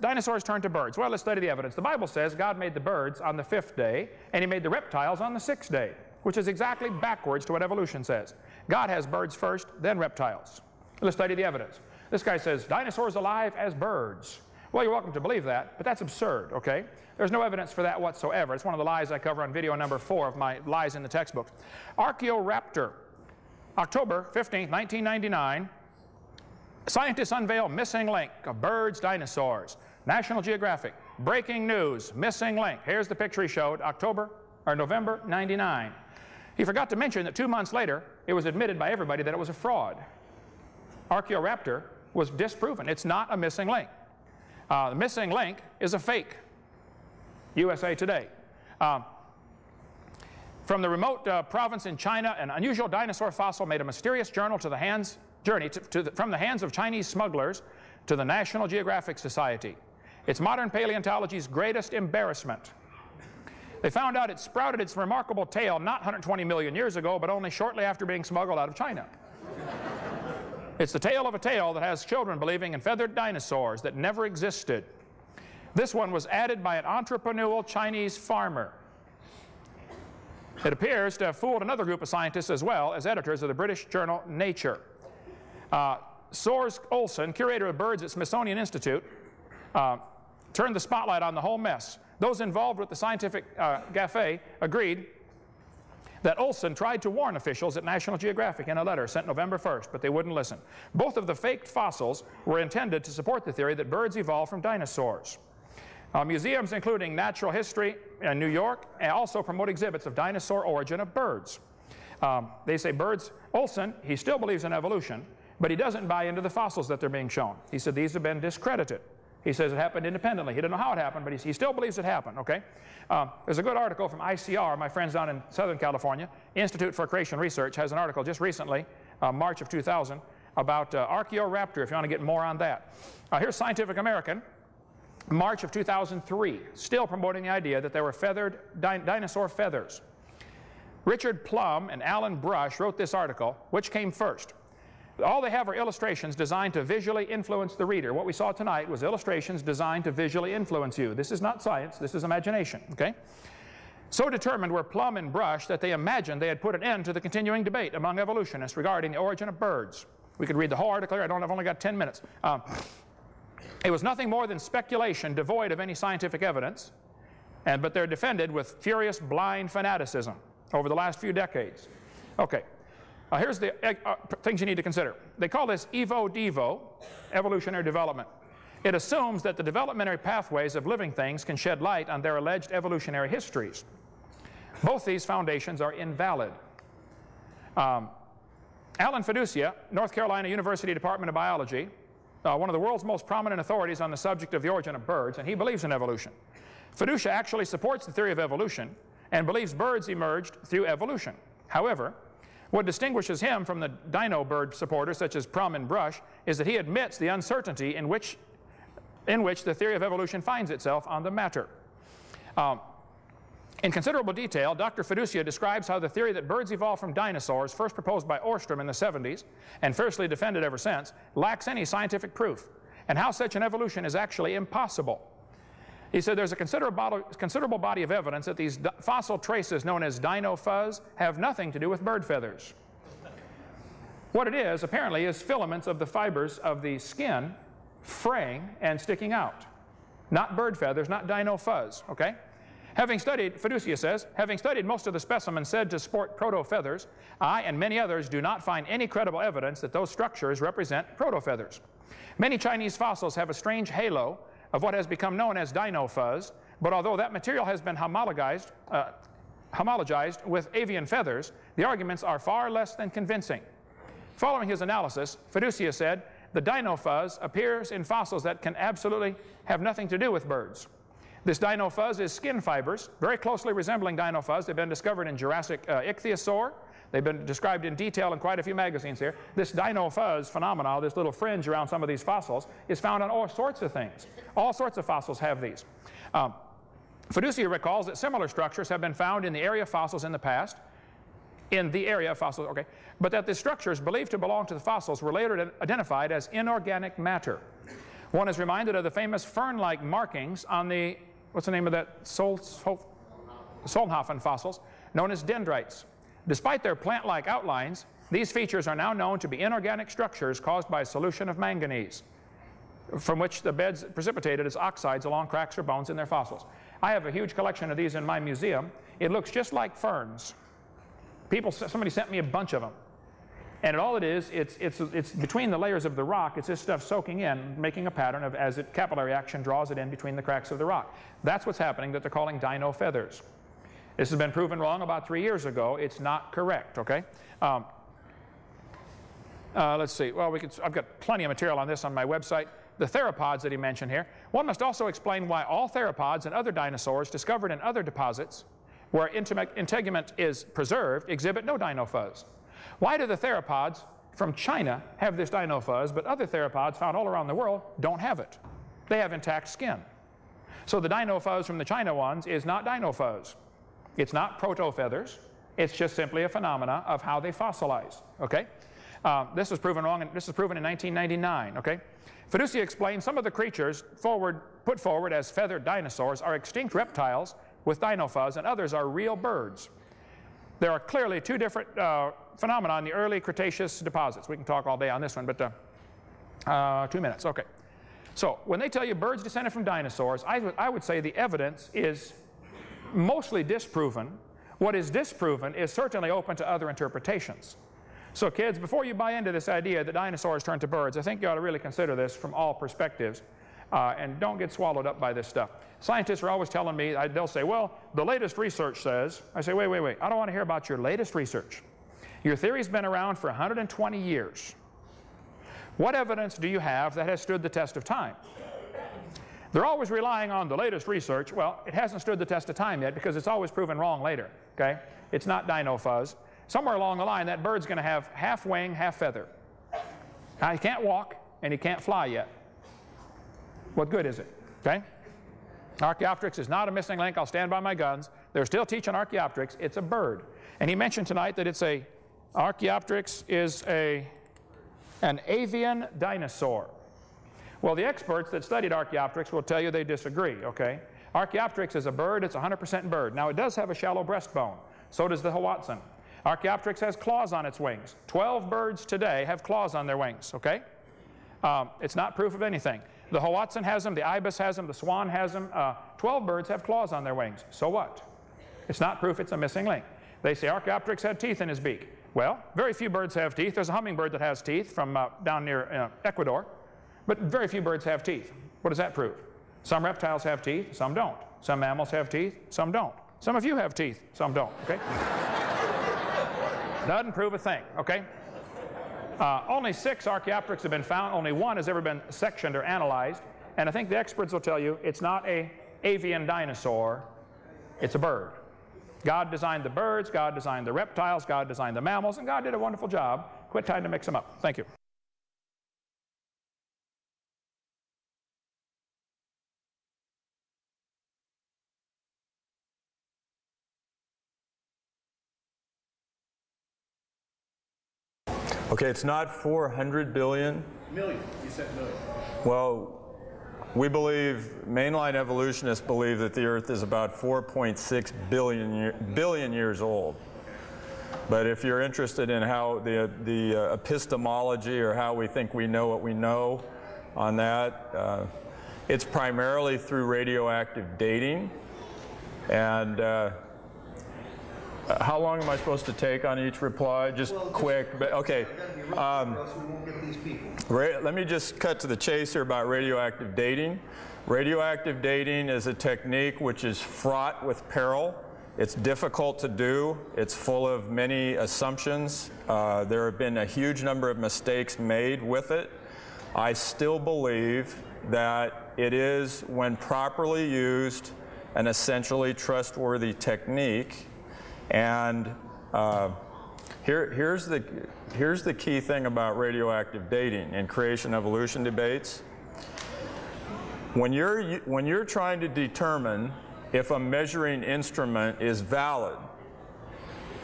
dinosaurs turn to birds. Well, let's study the evidence. The Bible says God made the birds on the 5th day, and He made the reptiles on the 6th day, which is exactly backwards to what evolution says. God has birds first, then reptiles. Let's study the evidence. This guy says, dinosaurs alive as birds. Well, you're welcome to believe that, but that's absurd, okay? There's no evidence for that whatsoever. It's one of the lies I cover on video number 4 of my lies in the textbooks. Archaeoraptor. October 15th, 1999, scientists unveil missing link of birds, dinosaurs. National Geographic, breaking news, missing link. Here's the picture he showed, November 99. He forgot to mention that 2 months later, it was admitted by everybody that it was a fraud. Archaeoraptor was disproven. It's not a missing link. The missing link is a fake. USA Today. From the remote province in China, an unusual dinosaur fossil made a mysterious journey from the hands of Chinese smugglers to the National Geographic Society. It's modern paleontology's greatest embarrassment. They found out it sprouted its remarkable tail not 120 million years ago, but only shortly after being smuggled out of China. It's the tale of a tale that has children believing in feathered dinosaurs that never existed. This one was added by an entrepreneurial Chinese farmer. It appears to have fooled another group of scientists as well as editors of the British journal Nature. Soers Olsen, curator of birds at Smithsonian Institute, turned the spotlight on the whole mess. Those involved with the scientific gaffe agreed that Olson tried to warn officials at National Geographic in a letter sent November 1st, but they wouldn't listen. Both of the faked fossils were intended to support the theory that birds evolved from dinosaurs. Museums including Natural History in New York also promote exhibits of dinosaur origin of birds. They say birds, Olson, he still believes in evolution, but he doesn't buy into the fossils that they're being shown. He said these have been discredited. He says it happened independently. He didn't know how it happened, but he still believes it happened, okay? There's a good article from ICR, my friends down in Southern California. Institute for Creation Research has an article just recently, March of 2000, about Archaeoraptor, if you want to get more on that. Here's Scientific American, March of 2003, still promoting the idea that there were feathered dinosaur feathers. Richard Plum and Alan Brush wrote this article. Which came first? All they have are illustrations designed to visually influence the reader. What we saw tonight was illustrations designed to visually influence you. This is not science, this is imagination, okay? So determined were Plum and Brush that they imagined they had put an end to the continuing debate among evolutionists regarding the origin of birds. We could read the whole article here. I've only got 10 minutes. It was nothing more than speculation devoid of any scientific evidence, but they're defended with furious blind fanaticism over the last few decades. Okay. Here's the things you need to consider. They call this evo-devo, evolutionary development. It assumes that the developmentary pathways of living things can shed light on their alleged evolutionary histories. Both these foundations are invalid. Alan Fiducia, North Carolina University Department of Biology, one of the world's most prominent authorities on the subject of the origin of birds, and he believes in evolution. Fiducia actually supports the theory of evolution and believes birds emerged through evolution. However, what distinguishes him from the dino bird supporters such as Plum and Brush is that he admits the uncertainty in which the theory of evolution finds itself on the matter. In considerable detail, Dr. Fiducia describes how the theory that birds evolved from dinosaurs, first proposed by Ostrom in the 70s and fiercely defended ever since, lacks any scientific proof, and how such an evolution is actually impossible. He said there's a considerable body of evidence that these fossil traces known as dino fuzz have nothing to do with bird feathers. What it is, apparently, is filaments of the fibers of the skin fraying and sticking out. Not bird feathers, not dino fuzz, okay? Having studied, Fiducia says, having studied most of the specimens said to sport proto-feathers, I and many others do not find any credible evidence that those structures represent proto-feathers. Many Chinese fossils have a strange halo of what has become known as dino fuzz, but although that material has been homologized with avian feathers, the arguments are far less than convincing. Following his analysis, Fiducia said, the dino fuzz appears in fossils that can absolutely have nothing to do with birds. This dino fuzz is skin fibers, very closely resembling dino fuzz. They've been discovered in Jurassic ichthyosaur. They've been described in detail in quite a few magazines here. This dino fuzz phenomenon, this little fringe around some of these fossils, is found on all sorts of things. All sorts of fossils have these. Fiducia recalls that similar structures have been found in the area of fossils in the past, but that the structures believed to belong to the fossils were later identified as inorganic matter. One is reminded of the famous fern-like markings on the, what's the name of that, Solnhofen fossils, known as dendrites. Despite their plant-like outlines, these features are now known to be inorganic structures caused by a solution of manganese, from which the beds precipitated as oxides along cracks or bones in their fossils. I have a huge collection of these in my museum. It looks just like ferns. Somebody sent me a bunch of them. And all it is, it's between the layers of the rock, it's this stuff soaking in, making a pattern of as capillary action draws it in between the cracks of the rock. That's what's happening that they're calling dino feathers. This has been proven wrong about 3 years ago. It's not correct, okay? Let's see. Well, I've got plenty of material on this on my website. The theropods that he mentioned here. One must also explain why all theropods and other dinosaurs discovered in other deposits where integument is preserved exhibit no dino fuzz. Why do the theropods from China have this dino fuzz, but other theropods found all around the world don't have it? They have intact skin. So the dino fuzz from the China ones is not dino fuzz. It's not proto-feathers. It's just simply a phenomena of how they fossilize, okay? This was proven wrong, and this was proven in 1999, okay? Fiducia explained some of the creatures put forward as feathered dinosaurs are extinct reptiles with dino fuzz, and others are real birds. There are clearly two different phenomena in the early Cretaceous deposits. We can talk all day on this one, but 2 minutes, okay. So when they tell you birds descended from dinosaurs, I would say the evidence is mostly disproven. What is disproven is certainly open to other interpretations. So kids, before you buy into this idea that dinosaurs turned to birds, I think you ought to really consider this from all perspectives and don't get swallowed up by this stuff. Scientists are always telling me, they'll say, well, the latest research says, I say, wait, I don't want to hear about your latest research. Your theory's been around for 120 years. What evidence do you have that has stood the test of time? They're always relying on the latest research. Well, it hasn't stood the test of time yet because it's always proven wrong later, okay? It's not dino fuzz. Somewhere along the line, that bird's going to have half wing, half feather. Now, he can't walk and he can't fly yet. What good is it, okay? Archaeopteryx is not a missing link. I'll stand by my guns. They're still teaching Archaeopteryx. It's a bird. And he mentioned tonight that Archaeopteryx is an avian dinosaur. Well, the experts that studied Archaeopteryx will tell you they disagree, okay? Archaeopteryx is a bird. It's 100% bird. Now, it does have a shallow breastbone. So does the Hoatzin. Archaeopteryx has claws on its wings. 12 birds today have claws on their wings, okay? It's not proof of anything. The Hoatzin has them, the ibis has them, the swan has them. 12 birds have claws on their wings. So what? It's not proof it's a missing link. They say Archaeopteryx had teeth in his beak. Well, very few birds have teeth. There's a hummingbird that has teeth from down near Ecuador. But very few birds have teeth. What does that prove? Some reptiles have teeth, some don't. Some mammals have teeth, some don't. Some of you have teeth, some don't, okay? Doesn't prove a thing, okay? Only 6 Archaeopteryx have been found. Only 1 has ever been sectioned or analyzed. And I think the experts will tell you it's not an avian dinosaur, it's a bird. God designed the birds, God designed the reptiles, God designed the mammals, and God did a wonderful job. Quit trying to mix them up. Thank you. Okay, it's not 400 billion. Million. You said million. Well, we believe, mainline evolutionists believe that the Earth is about 4.6 billion years old. But if you're interested in how the epistemology or how we think we know what we know on that, it's primarily through radioactive dating. And how long am I supposed to take on each reply? Just quick, but okay. Let me just cut to the chase here about radioactive dating. Radioactive dating is a technique which is fraught with peril. It's difficult to do. It's full of many assumptions. There have been a huge number of mistakes made with it. I still believe that it is, when properly used, an essentially trustworthy technique. And here's the key thing about radioactive dating in creation-evolution debates. When you're trying to determine if a measuring instrument is valid,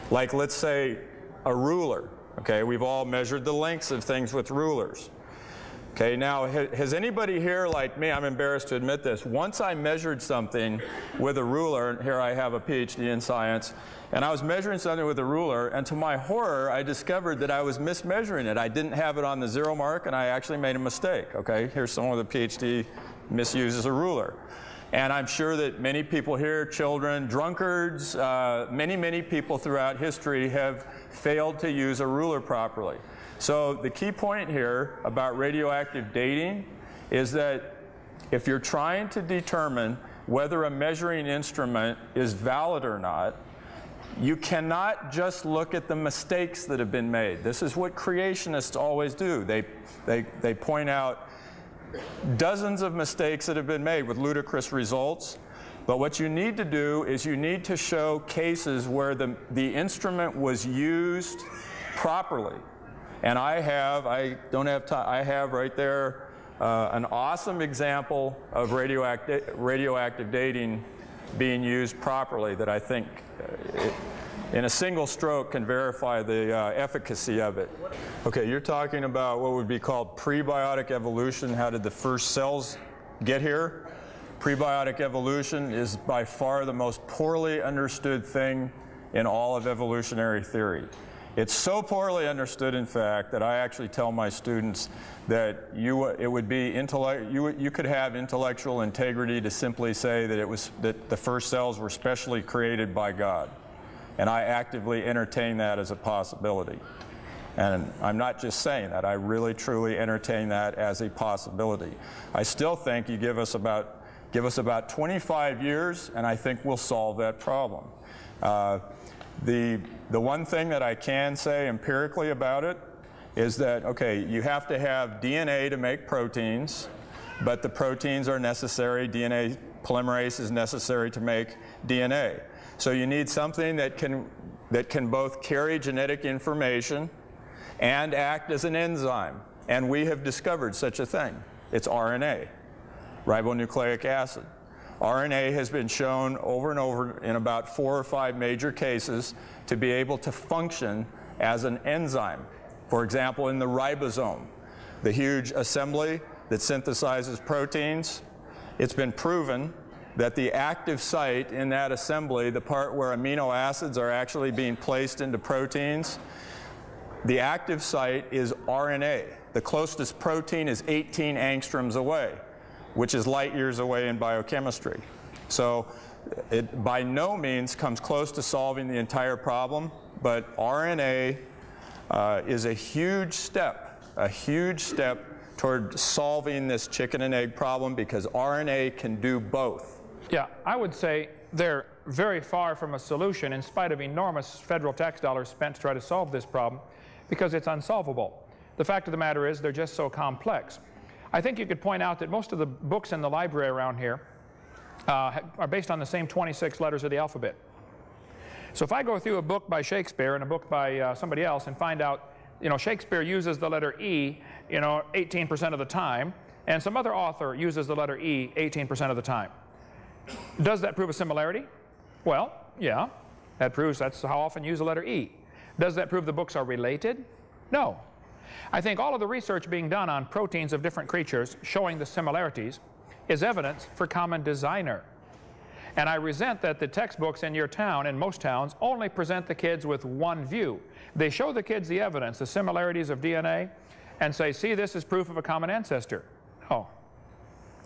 like let's say a ruler, okay, we've all measured the lengths of things with rulers. Okay, now has anybody here, like me, I'm embarrassed to admit this, once I measured something with a ruler, and here I have a PhD in science, and I was measuring something with a ruler, and to my horror, I discovered that I was mismeasuring it. I didn't have it on the 0 mark, and I actually made a mistake, okay? Here's someone with a PhD misuses a ruler. And I'm sure that many people here, children, drunkards, many people throughout history have failed to use a ruler properly. So the key point here about radioactive dating is that if you're trying to determine whether a measuring instrument is valid or not, you cannot just look at the mistakes that have been made. This is what creationists always do. They point out dozens of mistakes that have been made with ludicrous results. But what you need to do is you need to show cases where the instrument was used properly. And I have right there an awesome example of radioactive dating being used properly that I think in a single stroke can verify the efficacy of it. Okay, you're talking about what would be called prebiotic evolution. How did the first cells get here? Prebiotic evolution is by far the most poorly understood thing in all of evolutionary theory. It's so poorly understood, in fact, that I actually tell my students that it would be you could have intellectual integrity to simply say that the first cells were specially created by God. And I actively entertain that as a possibility. And I'm not just saying that. I really, truly entertain that as a possibility. I still think you give us about 25 years, and I think we'll solve that problem. The one thing that I can say empirically about it is that, okay, you have to have DNA to make proteins, but the proteins are necessary. DNA polymerase is necessary to make DNA. So you need something that can both carry genetic information and act as an enzyme. And we have discovered such a thing. It's RNA, ribonucleic acid. RNA has been shown over and over in about 4 or 5 major cases to be able to function as an enzyme. For example, in the ribosome, the huge assembly that synthesizes proteins, it's been proven that the active site in that assembly, the part where amino acids are actually being placed into proteins, the active site is RNA. The closest protein is 18 angstroms away, which is light years away in biochemistry. So it by no means comes close to solving the entire problem, but RNA is a huge step toward solving this chicken and egg problem, because RNA can do both. Yeah, I would say they're very far from a solution in spite of enormous federal tax dollars spent to try to solve this problem, because it's unsolvable. The fact of the matter is they're just so complex. I think you could point out that most of the books in the library around here are based on the same 26 letters of the alphabet. So if I go through a book by Shakespeare and a book by somebody else and find out, Shakespeare uses the letter E, 18% of the time, and some other author uses the letter E 18% of the time. Does that prove a similarity? Well, yeah, that proves that's how often you use the letter E. Does that prove the books are related? No. I think all of the research being done on proteins of different creatures showing the similarities is evidence for common designer. And I resent that the textbooks in your town and most towns only present the kids with one view. They show the kids the evidence, the similarities of DNA, and say, see, this is proof of a common ancestor. No.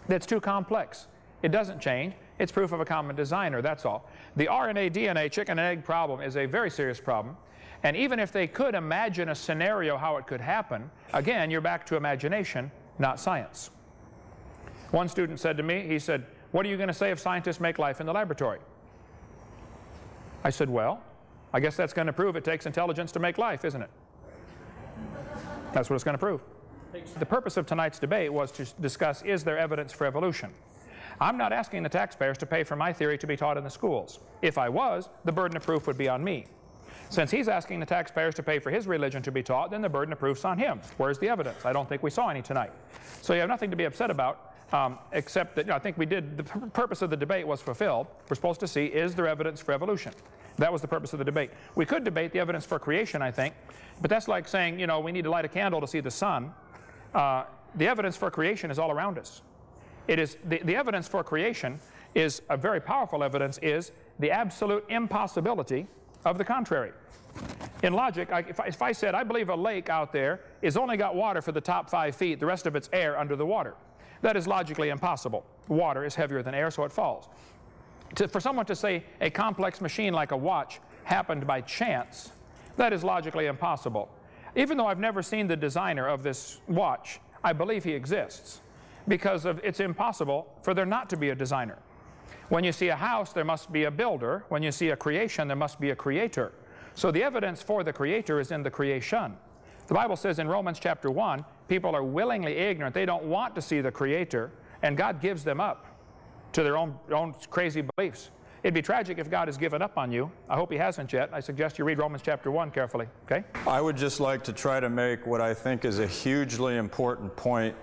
That's too complex. It doesn't change. It's proof of a common designer, that's all. The RNA, DNA, chicken and egg problem is a very serious problem. And even if they could imagine a scenario how it could happen, again, you're back to imagination, not science. One student said to me, he said, what are you going to say if scientists make life in the laboratory? I said, well, I guess that's going to prove it takes intelligence to make life, isn't it? That's what it's going to prove. The purpose of tonight's debate was to discuss, is there evidence for evolution? I'm not asking the taxpayers to pay for my theory to be taught in the schools. If I was, the burden of proof would be on me. Since he's asking the taxpayers to pay for his religion to be taught, then the burden of proof's on him. Where's the evidence? I don't think we saw any tonight. So you have nothing to be upset about, except that I think we did, the purpose of the debate was fulfilled. We're supposed to see, is there evidence for evolution? That was the purpose of the debate. We could debate the evidence for creation, I think, but that's like saying, we need to light a candle to see the sun. The evidence for creation is all around us. It is, the evidence for creation is a very powerful evidence, is the absolute impossibility of the contrary. In logic, if I said, I believe a lake out there is only got water for the top 5 feet, the rest of it's air under the water. That is logically impossible. Water is heavier than air, so it falls. For someone to say a complex machine like a watch happened by chance, that is logically impossible. Even though I've never seen the designer of this watch, I believe he exists, because it's impossible for there not to be a designer. When you see a house, there must be a builder. When you see a creation, there must be a creator. So the evidence for the creator is in the creation. The Bible says in Romans chapter 1, people are willingly ignorant. They don't want to see the creator, and God gives them up to their own crazy beliefs. It'd be tragic if God has given up on you. I hope he hasn't yet. I suggest you read Romans chapter 1 carefully, okay? I would just like to try to make what I think is a hugely important point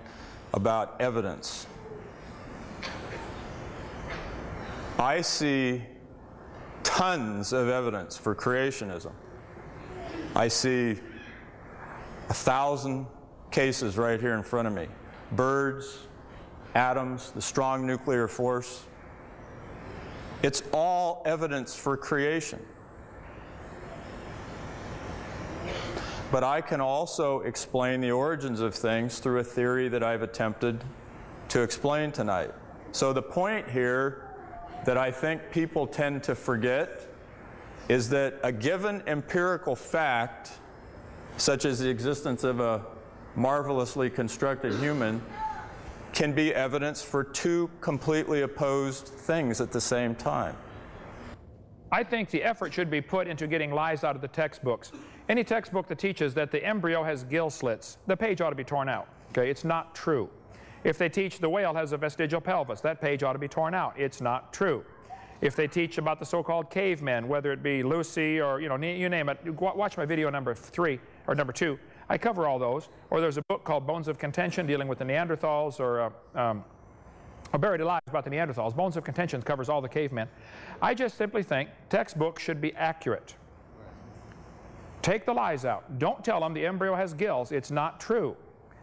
about evidence. I see tons of evidence for creationism. I see 1,000 cases right here in front of me. Birds, atoms, the strong nuclear force. It's all evidence for creation. but I can also explain the origins of things through a theory that I've attempted to explain tonight. So the point here that I think people tend to forget is that a given empirical fact, such as the existence of a marvelously constructed human, can be evidence for two completely opposed things at the same time. I think the effort should be put into getting lies out of the textbooks. Any textbook that teaches that the embryo has gill slits, the page ought to be torn out. Okay, it's not true. If they teach the whale has a vestigial pelvis, that page ought to be torn out. It's not true. If they teach about the so-called cavemen, whether it be Lucy or, you name it, watch my video number 3 or number 2. I cover all those. Or there's a book called Bones of Contention dealing with the Neanderthals, or Buried Alive about the Neanderthals. Bones of Contention covers all the cavemen. I just simply think textbooks should be accurate. Take the lies out. Don't tell them the embryo has gills. It's not true.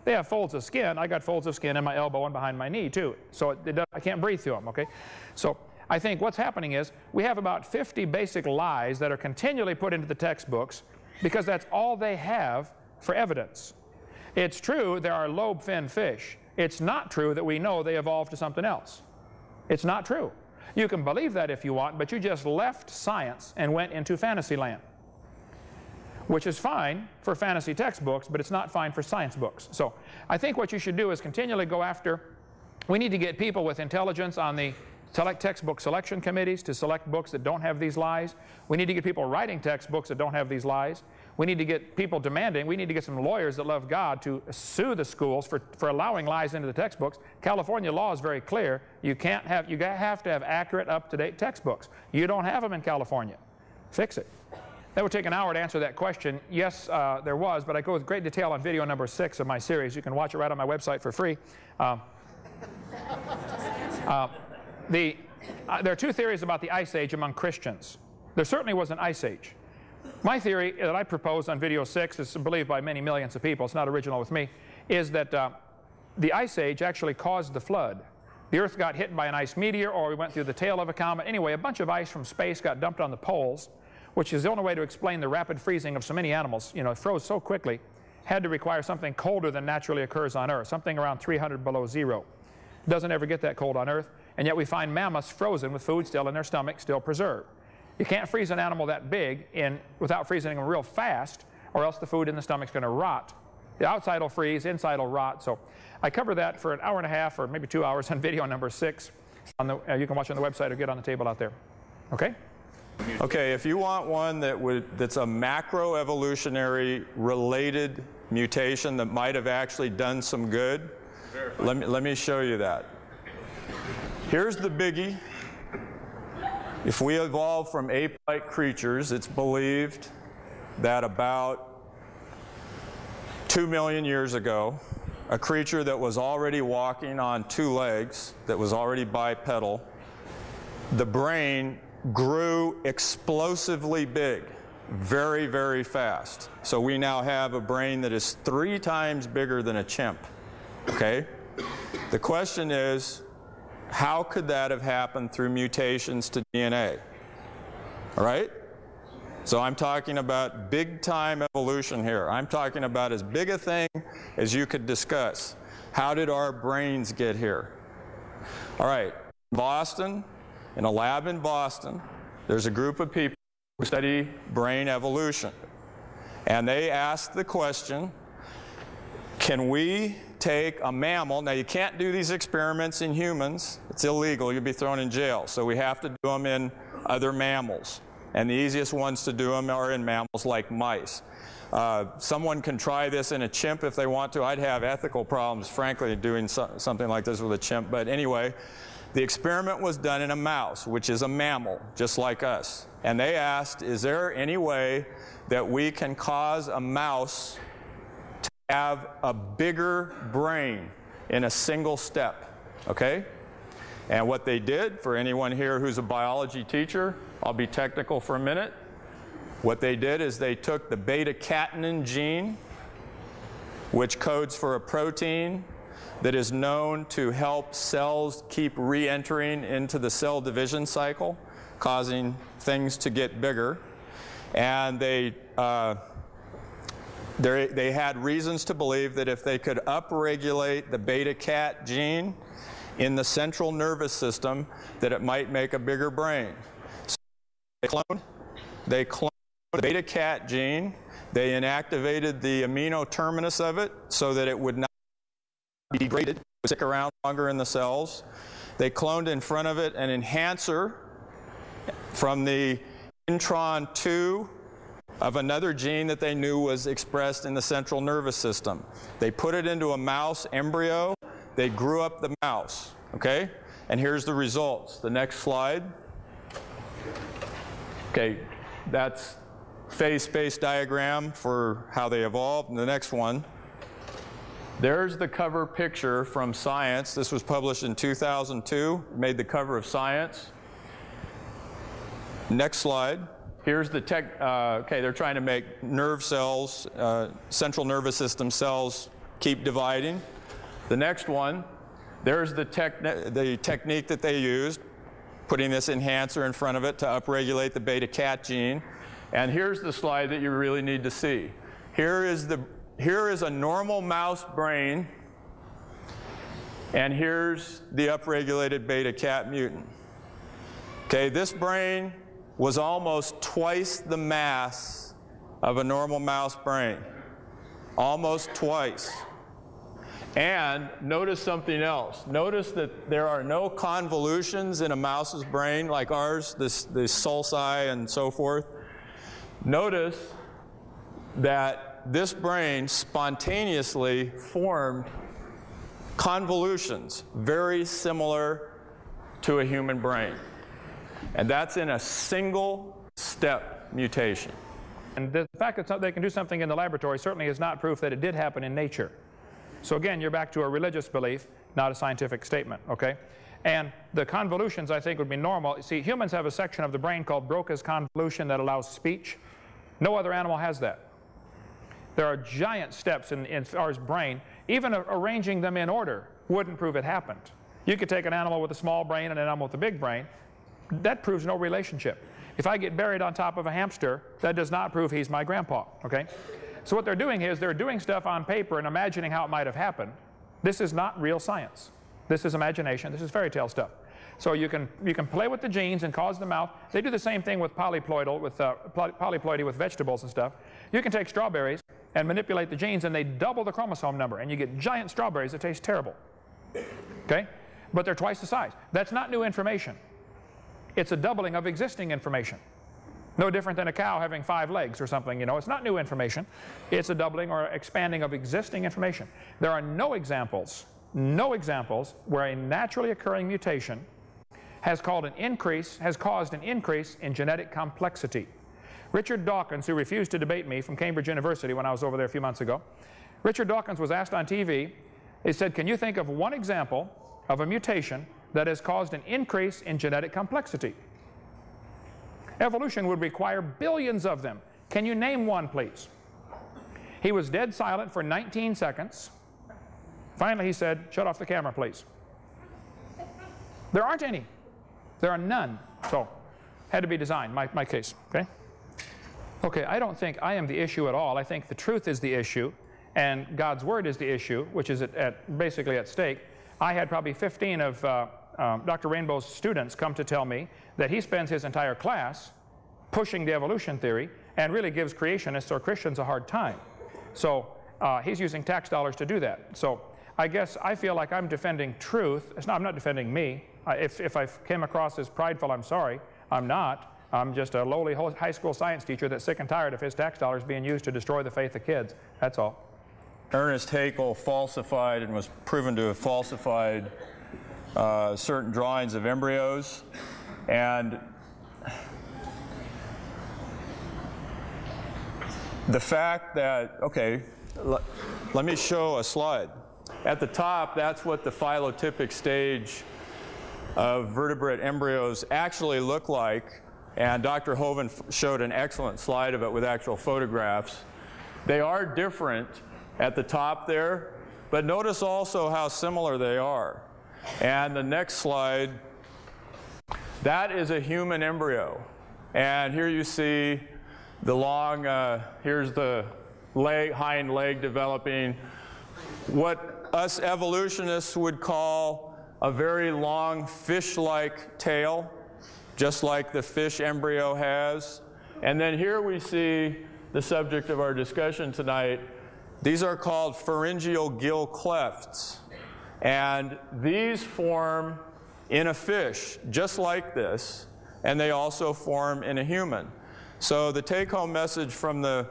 They have folds of skin. I got folds of skin in my elbow and behind my knee too. So I can't breathe through them, okay? So I think what's happening is we have about 50 basic lies that are continually put into the textbooks because that's all they have for evidence. It's true there are lobe-finned fish. It's not true that we know they evolved to something else. It's not true. You can believe that if you want, but you just left science and went into fantasy land, which is fine for fantasy textbooks, but it's not fine for science books. So I think what you should do is continually go after, we need to get people with intelligence on the textbook selection committees to select books that don't have these lies. We need to get people writing textbooks that don't have these lies. We need to get people demanding, we need to get some lawyers that love God to sue the schools for allowing lies into the textbooks. California law is very clear. You have to have accurate, up-to-date textbooks. You don't have them in California. Fix it. That would take an hour to answer that question. Yes, there was, but I go with great detail on video number 6 of my series. You can watch it right on my website for free. There are two theories about the Ice Age among Christians. There certainly was an Ice Age. My theory that I propose on video 6 is believed by many millions of people, it's not original with me, is that the Ice Age actually caused the flood. The Earth got hit by an ice meteor, or we went through the tail of a comet. Anyway, a bunch of ice from space got dumped on the poles, which is the only way to explain the rapid freezing of so many animals. It froze so quickly, had to require something colder than naturally occurs on Earth, something around 300 below zero. It doesn't ever get that cold on Earth, and yet we find mammoths frozen with food still in their stomach, still preserved. You can't freeze an animal that big without freezing them real fast, or else the food in the stomach's going to rot. The outside will freeze, inside will rot. So I cover that for an hour and a half or maybe 2 hours on video number 6. You can watch on the website or get on the table out there. Okay? Okay, if you want one that's a macroevolutionary related mutation that might have actually done some good, let me show you that. Here's the biggie. If we evolved from ape-like creatures, it's believed that about 2 million years ago, a creature that was already walking on 2 legs, that was already bipedal, the brain grew explosively big, very, very fast. So we now have a brain that is 3 times bigger than a chimp, okay? The question is, how could that have happened through mutations to DNA? All right? So I'm talking about big-time evolution here. I'm talking about as big a thing as you could discuss. How did our brains get here? All right, Boston, in a lab in Boston, there's a group of people who study brain evolution. And they asked the question, can we take a mammal? Now, you can't do these experiments in humans. It's illegal. You'll be thrown in jail. So we have to do them in other mammals. And the easiest ones to do them are in mammals like mice. Someone can try this in a chimp if they want to. I'd have ethical problems, frankly, doing something like this with a chimp. But anyway, the experiment was done in a mouse, which is a mammal, just like us. And they asked, is there any way that we can cause a mouse to have a bigger brain in a single step? Okay? And what they did, for anyone here who's a biology teacher, I'll be technical for a minute. What they did is they took the beta-catenin gene, which codes for a protein that is known to help cells keep re-entering into the cell division cycle, causing things to get bigger. And they they had reasons to believe that if they could upregulate the beta-cat gene in the central nervous system, that it might make a bigger brain. So they cloned the beta-cat gene. They inactivated the amino terminus of it so that it would not be degraded, it would stick around longer in the cells. They cloned in front of it an enhancer from the intron 2 of another gene that they knew was expressed in the central nervous system. They put it into a mouse embryo. They grew up the mouse, okay? And here's the results. The next slide. Okay, that's phase space diagram for how they evolved. And the next one. There's the cover picture from Science. This was published in 2002. Made the cover of Science. Next slide. Here's the okay, they're trying to make nerve cells, central nervous system cells keep dividing. The next one, there's the technique that they used, putting this enhancer in front of it to upregulate the beta-cat gene. And here's the slide that you really need to see. Here is a normal mouse brain, and here's the upregulated beta-cat mutant. Okay, this brain was almost twice the mass of a normal mouse brain. Almost twice. And notice something else. Notice that there are no convolutions in a mouse's brain like ours, the sulci and so forth. Notice that this brain spontaneously formed convolutions very similar to a human brain. And that's in a single step mutation. And the fact that they can do something in the laboratory certainly is not proof that it did happen in nature. So again, you're back to a religious belief, not a scientific statement, okay? And the convolutions, I think, would be normal. You see, humans have a section of the brain called Broca's convolution that allows speech. No other animal has that. There are giant steps in our brain. Even arranging them in order wouldn't prove it happened. You could take an animal with a small brain and an animal with a big brain. That proves no relationship. If I get buried on top of a hamster, that does not prove he's my grandpa, okay? So what they're doing is they're doing stuff on paper and imagining how it might have happened. This is not real science. This is imagination. This is fairy tale stuff. So you can play with the genes and cause them out. They do the same thing with polyploidy with vegetables and stuff. You can take strawberries and manipulate the genes, and they double the chromosome number, and you get giant strawberries that taste terrible, okay? But they're twice the size. That's not new information. It's a doubling of existing information. No different than a cow having 5 legs or something, you know. It's not new information. It's a doubling or expanding of existing information. There are no examples where a naturally occurring mutation has caused an increase in genetic complexity. Richard Dawkins, who refused to debate me from Cambridge University when I was over there a few months ago, Richard Dawkins was asked on TV, he said, can you think of one example of a mutation that has caused an increase in genetic complexity? Evolution would require billions of them. Can you name one, please? He was dead silent for 19 seconds. Finally, he said, shut off the camera, please. There aren't any. There are none. So, had to be designed, my case, okay? Okay, I don't think I am the issue at all. I think the truth is the issue, and God's Word is the issue, which is basically at stake. I had probably 15 of Dr. Rainbow's students come to tell me that he spends his entire class pushing the evolution theory and really gives creationists or Christians a hard time. So he's using tax dollars to do that. So I guess I feel like I'm defending truth. I'm not defending me. If I came across as prideful, I'm sorry. I'm not. I'm just a lowly high school science teacher that's sick and tired of his tax dollars being used to destroy the faith of kids. That's all. Ernest Haeckel falsified and was proven to have falsified certain drawings of embryos, and the fact that, okay, let me show a slide. At the top, that's what the phylotypic stage of vertebrate embryos actually look like, and Dr. Hovind showed an excellent slide of it with actual photographs. They are different at the top there, but notice also how similar they are. And the next slide, that is a human embryo. And here you see the long, here's the hind leg developing what us evolutionists would call a very long fish-like tail, just like the fish embryo has. And then here we see the subject of our discussion tonight. These are called pharyngeal gill clefts. And these form in a fish, just like this, and they also form in a human. So the take-home message from the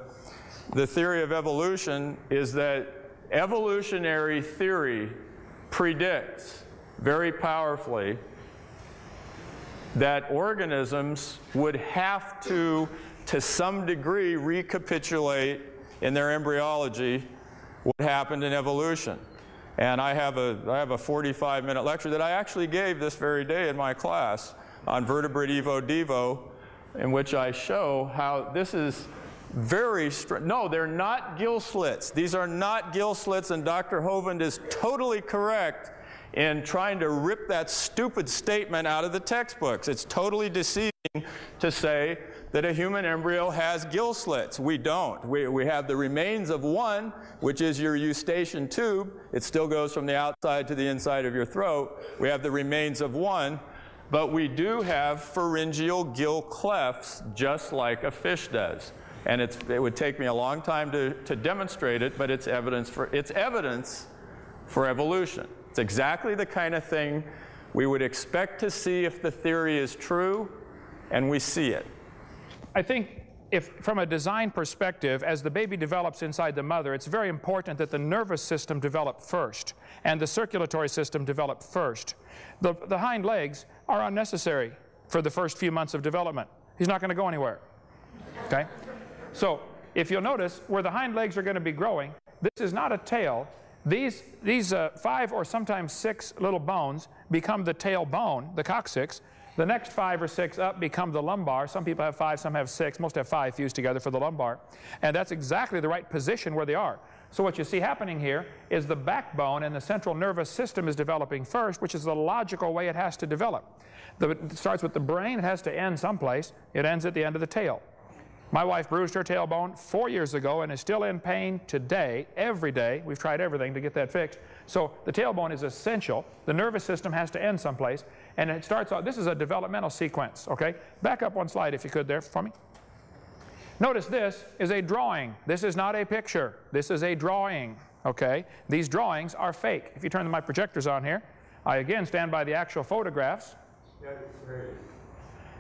theory of evolution is that evolutionary theory predicts very powerfully that organisms would have to some degree, recapitulate in their embryology what happened in evolution. And I have a 45-minute lecture that I actually gave this very day in my class on vertebrate Evo Devo, in which I show how this is very no, they're not gill slits. These are not gill slits, and Dr. Hovind is totally correct in trying to rip that stupid statement out of the textbooks. It's totally deceiving to say that a human embryo has gill slits. We don't. We have the remains of one, which is your eustachian tube. It still goes from the outside to the inside of your throat. We have the remains of one, but we do have pharyngeal gill clefts just like a fish does. And it would take me a long time to demonstrate it, but it's evidence for evolution. It's exactly the kind of thing we would expect to see if the theory is true, and we see it. I think from a design perspective, as the baby develops inside the mother, it's very important that the nervous system develop first and the circulatory system develop first. The hind legs are unnecessary for the first few months of development. He's not going to go anywhere. Okay? So if you'll notice, where the hind legs are going to be growing, this is not a tail. These 5 or sometimes 6 little bones become the tail bone, the coccyx. The next 5 or 6 up become the lumbar. Some people have 5, some have 6. Most have 5 fused together for the lumbar. And that's exactly the right position where they are. So what you see happening here is the backbone and the central nervous system is developing first, which is the logical way it has to develop. It starts with the brain. It has to end someplace. It ends at the end of the tail. My wife bruised her tailbone 4 years ago and is still in pain today, every day. We've tried everything to get that fixed. So the tailbone is essential. The nervous system has to end someplace. And it starts out, this is a developmental sequence, okay? Back up one slide if you could there for me. Notice this is a drawing. This is not a picture. This is a drawing, okay? These drawings are fake. If you turn my projectors on here, I again stand by the actual photographs.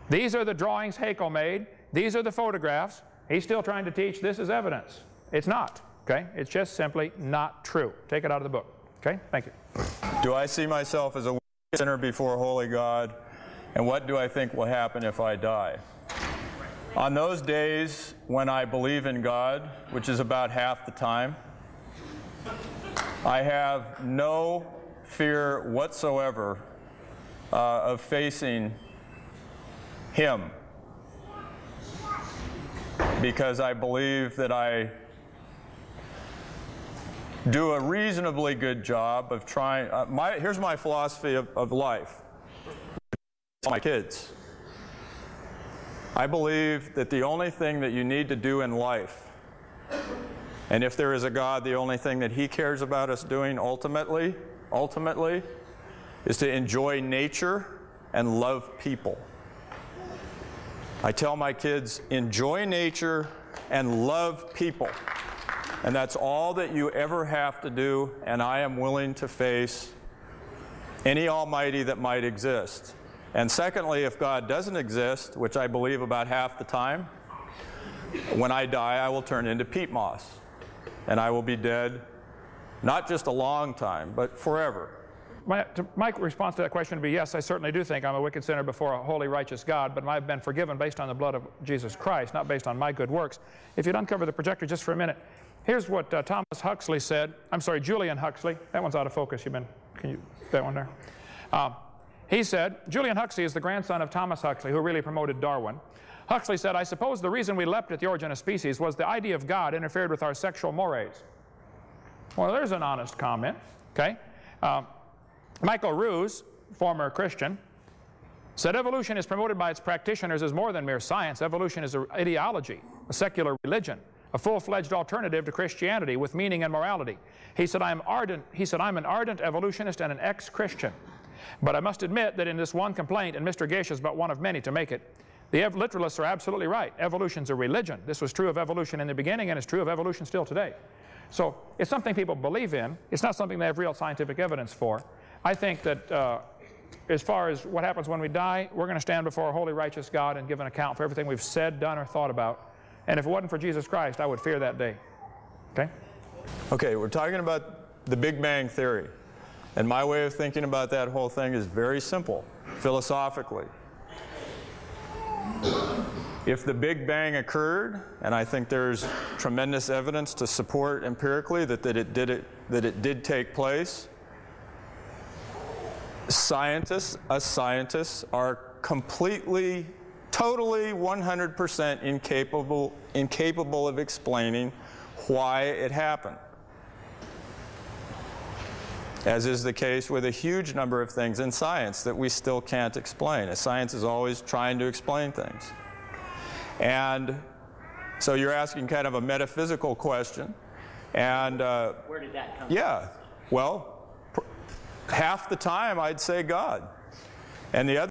These are the drawings Haeckel made. These are the photographs. He's still trying to teach this is evidence. It's not, okay? It's just simply not true. Take it out of the book, okay? Thank you. Do I see myself as a sinner before a holy God? And what do I think will happen if I die? On those days when I believe in God, which is about half the time, I have no fear whatsoever of facing Him, because I believe that I do a reasonably good job of trying. Here's my philosophy of life. My kids. I believe that the only thing that you need to do in life, and if there is a God, the only thing that He cares about us doing ultimately, is to enjoy nature and love people. I tell my kids, enjoy nature and love people. And that's all that you ever have to do, and I am willing to face any almighty that might exist. And secondly, if God doesn't exist, which I believe about half the time, when I die, I will turn into peat moss. And I will be dead, not just a long time, but forever. My response to that question would be yes, I certainly do think I'm a wicked sinner before a holy, righteous God, but I've been forgiven based on the blood of Jesus Christ, not based on my good works. If you'd uncover the projector just for a minute, here's what Thomas Huxley said. I'm sorry, Julian Huxley. That one's out of focus. Can you, that one there? He said, Julian Huxley is the grandson of Thomas Huxley, who really promoted Darwin. Huxley said, I suppose the reason we leapt at the origin of species was the idea of God interfered with our sexual mores. Well, there's an honest comment, okay? Michael Ruse, former Christian, said evolution is promoted by its practitioners as more than mere science. Evolution is an ideology, a secular religion. a full-fledged alternative to Christianity with meaning and morality. He said, I'm an ardent evolutionist and an ex-Christian. But I must admit that in this one complaint, and Mr. Gish is but one of many to make it, the literalists are absolutely right. Evolution's a religion. This was true of evolution in the beginning, and it's true of evolution still today. So it's something people believe in. It's not something they have real scientific evidence for. I think that as far as what happens when we die, we're going to stand before a holy, righteous God and give an account for everything we've said, done, or thought about. And if it wasn't for Jesus Christ, I would fear that day. Okay? Okay, we're talking about the Big Bang Theory. And my way of thinking about that whole thing is very simple, philosophically. If the Big Bang occurred, and I think there's tremendous evidence to support empirically that it did take place, us scientists are completely, totally, 100% incapable of explaining why it happened. As is the case with a huge number of things in science that we still can't explain. Science is always trying to explain things. And so you're asking kind of a metaphysical question. And where did that come from? Yeah, well, half the time I'd say God. And the other